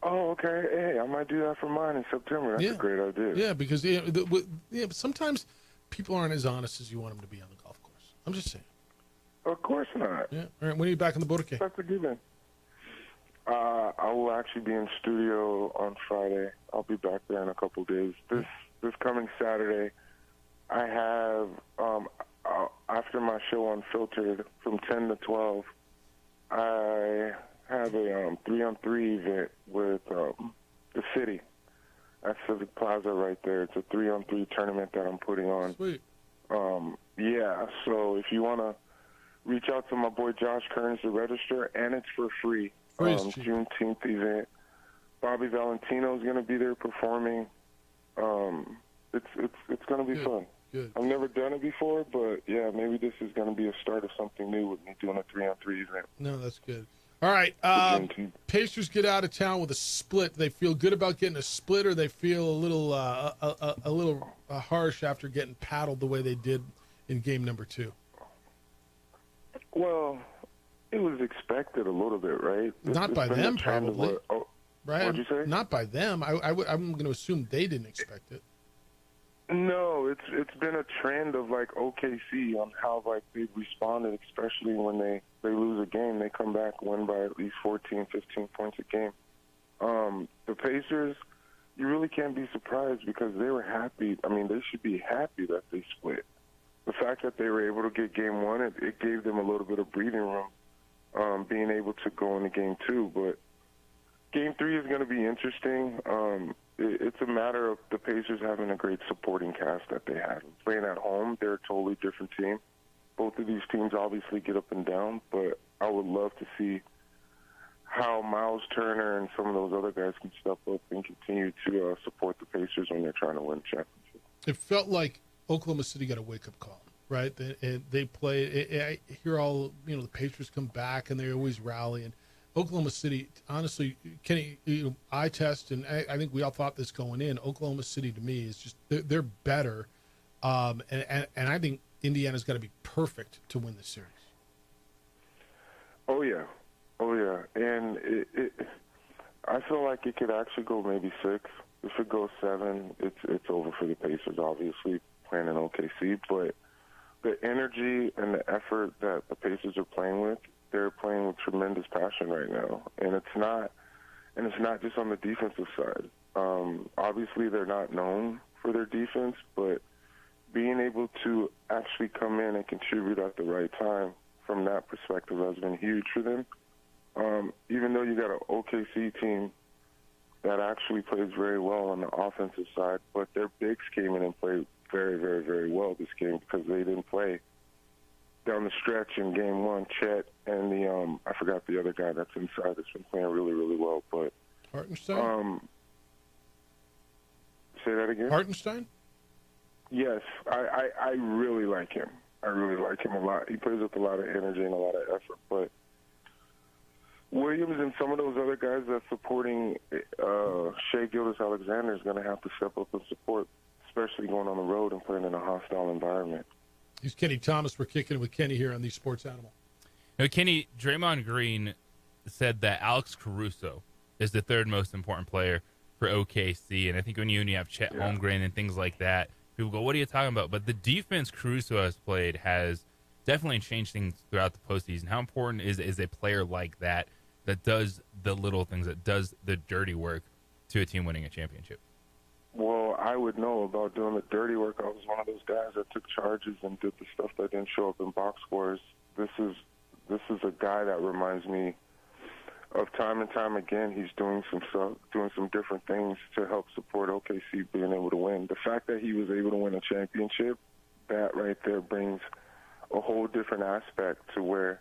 Oh, okay. Hey, I might do that for mine in September. That's a great idea. Yeah, because but sometimes people aren't as honest as you want them to be on the golf course. I'm just saying. Of course not. Yeah. All right. When are you back in the Borque? That's a given. I will actually be in studio on Friday. I'll be back there in a couple days. This coming Saturday, I have, after my show Unfiltered from 10 to 12, I have a 3-on-3 event with the city at Civic Plaza right there. It's a 3-on-3 tournament that I'm putting on. Sweet. Yeah, so if you want to reach out to my boy Josh Kearns to register, and it's for free. Juneteenth event. Bobby Valentino is going to be there performing. It's going to be fun. Good. I've never done it before, but yeah, maybe this is going to be a start of something new with me doing a 3-on-3 event. No, that's good. All right, Pacers get out of town with a split. They feel good about getting a split, or they feel a little harsh after getting paddled the way they did in game number 2. Well, it was expected a little bit, right? Not by them, probably. Right? What'd you say? Not by them. I'm going to assume they didn't expect it. No, it's been a trend of like OKC on how like they've responded, especially when they lose a game. They come back, win by at least 14, 15 points a game. The Pacers, you really can't be surprised because they were happy. I mean, they should be happy that they split. The fact that they were able to get game 1, it gave them a little bit of breathing room, being able to go into game 2. But game 3 is going to be interesting. It's a matter of the Pacers having a great supporting cast that they have. Playing at home, they're a totally different team. Both of these teams obviously get up and down, but I would love to see how Miles Turner and some of those other guys can step up and continue to support the Pacers when they're trying to win championships. It felt like Oklahoma City got a wake-up call, right? They play. I hear all, the Pacers come back and they always rally. And Oklahoma City, honestly, Kenny, eye test, and I think we all thought this going in. Oklahoma City, to me, is just they're better, and I think Indiana's got to be perfect to win the series. Oh yeah, and I feel like it could actually go maybe 6. If it goes 7, it's over for the Pacers. Obviously, playing in OKC, but the energy and the effort that the Pacers are playing with. They're playing with tremendous passion right now, and it's not just on the defensive side. Obviously, they're not known for their defense, but being able to actually come in and contribute at the right time from that perspective has been huge for them. Even though you got an OKC team that actually plays very well on the offensive side, but their bigs came in and played very, very, very well this game because they didn't play down the stretch in game 1, Chet and I forgot the other guy that's inside that's been playing really, really well. But Hartenstein? Say that again? Hartenstein? Yes, I really like him. I really like him a lot. He plays with a lot of energy and a lot of effort. But Williams and some of those other guys that's supporting Shai Gilgeous-Alexander is going to have to step up and support, especially going on the road and playing in a hostile environment. He's Kenny Thomas. We're kicking it with Kenny here on the Sports Animal. Now, Kenny, Draymond Green said that Alex Caruso is the 3rd most important player for OKC. And I think when you have Chet Holmgren and things like that, people go, what are you talking about? But the defense Caruso has played has definitely changed things throughout the postseason. How important is a player like that does the little things, that does the dirty work to a team winning a championship? Well, I would know about doing the dirty work. I was one of those guys that took charges and did the stuff that didn't show up in box scores. This is a guy that reminds me of time and time again. He's doing some stuff, doing some different things to help support OKC being able to win. The fact that he was able to win a championship, that right there brings a whole different aspect to where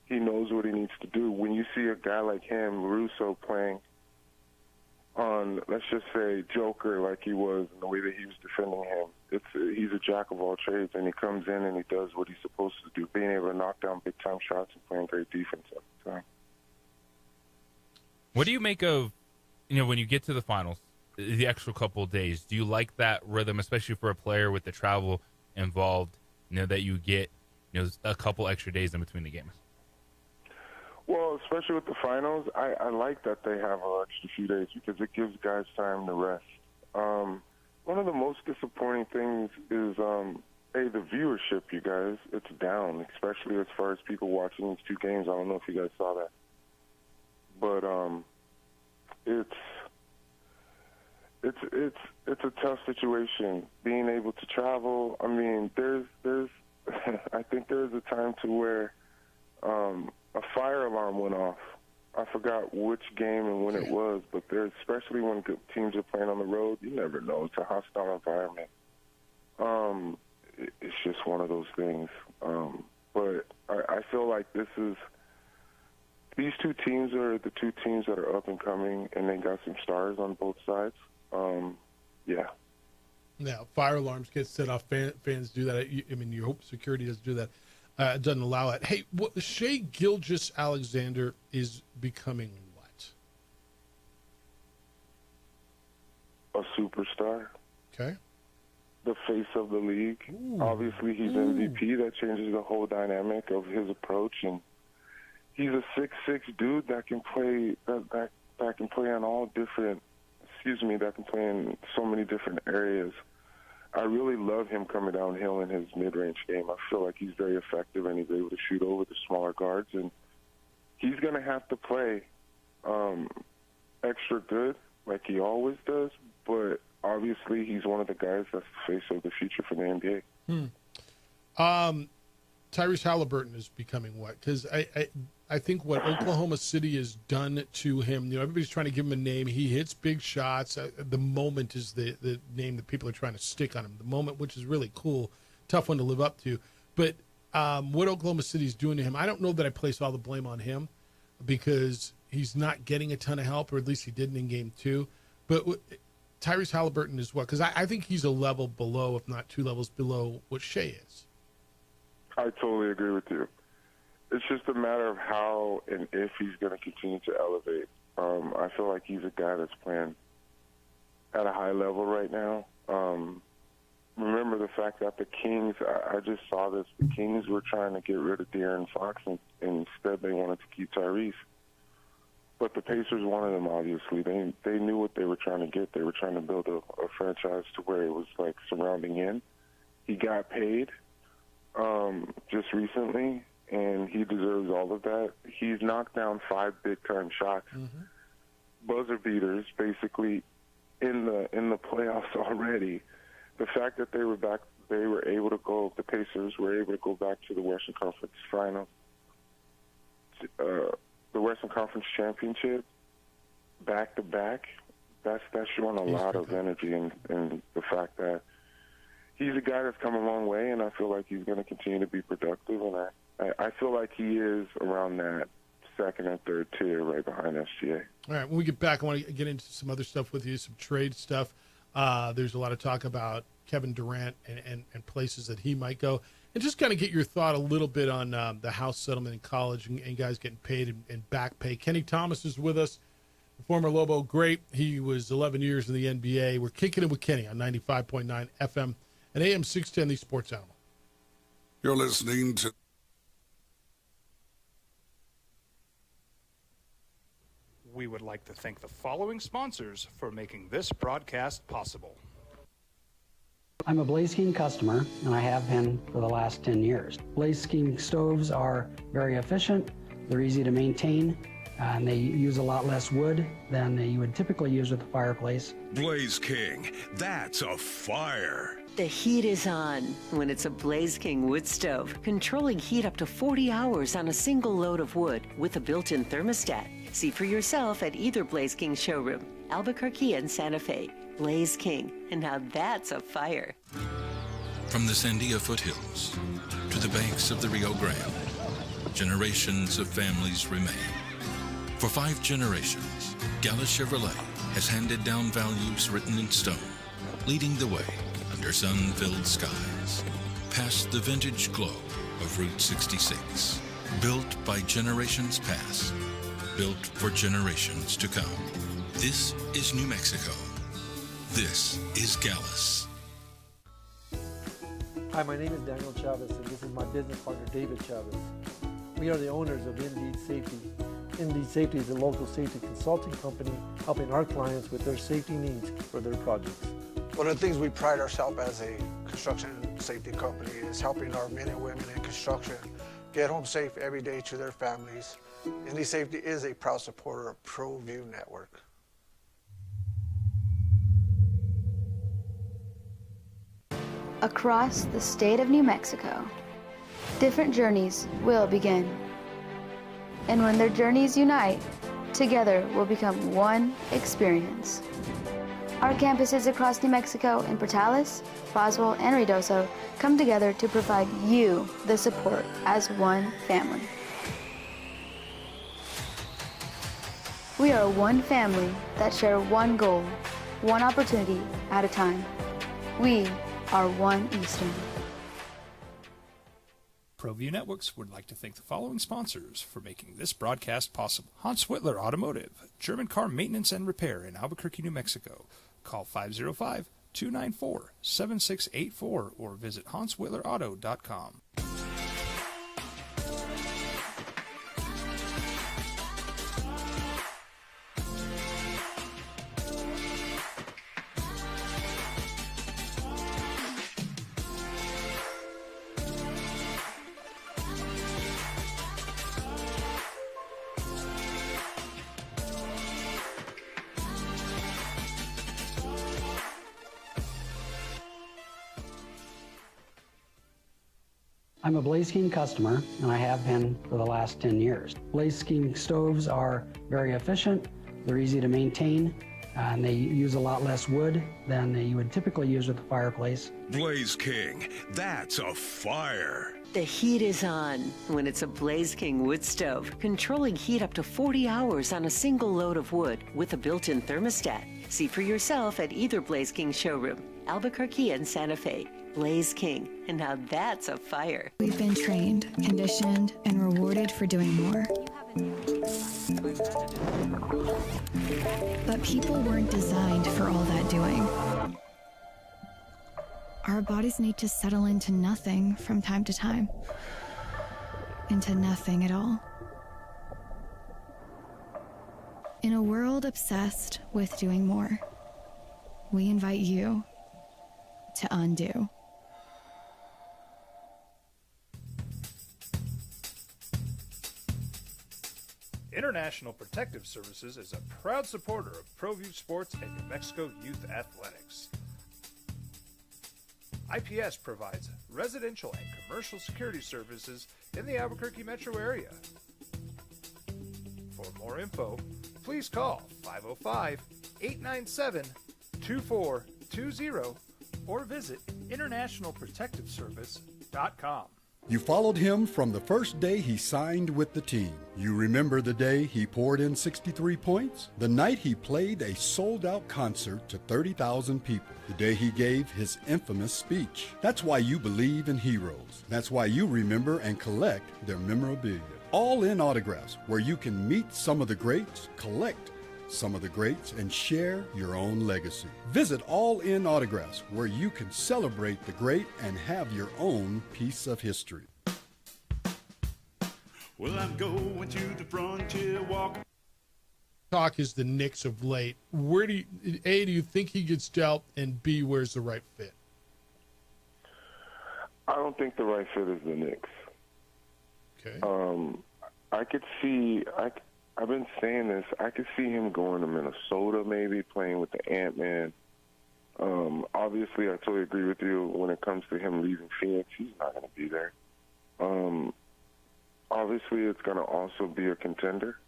he knows what he needs to do. When you see a guy like him, Russo, playing on, let's just say, Joker like he was, and the way that he was defending him, he's a jack of all trades, and he comes in and he does what he's supposed to do, being able to knock down big-time shots and playing great defense at the time. What do you make of, when you get to the finals, the extra couple of days? Do you like that rhythm, especially for a player with the travel involved, that you get, a couple extra days in between the games? Well, especially with the finals, I like that they have an extra few days because it gives guys time to rest. One of the most disappointing things is, the viewership, you guys. It's down, especially as far as people watching these 2 games. I don't know if you guys saw that. but it's a tough situation. Being able to travel. I mean, there's I think there was a time to where a fire alarm went off. I forgot which game and when it was, but there's, especially when teams are playing on the road, you never know. It's a hostile environment. It's just one of those things. But I feel like these two teams are the two teams that are up and coming, and they got some stars on both sides. Yeah. Now, fire alarms get set off. Fans do that. I mean, you hope security doesn't do that. It doesn't allow it. Hey, Shai Gilgeous-Alexander is becoming what? A superstar. Okay. The face of the league. Ooh. Obviously, he's MVP. That changes the whole dynamic of his approach, and he's a 6'6" dude that can play that can play on all different. That can play in so many different areas. I really love him coming downhill in his mid-range game. I feel like he's very effective, and he's able to shoot over the smaller guards. And he's going to have to play extra good like he always does, but obviously he's one of the guys that's the face of the future for the NBA. Tyrese Halliburton is becoming what? Because I think what Oklahoma City has done to him, everybody's trying to give him a name. He hits big shots. The Moment is the name that people are trying to stick on him. The Moment, which is really cool, tough one to live up to. But what Oklahoma City is doing to him, I don't know that I place all the blame on him because he's not getting a ton of help, or at least he didn't in game 2. But Tyrese Halliburton is what? Because I think he's a level below, if not 2 levels below, what Shai is. I totally agree with you. It's just a matter of how and if he's going to continue to elevate. I feel like he's a guy that's playing at a high level right now. Remember the fact that the Kings, I just saw this, the Kings were trying to get rid of De'Aaron Fox, and instead they wanted to keep Tyrese. But the Pacers wanted him, obviously. They knew what they were trying to get. They were trying to build a franchise to where it was like surrounding him. He got paid just recently, and he deserves all of that. He's knocked down 5 big-time shots, buzzer beaters, basically in the playoffs already. The fact that they were able to go. The Pacers were able to go back to the Western Conference Final, the Western Conference Championship, back to back. That's showing a lot of energy, and the fact that he's a guy that's come a long way, and I feel like he's going to continue to be productive. And I feel like he is around that second and third tier right behind SGA. All right, when we get back, I want to get into some other stuff with you, some trade stuff. There's a lot of talk about Kevin Durant and places that he might go. And just kind of get your thought a little bit on the house settlement in college and guys getting paid and back pay. Kenny Thomas is with us, the former Lobo great. He was 11 years in the NBA. We're kicking it with Kenny on 95.9 FM and AM 610, the Sports Animal. You're listening to... We would like to thank the following sponsors for making this broadcast possible. I'm a Blaze King customer, and I have been for the last 10 years. Blaze King stoves are very efficient, they're easy to maintain, and they use a lot less wood than you would typically use with a fireplace. Blaze King, that's a fire. The heat is on when it's a Blaze King wood stove, controlling heat up to 40 hours on a single load of wood with a built-in thermostat. See for yourself at either Blaze King showroom, Albuquerque and Santa Fe. Blaze King, and now that's a fire. From the Sandia foothills to the banks of the Rio Grande, generations of families remain. For 5 generations, Gallus Chevrolet has handed down values written in stone, leading the way under sun-filled skies, past the vintage glow of Route 66. Built by generations past, built for generations to come. This is New Mexico. This is Gallus. Hi, my name is Daniel Chavez, and this is my business partner, David Chavez. We are the owners of Indeed Safety. Indeed Safety is a local safety consulting company helping our clients with their safety needs for their projects. One of the things we pride ourselves as a construction safety company is helping our men and women in construction get home safe every day to their families. Indy Safety is a proud supporter of ProView Network. Across the state of New Mexico, different journeys will begin. And when their journeys unite, together will become one experience. Our campuses across New Mexico in Portales, Roswell, and Ruidoso come together to provide you the support as one family. We are one family that share one goal, one opportunity at a time. We are One Eastern. ProView Networks would like to thank the following sponsors for making this broadcast possible. Hans Whitler Automotive, German car maintenance and repair in Albuquerque, New Mexico. Call 505-294-7684 or visit hanswhitlerauto.com. I'm a Blaze King customer, and I have been for the last 10 years. Blaze King stoves are very efficient, they're easy to maintain, and they use a lot less wood than you would typically use with a fireplace. Blaze King, that's a fire. The heat is on when it's a Blaze King wood stove, controlling heat up to 40 hours on a single load of wood with a built-in thermostat. See for yourself at either Blaze King showroom, Albuquerque and Santa Fe. Blaze King, and now that's a fire. We've been trained, conditioned, and rewarded for doing more. But people weren't designed for all that doing. Our bodies need to settle into nothing from time to time. Into nothing at all. In a world obsessed with doing more, we invite you to undo. International Protective Services is a proud supporter of ProView Sports and New Mexico Youth Athletics. IPS provides residential and commercial security services in the Albuquerque metro area. For more info, please call 505-897-2420 or visit internationalprotectiveservice.com. You followed him from the first day he signed with the team. You remember the day he poured in 63 points? The night he played a sold-out concert to 30,000 people. The day he gave his infamous speech. That's why you believe in heroes. That's why you remember and collect their memorabilia. All in autographs, where you can meet some of the greats, collect some of the greats, and share your own legacy. Visit All In Autographs, where you can celebrate the great and have your own piece of history. Well, I'm going to the frontier walk. Talk is the Knicks of late. Where do you, A, do you think he gets dealt, and B, where's the right fit? I don't think the right fit is the Knicks. Okay. I could see. I've been saying this. I could see him going to Minnesota, maybe playing with the Ant-Man. Obviously, I totally agree with you when it comes to him leaving Phoenix. He's not going to be there. Obviously, it's going to also be a contender.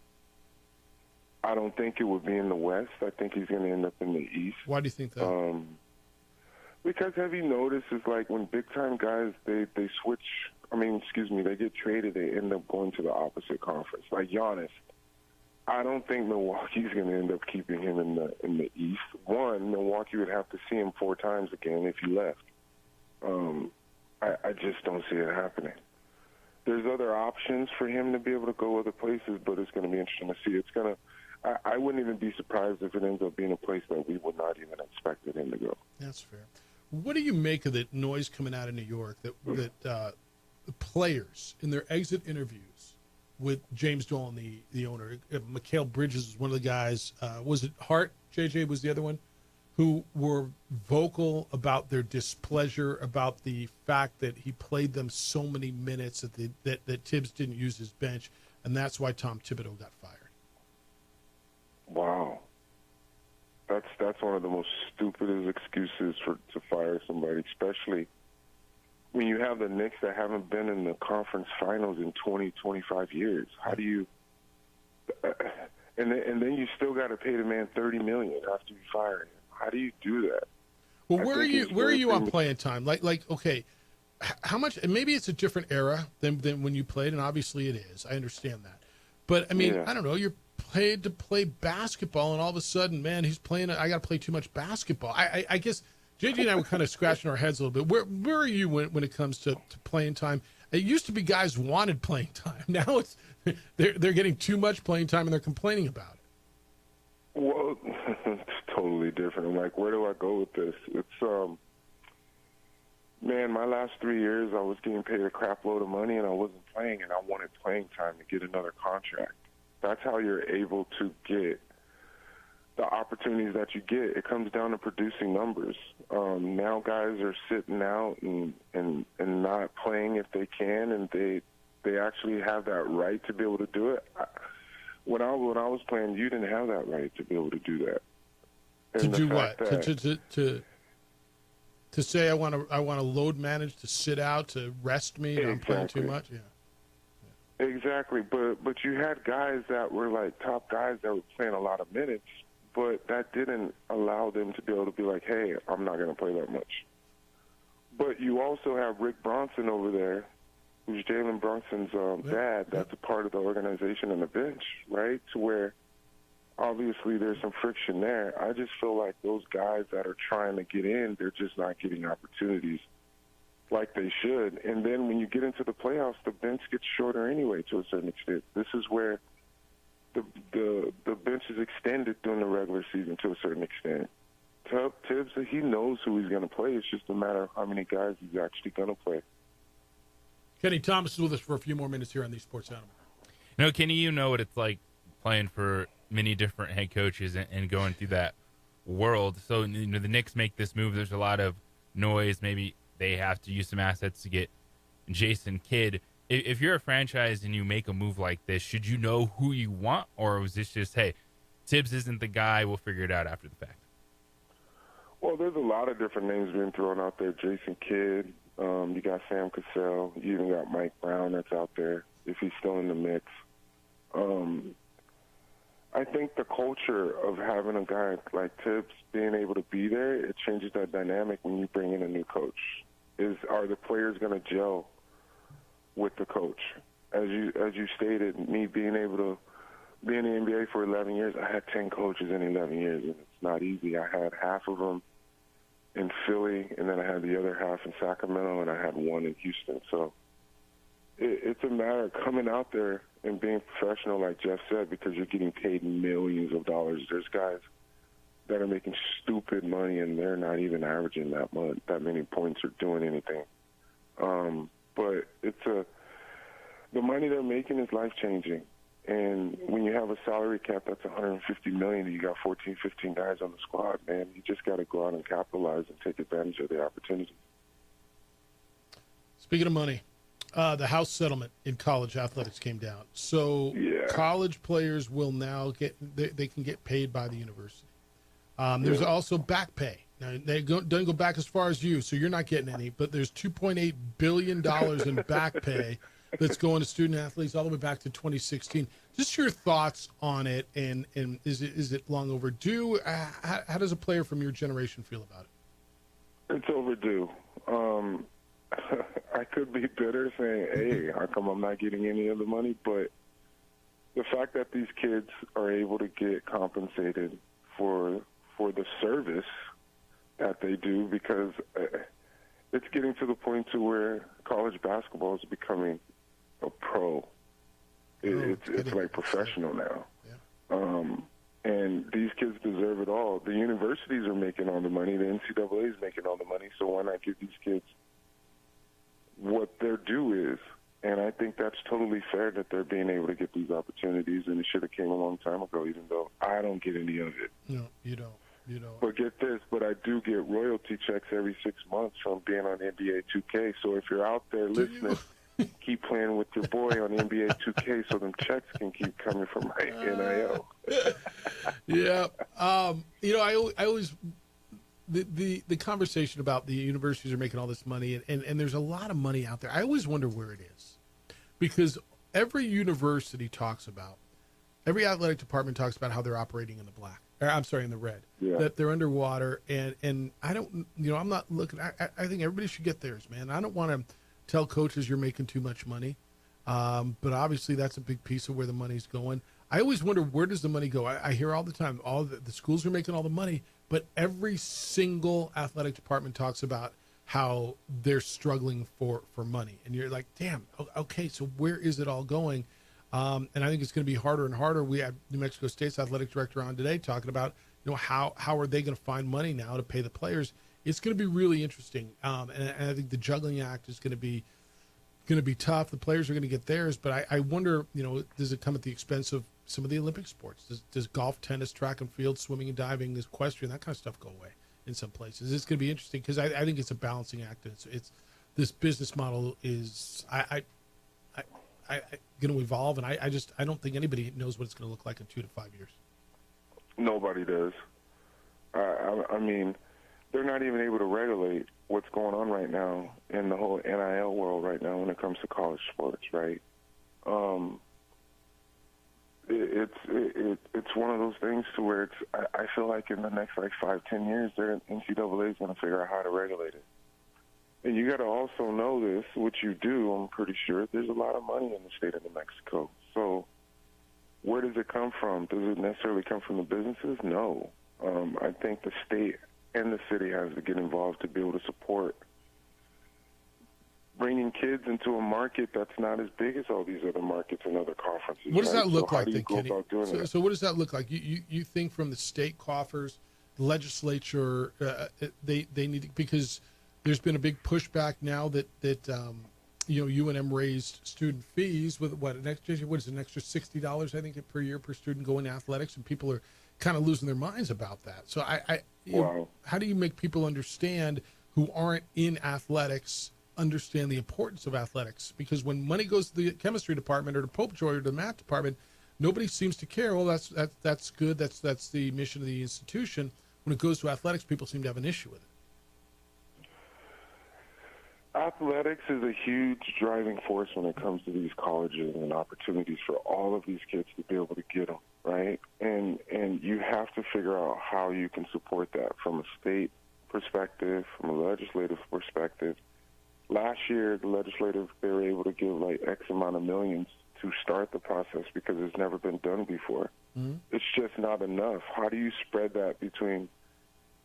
I don't think it would be in the West. I think he's going to end up in the East. Why do you think that? Because have you noticed, it's like when big-time guys, they switch, they get traded, they end up going to the opposite conference. Like Giannis. I don't think Milwaukee's going to end up keeping him in the East. One, Milwaukee would have to see him 4 times again if he left. I just don't see it happening. There's other options for him to be able to go other places, but it's going to be interesting to see. I wouldn't even be surprised if it ends up being a place that we would not even expect him to go. That's fair. What do you make of that noise coming out of New York that the players in their exit interviews with James Dolan, the owner, Mikal Bridges was one of the guys. Was it Hart? JJ was the other one, who were vocal about their displeasure about the fact that he played them so many minutes that Tibbs didn't use his bench, and that's why Tom Thibodeau got fired. Wow. That's one of the most stupidest excuses to fire somebody, especially when you have the Knicks that haven't been in the conference finals in 20, 25 years. How do you and then you still got to pay the man $30 million after you fire him. How do you do that? Well, where are you on playing time? Like okay, how much? And maybe it's a different era than when you played, and obviously it is. I understand that, but I mean, I don't know. You're paid to play basketball, and all of a sudden, man, he's playing. I got to play too much basketball. I guess JJ and I were kind of scratching our heads a little bit. Where are you when it comes to playing time? It used to be guys wanted playing time. Now it's they're getting too much playing time and they're complaining about it. Well, it's totally different. I'm like, where do I go with this? It's man, my last 3 years I was getting paid a crap load of money and I wasn't playing, and I wanted playing time to get another contract. That's how you're able to get the opportunities that you get. It comes down to producing numbers. Now guys are sitting out and not playing if they can, and they actually have that right to be able to do it. When I was playing, you didn't have that right to be able to do that. And to do what? To say I want to load manage, to sit out, to rest me, and I'm playing too much. Yeah. Exactly, but you had guys that were like top guys that were playing a lot of minutes, but that didn't allow them to be able to be like, hey, I'm not going to play that much. But you also have Rick Bronson over there, who's Jalen Brunson's dad, that's a part of the organization and the bench, right? To where obviously there's some friction there. I just feel like those guys that are trying to get in, they're just not getting opportunities like they should. And then when you get into the playoffs, the bench gets shorter anyway to a certain extent. This is where the bench is extended during the regular season to a certain extent. Tibbs, he knows who he's going to play. It's just a matter of how many guys he's actually going to play. Kenny Thomas is with us for a few more minutes here on the Sports Animal. No, Kenny, you know what it's like playing for many different head coaches and going through that world. So, the Knicks make this move. There's a lot of noise. Maybe they have to use some assets to get Jason Kidd. If you're a franchise and you make a move like this, should you know who you want, or was this just, hey, Tibbs isn't the guy, we'll figure it out after the fact? Well, there's a lot of different names being thrown out there. Jason Kidd, you got Sam Cassell, you even got Mike Brown that's out there, if he's still in the mix. I think the culture of having a guy like Tibbs being able to be there, it changes that dynamic when you bring in a new coach. Are the players going to gel with the coach? As you stated, me being able to be in the NBA for 11 years, I had 10 coaches in 11 years, and it's not easy. I had half of them in Philly, and then I had the other half in Sacramento, and I had one in Houston. So it's a matter of coming out there and being professional, like Jeff said, because you're getting paid millions of dollars. There's guys that are making stupid money, and they're not even averaging that many points or doing anything. But the money they're making is life-changing. And when you have a salary cap that's $150 million and you got 14, 15 guys on the squad, man, you just got to go out and capitalize and take advantage of the opportunity. Speaking of money, the House settlement in college athletics came down. So college players will now they can get paid by the university. There's also back pay. Now, doesn't go back as far as you, so you're not getting any, but there's $2.8 billion in back pay that's going to student athletes all the way back to 2016. Just your thoughts on it, and is it long overdue? How does a player from your generation feel about it? It's overdue. I could be bitter saying, hey, how come I'm not getting any of the money? But the fact that these kids are able to get compensated for the service that they do, because it's getting to the point to where college basketball is becoming a pro. It's like professional now. And these kids deserve it all. The universities are making all the money. The NCAA is making all the money. So why not give these kids what their due is? And I think that's totally fair that they're being able to get these opportunities, and it should have came a long time ago, even though I don't get any of it. No, you don't. You know. But get this, but I do get royalty checks every 6 months from being on NBA 2K. So if you're out there listening, keep playing with your boy on NBA 2K so them checks can keep coming from my NIL. Yeah. You know, I always the conversation about the universities are making all this money, and there's a lot of money out there. I always wonder where it is, because every university talks about, every athletic department talks about how they're operating in the black. I'm sorry, in the red. Yeah. That they're underwater, and I don't, you know, I'm not looking. I think everybody should get theirs, man. I don't want to tell coaches you're making too much money, but obviously that's a big piece of where the money's going. I always wonder, where does the money go? I hear all the time, all the schools are making all the money, but every single athletic department talks about how they're struggling for money. And you're like, damn, okay, so where is it all going? And I think it's going to be harder and harder. We had New Mexico State's athletic director on today talking about, you know, how are they going to find money now to pay the players? It's going to be really interesting. And I think the juggling act is going to be tough. The players are going to get theirs, but I wonder, you know, does it come at the expense of some of the Olympic sports? Does golf, tennis, track and field, swimming and diving, equestrian, that kind of stuff go away in some places? It's going to be interesting because I think it's a balancing act. It's this business model is going to evolve, and I don't think anybody knows what it's going to look like in 2 to 5 years. Nobody does. I mean, they're not even able to regulate what's going on right now in the whole NIL world right now when it comes to college sports, right? It's one of those things to where I feel like in the next 5-10 years, NCAA is going to figure out how to regulate it. And you got to also know this, which you do, I'm pretty sure, there's a lot of money in the state of New Mexico. So where does it come from? Does it necessarily come from the businesses? No. I think the state and the city has to get involved to be able to support bringing kids into a market that's not as big as all these other markets and other conferences. What does that look like, then, Kenny? So what does that look like? You think from the state coffers, the legislature, they need, because there's been a big pushback now that you know, UNM raised student fees with what is it, an extra $60 I think per year per student going to athletics, and people are kind of losing their minds about that. So you know, how do you make people understand who aren't in athletics understand the importance of athletics? Because when money goes to the chemistry department or to Pope Joy or the math department, nobody seems to care. Well, that's good. That's the mission of the institution. When it goes to athletics, people seem to have an issue with it. Athletics is a huge driving force when it comes to these colleges and opportunities for all of these kids to be able to get them, right? And you have to figure out how you can support that from a state perspective, from a legislative perspective. Last year, the legislative, they were able to give like X amount of millions to start the process because it's never been done before. Mm-hmm. It's just not enough. How do you spread that between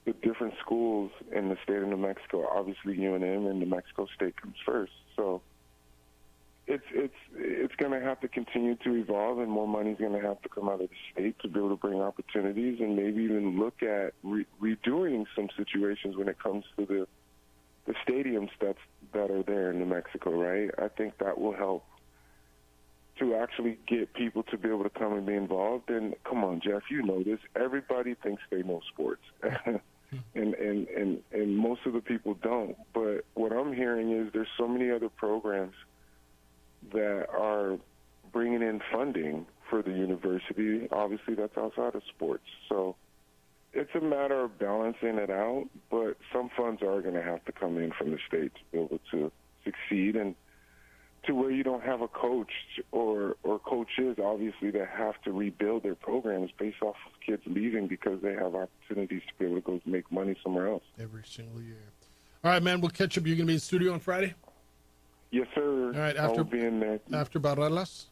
the different schools in the state of New Mexico? Obviously, UNM and New Mexico State comes first. So it's going to have to continue to evolve, and more money is going to have to come out of the state to be able to bring opportunities, and maybe even look at redoing some situations when it comes to the stadiums that are there in New Mexico, right? I think that will help to actually get people to be able to come and be involved. And come on, Jeff, you know this. Everybody thinks they know sports, and most of the people don't. But what I'm hearing is there's so many other programs that are bringing in funding for the university. Obviously, that's outside of sports. So it's a matter of balancing it out, but some funds are going to have to come in from the state to be able to succeed, and to where you don't have a coach or coaches, obviously, that have to rebuild their programs based off of kids leaving because they have opportunities to be able to go make money somewhere else. Every single year. All right, man, we'll catch up. You're going to be in the studio on Friday? Yes, sir. All right, I will be in there. After Barrelas?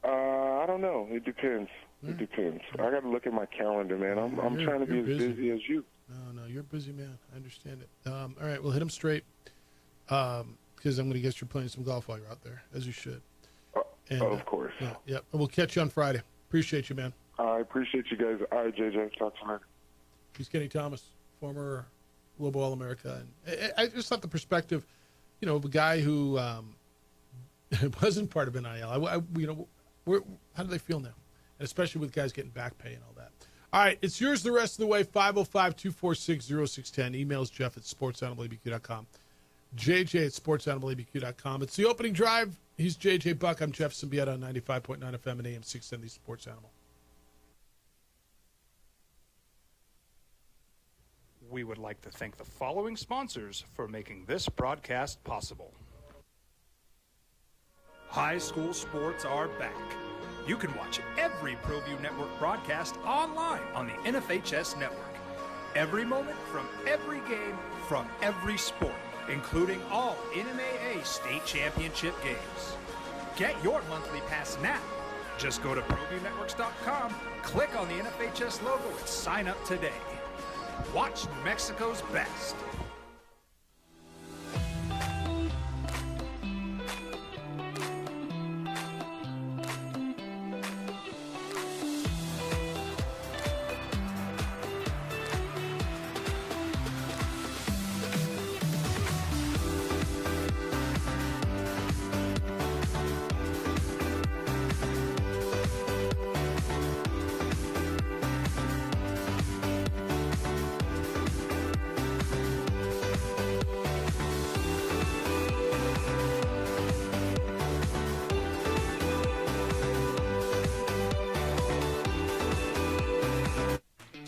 I don't know. It depends. It depends. I got to look at my calendar, man. I'm trying to be as busy as you. No, you're a busy man. I understand it. All right, we'll hit him straight because I'm going to guess you're playing some golf while you're out there, as you should. Of course. Yeah. And we'll catch you on Friday. Appreciate you, man. I appreciate you guys. All right, JJ. Talk to you later. He's Kenny Thomas, former Global All-America. And I just thought the perspective, you know, of a guy who wasn't part of NIL. How do they feel now? And especially with guys getting back pay and all that. All right, it's yours the rest of the way. 505-246-0610. Emails Jeff at sportsanimalabq.com. JJ at sportsanimalabq.com. It's the opening drive. He's JJ Buck. I'm Jeff Symbieta on 95.9 FM and AM 610, the Sports Animal. We would like to thank the following sponsors for making this broadcast possible. High school sports are back. You can watch every ProView Network broadcast online on the NFHS network. Every moment from every game from every sport, including all NMAA state championship games. Get your monthly pass now. Just go to ProViewNetworks.com, click on the NFHS logo, and sign up today. Watch New Mexico's best.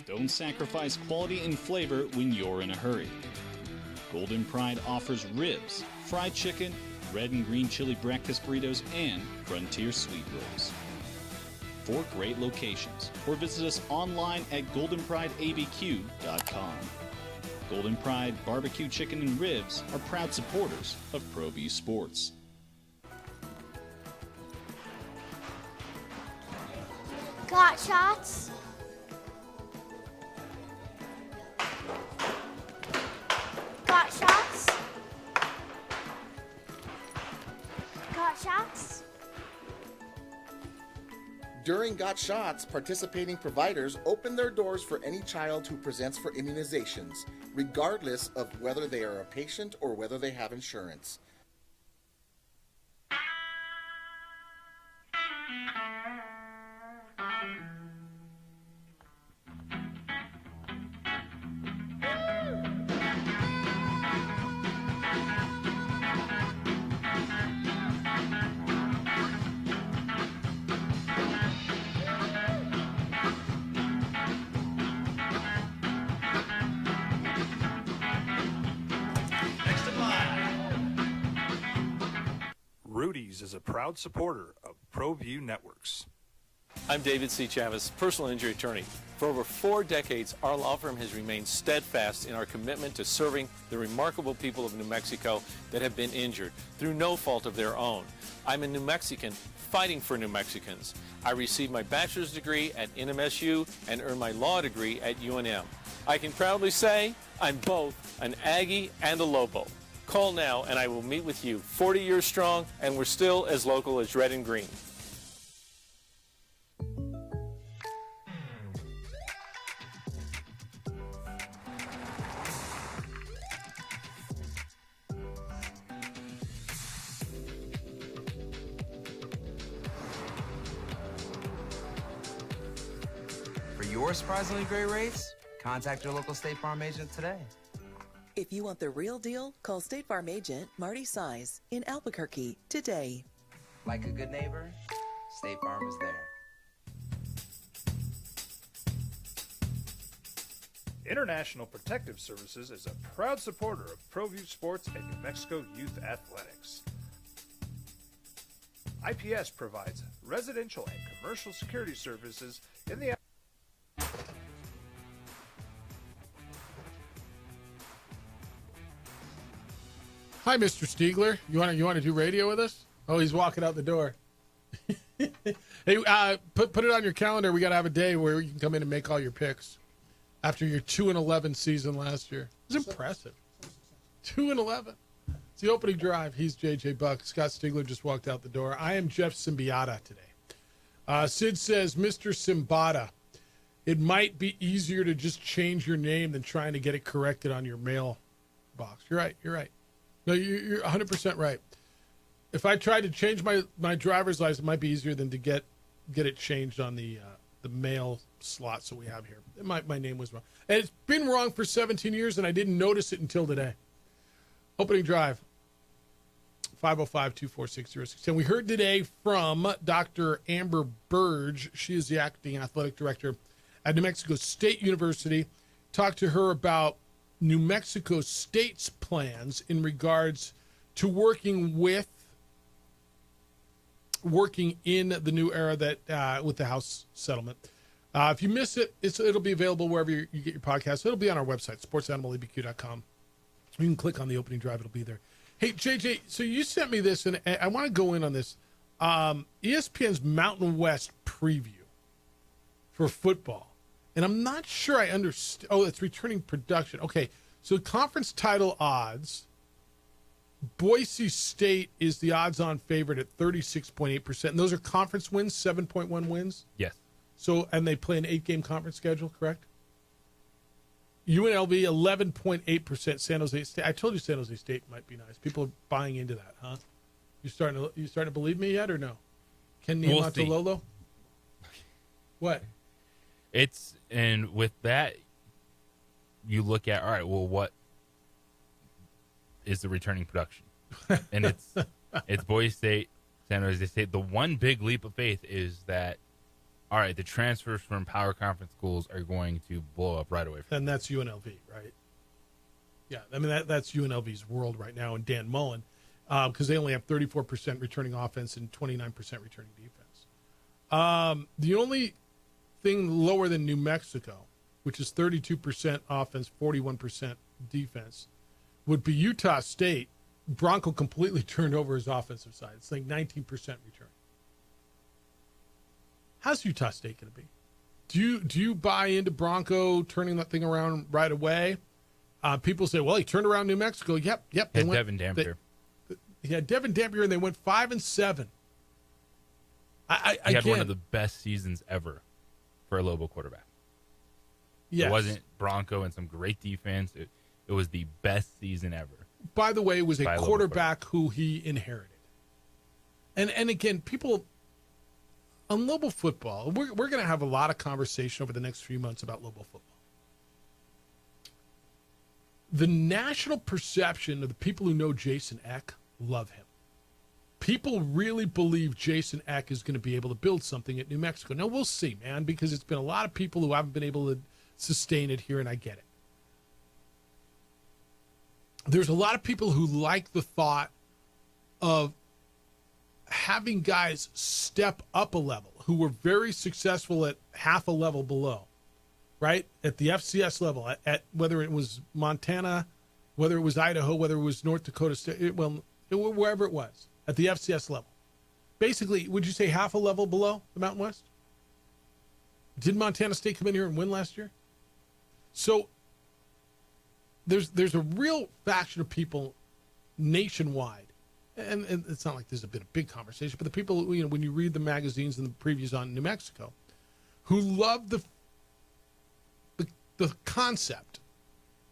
Don't sacrifice quality and flavor when you're in a hurry. Golden Pride offers ribs, fried chicken, red and green chili breakfast burritos, and Frontier sweet rolls. 4 great locations, or visit us online at goldenprideabq.com. Golden Pride Barbecue Chicken and Ribs are proud supporters of ProView Sports. Got shots? Got shots? Got shots? During Got Shots, participating providers open their doors for any child who presents for immunizations, regardless of whether they are a patient or whether they have insurance. Rudy's is a proud supporter of ProView Networks. I'm David C. Chavez, personal injury attorney. For over 4 decades, our law firm has remained steadfast in our commitment to serving the remarkable people of New Mexico that have been injured through no fault of their own. I'm a New Mexican fighting for New Mexicans. I received my bachelor's degree at NMSU and earned my law degree at UNM. I can proudly say I'm both an Aggie and a Lobo. Call now and I will meet with you. 40 years strong, and we're still as local as red and green. For your surprisingly great rates, contact your local State Farm agent today. If you want the real deal, call State Farm agent Marty Size in Albuquerque today. Like a good neighbor, State Farm is there. International Protective Services is a proud supporter of ProView Sports and New Mexico Youth Athletics. IPS provides residential and commercial security services in the Hi, Mr. Stiegler. You want to do radio with us? Oh, he's walking out the door. Hey, put it on your calendar. We got to have a day where you can come in and make all your picks after your 2-11 season last year. It was impressive. 2-11. It's the opening drive. He's JJ Buck. Scott Stiegler just walked out the door. I am Jeff Symbieta today. Sid says, Mr. Symbieta, it might be easier to just change your name than trying to get it corrected on your mailbox. You're right. No, you're 100% right. If I tried to change my driver's license, it might be easier than to get it changed on the the mail slots that we have here. My name was wrong. And it's been wrong for 17 years, and I didn't notice it until today. Opening drive, 505-246-0610. We heard today from Dr. Amber Burge. She is the acting athletic director at New Mexico State University. Talked to her about New Mexico State's plans in regards to working in the new era that with the House settlement. If you miss it, it'll be available wherever you get your podcast. It'll be on our website, sportsanimalabq.com. You can click on the opening drive. It'll be there. Hey, JJ, so you sent me this, and I want to go in on this. ESPN's Mountain West preview for football. And I'm not sure I understand. Oh, it's returning production. Okay, so conference title odds. Boise State is the odds-on favorite at 36.8%. And those are conference wins, 7.1 wins? Yes. So, and they play an 8-game conference schedule, correct? UNLV, 11.8%. San Jose State. I told you San Jose State might be nice. People are buying into that, huh? You starting to believe me yet or no? Ken Niumatalolo? We'll what? And with that, you look at, all right, well, what is the returning production? And it's Boise State, San Jose State. The one big leap of faith is that, all right, the transfers from power conference schools are going to blow up right away. And that's UNLV, right? Yeah, I mean, that's UNLV's world right now, and Dan Mullen, because they only have 34% returning offense and 29% returning defense. The only thing lower than New Mexico, which is 32% offense, 41% defense, would be Utah State. Bronco completely turned over his offensive side. It's like 19% return. How's Utah State going to be? Do you buy into Bronco turning that thing around right away? People say, well, he turned around New Mexico. Yep. Had Devin Dampier. He had Devin Dampier, and they went 5-7. He had one of the best seasons ever for a Lobo quarterback. Yes. It wasn't Bronco and some great defense. It was the best season ever. By the way, it was a quarterback who he inherited. And again, people on Lobo football, we're going to have a lot of conversation over the next few months about Lobo football. The national perception of the people who know Jason Eck love him. People really believe Jason Eck is going to be able to build something at New Mexico. Now, we'll see, man, because it's been a lot of people who haven't been able to sustain it here, and I get it. There's a lot of people who like the thought of having guys step up a level who were very successful at half a level below, right? At the FCS level, at whether it was Montana, whether it was Idaho, whether it was North Dakota State, wherever it was, at the FCS level. Basically, would you say half a level below the Mountain West? Did Montana State come in here and win last year? So there's a real faction of people nationwide, and it's not like this has been a big conversation, but the people, when you read the magazines and the previews on New Mexico, who love the concept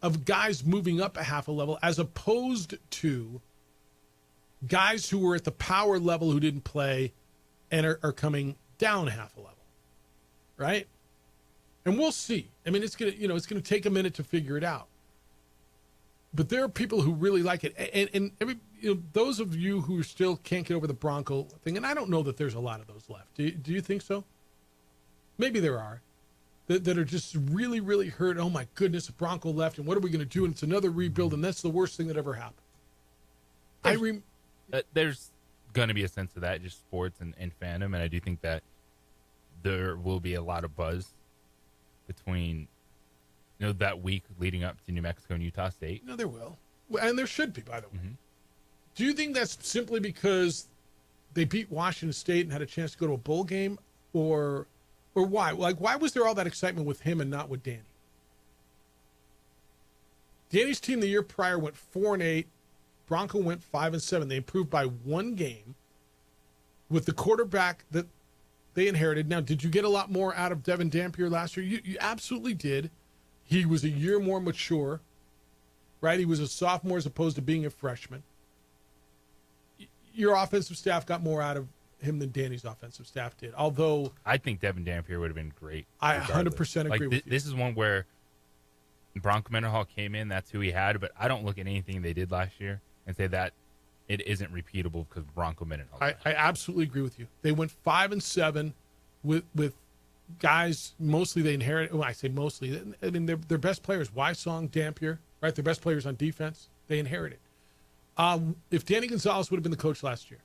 of guys moving up a half a level as opposed to guys who were at the power level who didn't play and are coming down half a level, right? And we'll see. I mean, it's gonna take a minute to figure it out. But there are people who really like it, and those of you who still can't get over the Bronco thing, and I don't know that there's a lot of those left. Do you think so? Maybe there are that are just really, really hurt. Oh my goodness, the Bronco left, and what are we going to do? And it's another rebuild, and that's the worst thing that ever happened. There's going to be a sense of that, just sports and fandom, and I do think that there will be a lot of buzz between that week leading up to New Mexico and Utah State. No, there will. And there should be, by the way. Mm-hmm. Do you think that's simply because they beat Washington State and had a chance to go to a bowl game? Or why? Like, why was there all that excitement with him and not with Danny? Danny's team the year prior went 4-8. Bronco went 5-7. They improved by one game with the quarterback that they inherited. Now, did you get a lot more out of Devin Dampier last year? You absolutely did. He was a year more mature, right? He was a sophomore as opposed to being a freshman. Your offensive staff got more out of him than Danny's offensive staff did. Although I think Devin Dampier would have been great. I regardless. 100% agree with you. This is one where Bronco Mendenhall came in. That's who he had. But I don't look at anything they did last year and say that it isn't repeatable because Bronco Mendenhall. I absolutely agree with you. They went 5-7 with guys. Mostly they inherited. Well, I say mostly. I mean, their best players, Wysong, Dampier, right? Their best players on defense. They inherited. If Danny Gonzalez would have been the coach last year,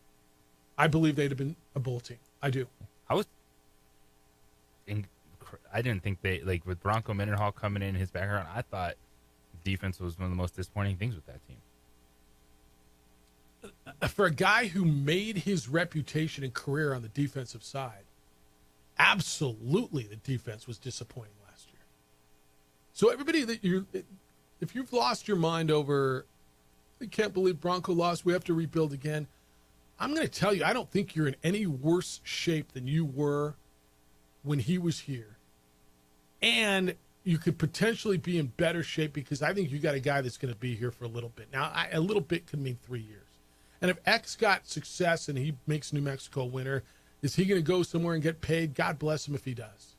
I believe they'd have been a bowl team. I do. I didn't think they, like, with Bronco Mendenhall coming in, his background, I thought defense was one of the most disappointing things with that team. For a guy who made his reputation and career on the defensive side, absolutely the defense was disappointing last year. So everybody if you've lost your mind over, I can't believe Bronco lost, we have to rebuild again, I'm going to tell you, I don't think you're in any worse shape than you were when he was here. And you could potentially be in better shape because I think you got a guy that's going to be here for a little bit. Now, a little bit could mean 3 years. And if X got success and he makes New Mexico a winner, is he going to go somewhere and get paid? God bless him if he does.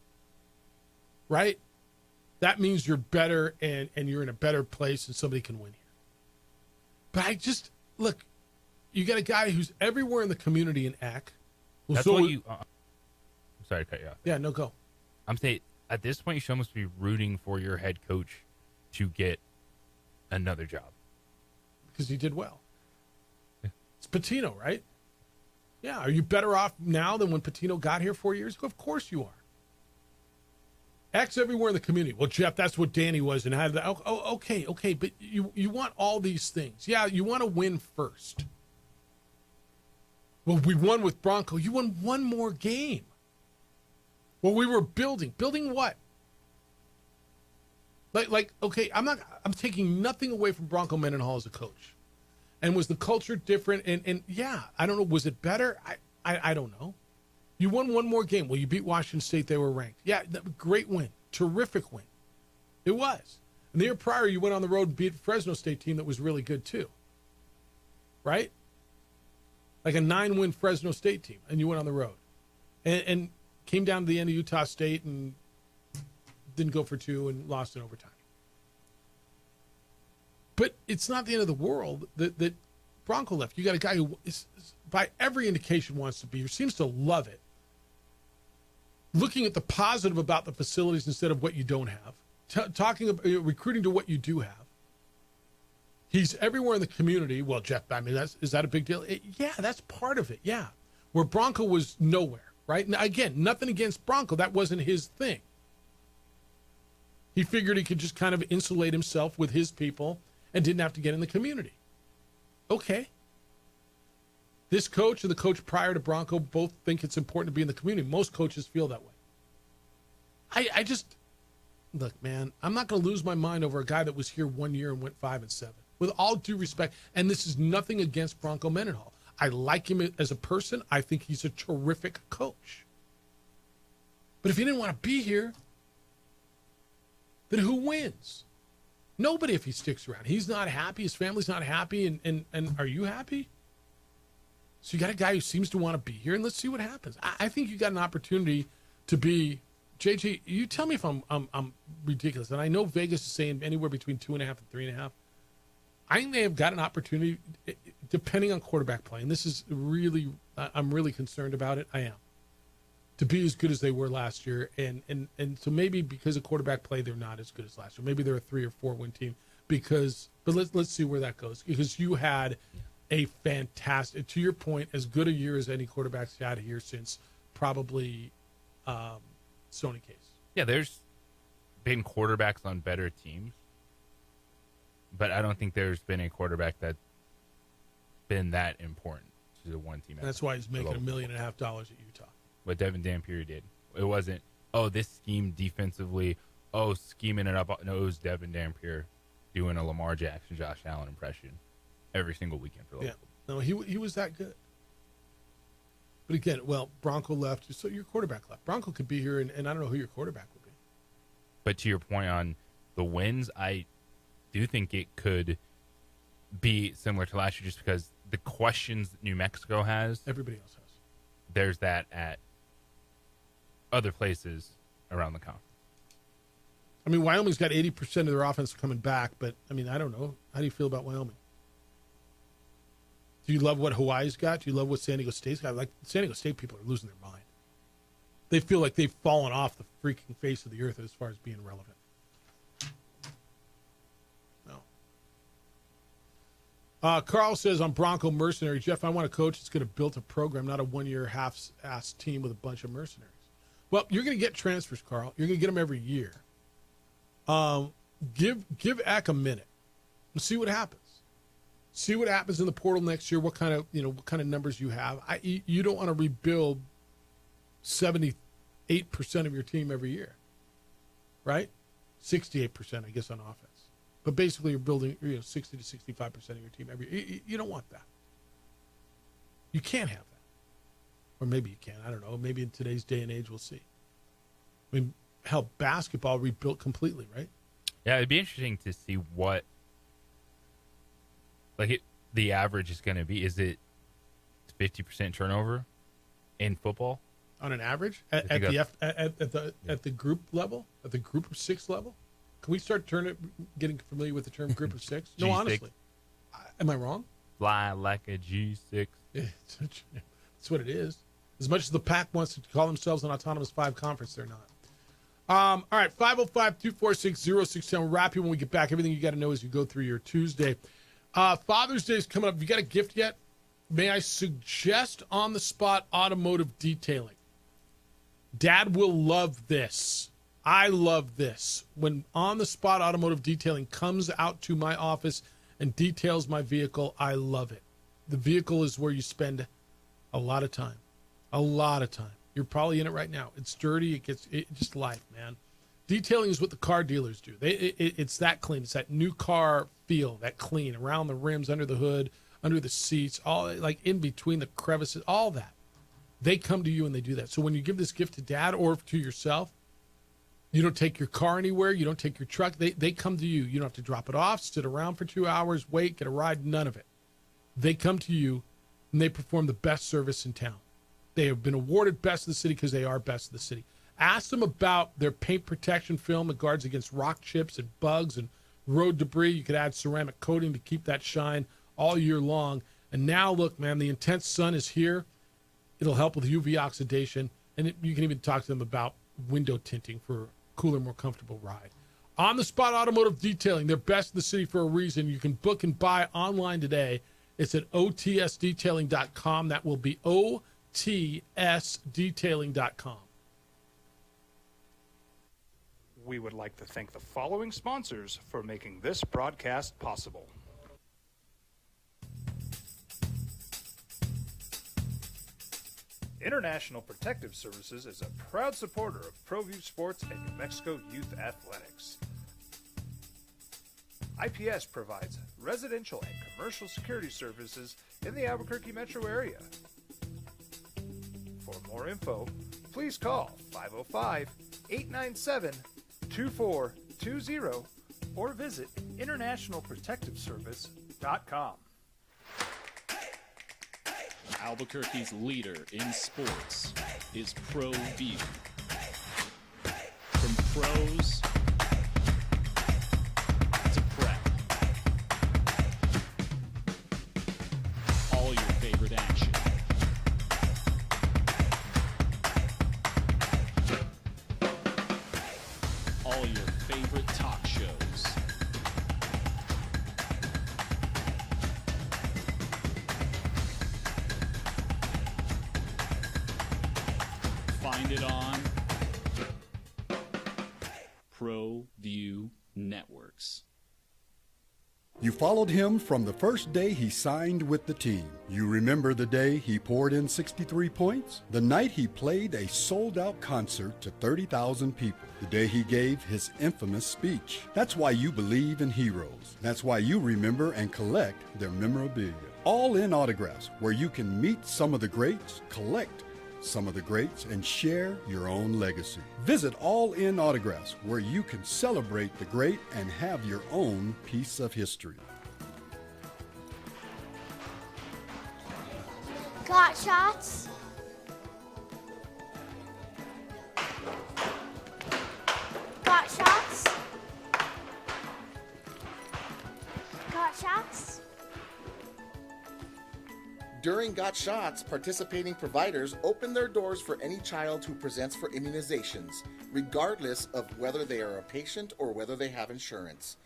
Right? That means you're better and you're in a better place and somebody can win here. But look, you got a guy who's everywhere in the community in Eck. Well, That's what you... I'm sorry to cut you off. Yeah, no, go. I'm saying, at this point, you should almost be rooting for your head coach to get another job. Because he did well. It's Patino, right? Yeah. Are you better off now than when Patino got here 4 years ago? Of course you are. X everywhere in the community. Well, Jeff, that's what Danny was and had that. Oh, okay. But you want all these things. Yeah, you want to win first. Well, we won with Bronco. You won one more game. Well, we were building. Building what? Okay, I'm taking nothing away from Bronco Mendenhall as a coach. And was the culture different? And yeah, I don't know. Was it better? I don't know. You won one more game. Well, you beat Washington State. They were ranked. Yeah, great win. Terrific win. It was. And the year prior, you went on the road and beat a Fresno State team that was really good too. Right? Like a 9-win Fresno State team. And you went on the road. And came down to the end of Utah State and didn't go for 2 and lost in overtime. But it's not the end of the world that Bronco left. You got a guy who is, by every indication, wants to be here, seems to love it. Looking at the positive about the facilities instead of what you don't have. Talking about recruiting to what you do have. He's everywhere in the community. Well, Jeff, I mean, is that a big deal? Yeah, that's part of it, yeah. Where Bronco was nowhere, right? Now, again, nothing against Bronco. That wasn't his thing. He figured he could just kind of insulate himself with his people and didn't have to get in the community. Okay. This coach and the coach prior to Bronco both think it's important to be in the community. Most coaches feel that way. I just, look, man, I'm not going to lose my mind over a guy that was here 1 year and went 5-7. With all due respect, and this is nothing against Bronco Mendenhall. I like him as a person. I think he's a terrific coach. But if he didn't want to be here, then who wins? Nobody if he sticks around. He's not happy. His family's not happy. And are you happy? So you got a guy who seems to want to be here, and let's see what happens. I think you got an opportunity to be, JJ, you tell me if I'm ridiculous. And I know Vegas is saying anywhere between 2.5 and 3.5. I think they have got an opportunity, depending on quarterback play. And this is really, I'm really concerned about it. I am. To be as good as they were last year. And so maybe because of quarterback play, they're not as good as last year. Maybe they're a 3 or 4 win team but let's see where that goes. Because you had a fantastic, to your point, as good a year as any quarterback's had here since probably Sony Case. Yeah, there's been quarterbacks on better teams, but I don't think there's been a quarterback that's been that important to the one team. That's why he's making $1.5 million at Utah. What Devin Dampier did. It wasn't, this scheme defensively, scheming it up. No, it was Devin Dampier doing a Lamar Jackson, Josh Allen impression every single weekend for the Yeah. No, he was that good. But again, Bronco left, so your quarterback left. Bronco could be here, and I don't know who your quarterback would be. But to your point on the wins, I do think it could be similar to last year just because the questions that New Mexico has, everybody else has. there's that at other places around the conference. I mean, Wyoming's got 80% of their offense coming back, but, I mean, I don't know. How do you feel about Wyoming? Do you love what Hawaii's got? Do you love what San Diego State's got? Like, San Diego State people are losing their mind. They feel like they've fallen off the freaking face of the earth as far as being relevant. No. Carl says, I'm Bronco mercenary. Jeff, I want a coach that's going to build a program, not a one-year half-ass team with a bunch of mercenaries. Well, you're going to get transfers, Carl. You're going to get them every year. Give Eck a minute and see what happens. See what happens in the portal next year. What kind of numbers you have. You don't want to rebuild 78% of your team every year, right? 68%, I guess, on offense. But basically, you're building 60 to 65% of your team every year. You don't want that. You can't have that, or maybe you can. I don't know. Maybe in today's day and age, we'll see. I mean, hell, basketball rebuilt completely, right? Yeah, it'd be interesting to see what the average is going to be. Is it 50% turnover in football on an average at the group level, at the group of six level? Can we start getting familiar with the term group of six? No, honestly, am I wrong? Fly like a G6. That's what it is. As much as the Pac wants to call themselves an autonomous 5 conference, they're not. All right, 505-246-0610. We'll wrap you when we get back. Everything you got to know as you go through your Tuesday. Father's Day is coming up. Have you got a gift yet? May I suggest on-the-spot automotive detailing? Dad will love this. I love this. When on-the-spot automotive detailing comes out to my office and details my vehicle, I love it. The vehicle is where you spend a lot of time. A lot of time. You're probably in it right now. It's dirty. It's just life, man. Detailing is what the car dealers do. It's that clean. It's that new car feel, that clean around the rims, under the hood, under the seats, all like in between the crevices, all that. They come to you and they do that. So when you give this gift to Dad or to yourself, you don't take your car anywhere. You don't take your truck. They come to you. You don't have to drop it off, sit around for 2 hours, wait, get a ride, none of it. They come to you and they perform the best service in town. They have been awarded best of the city because they are best of the city. Ask them about their paint protection film that guards against rock chips and bugs and road debris. You could add ceramic coating to keep that shine all year long. And now, look, man, the intense sun is here. It'll help with UV oxidation. And you can even talk to them about window tinting for a cooler, more comfortable ride. On-the-spot automotive detailing. They're best in the city for a reason. You can book and buy online today. It's at otsdetailing.com. That will be otsdetailing.com. We would like to thank the following sponsors for making this broadcast possible. International Protective Services is a proud supporter of ProView Sports and New Mexico Youth Athletics. IPS provides residential and commercial security services in the Albuquerque metro area. For more info, please call 505-897-2420 or visit internationalprotectiveservice.com. Albuquerque's leader in sports is ProView. From pros to prep, all your favorite action. All your favorite talk shows. Find it on ProView Networks. You followed him from the first day he signed with the team. You remember the day he poured in 63 points? The night he played a sold-out concert to 30,000 people. The day he gave his infamous speech. That's why you believe in heroes. That's why you remember and collect their memorabilia. All in Autographs, where you can meet some of the greats, collect some of the greats, and share your own legacy. Visit All In Autographs, where you can celebrate the great and have your own piece of history. Got shots? During Got Shots, participating providers open their doors for any child who presents for immunizations, regardless of whether they are a patient or whether they have insurance.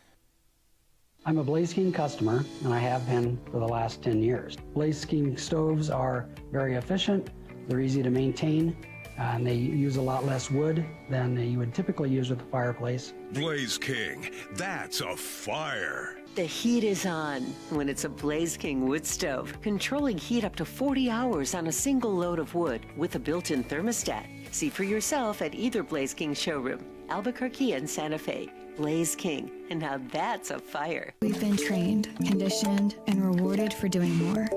I'm a Blaze King customer, and I have been for the last 10 years. Blaze King stoves are very efficient, they're easy to maintain, and they use a lot less wood than you would typically use with a fireplace. Blaze King, that's a fire. The heat is on when it's a Blaze King wood stove, controlling heat up to 40 hours on a single load of wood with a built-in thermostat. See for yourself at either Blaze King showroom, Albuquerque and Santa Fe. Blaze King, and now that's a fire. We've been trained, conditioned, and rewarded for doing more.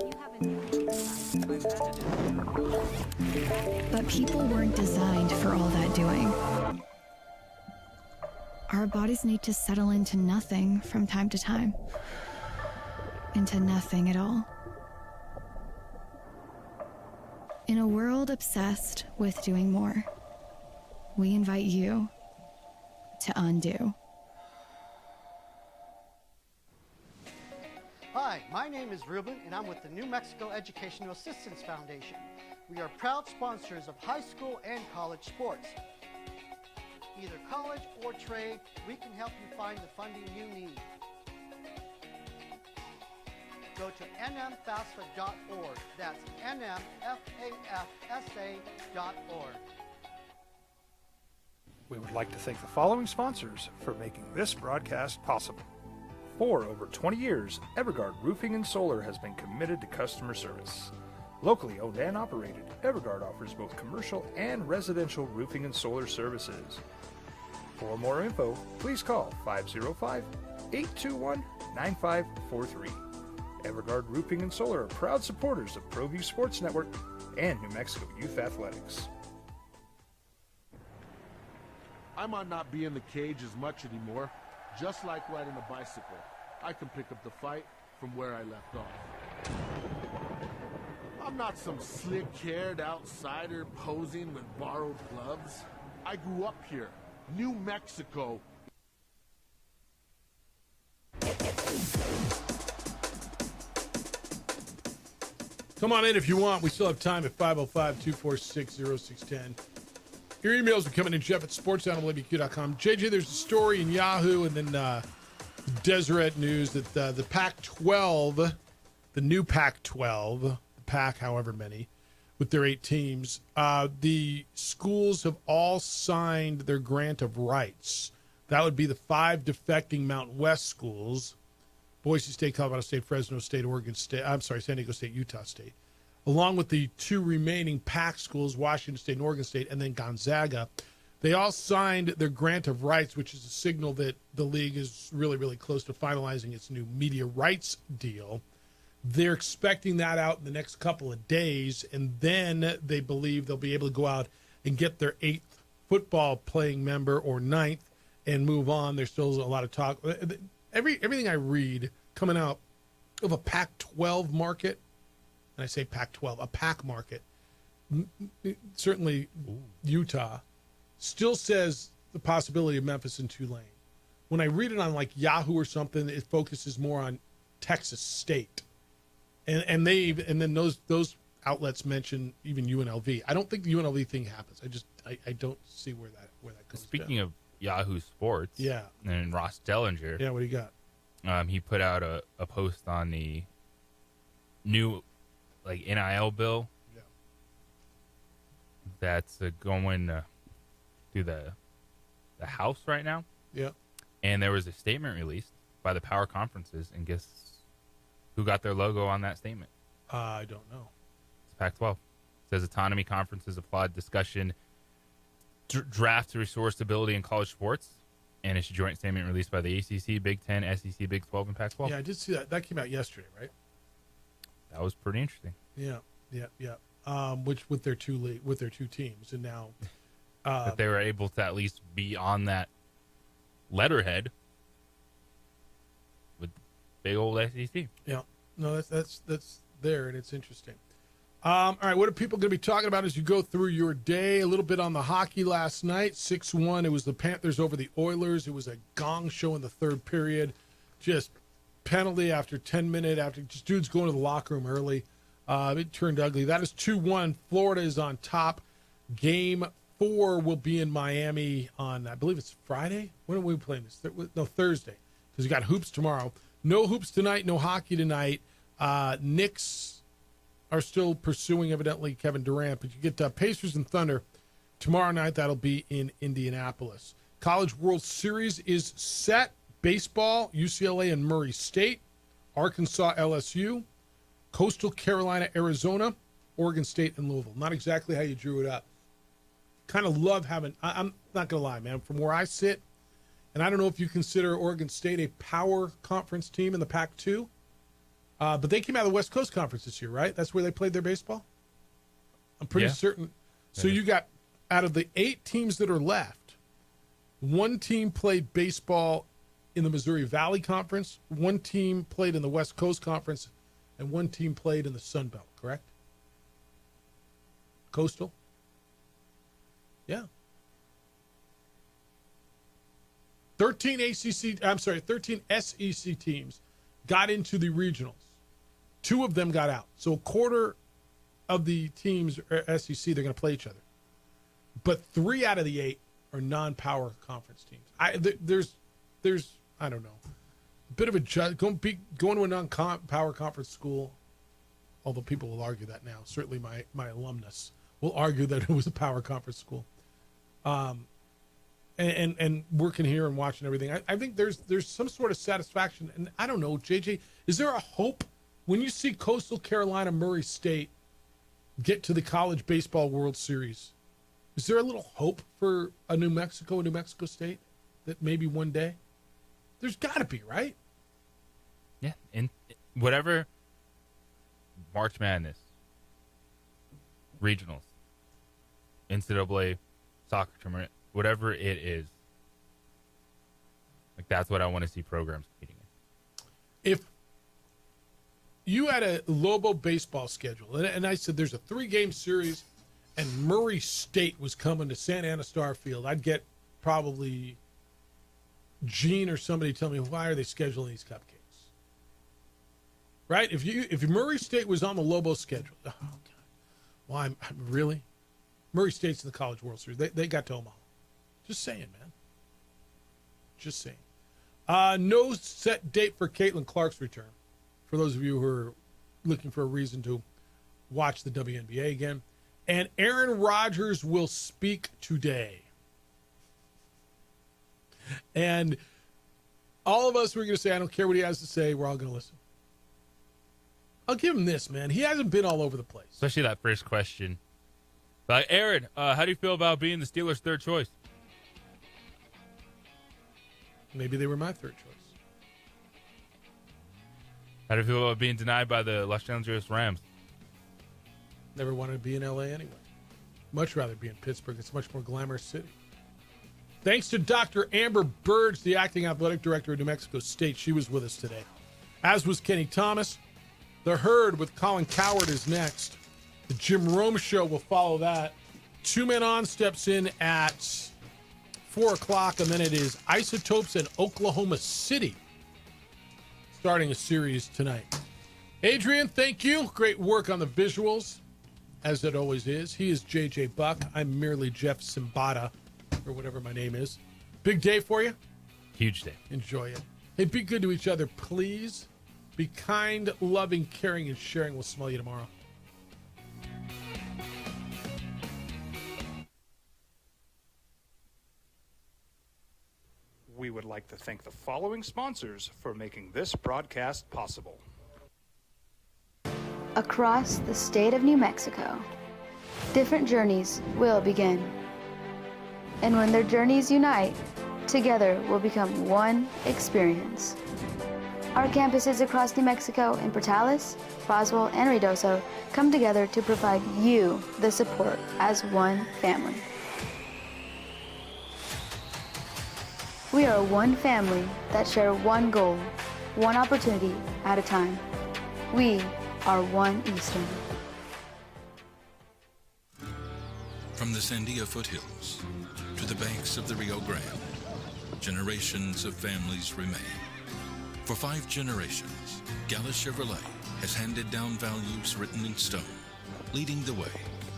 But people weren't designed for all that doing. Our bodies need to settle into nothing from time to time. Into nothing at all. In a world obsessed with doing more, we invite you to undo. Hi, my name is Ruben, and I'm with the New Mexico Educational Assistance Foundation. We are proud sponsors of high school and college sports. Either college or trade, we can help you find the funding you need. Go to nmfafsa.org. That's nmfafsa.org. We would like to thank the following sponsors for making this broadcast possible. For over 20 years, Evergard Roofing and Solar has been committed to customer service. Locally owned and operated, Evergard offers both commercial and residential roofing and solar services. For more info, please call 505-821-9543. Evergard Roofing and Solar are proud supporters of ProView Sports Network and New Mexico Youth Athletics. I might not be in the cage as much anymore. Just like riding a bicycle, I can pick up the fight from where I left off. I'm not some slick-haired outsider posing with borrowed gloves. I grew up here, New Mexico. Come on in if you want. We still have time at 505-246-0610. Your emails are coming in, Jeff at sportsanimalwq.com. JJ, there's a story in Yahoo and then Deseret News that the Pac-12, the new Pac-12, the Pac however many, with their 8 teams, the schools have all signed their grant of rights. That would be the 5 defecting Mountain West schools, Boise State, Colorado State, Fresno State, San Diego State, Utah State, along with the 2 remaining PAC schools, Washington State and Oregon State, and then Gonzaga. They all signed their grant of rights, which is a signal that the league is really, really close to finalizing its new media rights deal. They're expecting that out in the next couple of days, and then they believe they'll be able to go out and get their 8th football playing member or 9th and move on. There's still a lot of talk. Everything I read coming out of a Pac-12 market, and I say Pac-12, a PAC market, certainly Utah, still says the possibility of Memphis and Tulane. When I read it on like Yahoo or something, it focuses more on Texas State. And then those outlets mention even UNLV. I don't think the UNLV thing happens. I don't see where that goes. Speaking of Yahoo Sports, yeah, and Ross Dellinger, yeah, what do you got? He put out a post on the new NIL bill that's going to the House right now. Yeah. And there was a statement released by the power conferences, and guess who got their logo on that statement? I don't know. It's Pac-12. It says autonomy conferences applaud discussion draft to restore stability in college sports, and it's a joint statement released by the ACC, Big Ten, SEC, Big 12, and Pac-12. Yeah, I did see that. That came out yesterday, right? That was pretty interesting. Yeah. Which with their two teams, and now that they were able to at least be on that letterhead with big old SEC. Yeah, no, that's there, and it's interesting. All right, what are people going to be talking about as you go through your day? A little bit on the hockey last night, 6-1. It was the Panthers over the Oilers. It was a gong show in the third period. Just penalty after 10 minutes, after just dudes going to the locker room early. It turned ugly. That is 2-1. Florida is on top. Game 4 will be in Miami on, I believe it's Friday. When are we playing this? No, Thursday. Because you got hoops tomorrow. No hoops tonight. No hockey tonight. Knicks are still pursuing, evidently, Kevin Durant. But you get Pacers and Thunder tomorrow night. That'll be in Indianapolis. College World Series is set. Baseball, UCLA and Murray State. Arkansas, LSU. Coastal Carolina, Arizona. Oregon State and Louisville. Not exactly how you drew it up. Kind of love having, I'm not going to lie, man. From where I sit, and I don't know if you consider Oregon State a power conference team in the Pac-2, but they came out of the West Coast Conference this year, right? That's where they played their baseball? I'm pretty certain. So you got, out of the 8 teams that are left, 1 team played baseball in the Missouri Valley Conference, 1 team played in the West Coast Conference, and 1 team played in the Sun Belt, correct? Coastal? Yeah. 13 SEC teams got into the regionals. 2 of them got out. So a quarter of the teams are SEC, they're going to play each other. But 3 out of the 8 are non-power conference teams. There's I don't know, a bit of a going to a non-power conference school, although people will argue that now. Certainly my alumnus will argue that it was a power conference school. And working here and watching everything, I think there's some sort of satisfaction. And I don't know, JJ, is there a hope when you see Coastal Carolina, Murray State get to the College Baseball World Series? Is there a little hope for a New Mexico State that maybe one day? There's got to be, right? Yeah, and whatever March Madness, regionals, NCAA soccer tournament, whatever it is, like that's what I want to see programs competing in. If you had a Lobo baseball schedule, and I said there's a 3-game series, and Murray State was coming to Santa Ana Starfield, I'd get probably Gene or somebody tell me, why are they scheduling these cupcakes? Right? If Murray State was on the Lobo schedule, oh God, why? Really? Murray State's in the College World Series. They got to Omaha. Just saying, man. Just saying. No set date for Caitlin Clark's return. For those of you who are looking for a reason to watch the WNBA again. And Aaron Rodgers will speak today. And all of us were going to say, I don't care what he has to say. We're all going to listen. I'll give him this, man. He hasn't been all over the place. Especially that first question. Like, Aaron, how do you feel about being the Steelers' 3rd choice? Maybe they were my 3rd choice. How do you feel about being denied by the Los Angeles Rams? Never wanted to be in L.A. anyway. Much rather be in Pittsburgh. It's a much more glamorous city. Thanks to Dr. Amber Burge, the acting athletic director of New Mexico State. She was with us today. As was Kenny Thomas. The Herd with Colin Cowherd is next. The Jim Rome Show will follow that. 2 Men On steps in at 4 o'clock, and then it is Isotopes in Oklahoma City, starting a series tonight. Adrian, thank you. Great work on the visuals, as it always is. He is JJ Buck. I'm merely Jeff Simbata, or whatever my name is. Big day for you? Huge day. Enjoy it. Hey, be good to each other, please. Be kind, loving, caring, and sharing. We'll smell you tomorrow. We would like to thank the following sponsors for making this broadcast possible. Across the state of New Mexico, different journeys will begin. And when their journeys unite, together will become one experience. Our campuses across New Mexico in Portales, Roswell, and Ruidoso come together to provide you the support as one family. We are one family that share one goal, one opportunity at a time. We are One Eastern. From the Sandia foothills to the banks of the Rio Grande, generations of families remain. For 5 generations, Gala Chevrolet has handed down values written in stone, leading the way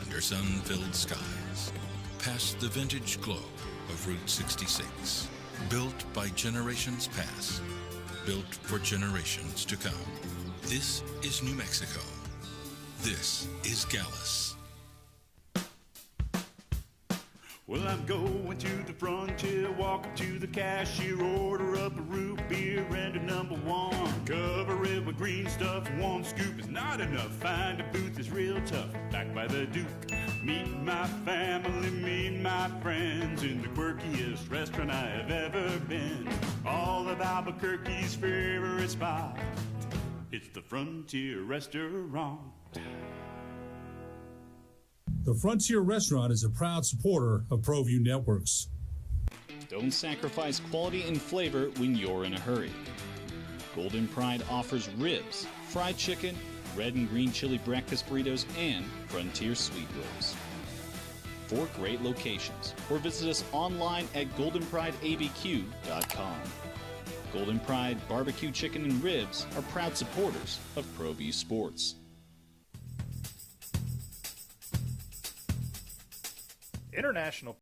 under sun-filled skies, past the vintage glow of Route 66. Built by generations past, built for generations to come. This is New Mexico. This is Gallus. Well, I'm going to the frontier, walk up to the cashier, order up a root beer and a number one. Cover it with green stuff, one scoop is not enough. Find a booth that's real tough, backed by the Duke. Meet my family, meet my friends in the quirkiest restaurant I have ever been. All of Albuquerque's favorite spot, it's the Frontier Restaurant. The Frontier Restaurant is a proud supporter of ProView Networks. Don't sacrifice quality and flavor when you're in a hurry. Golden Pride offers ribs, fried chicken, red and green chili breakfast burritos, and Frontier sweet rolls. 4 great locations, or visit us online at goldenprideabq.com. Golden Pride Barbecue Chicken and Ribs are proud supporters of ProView Sports. International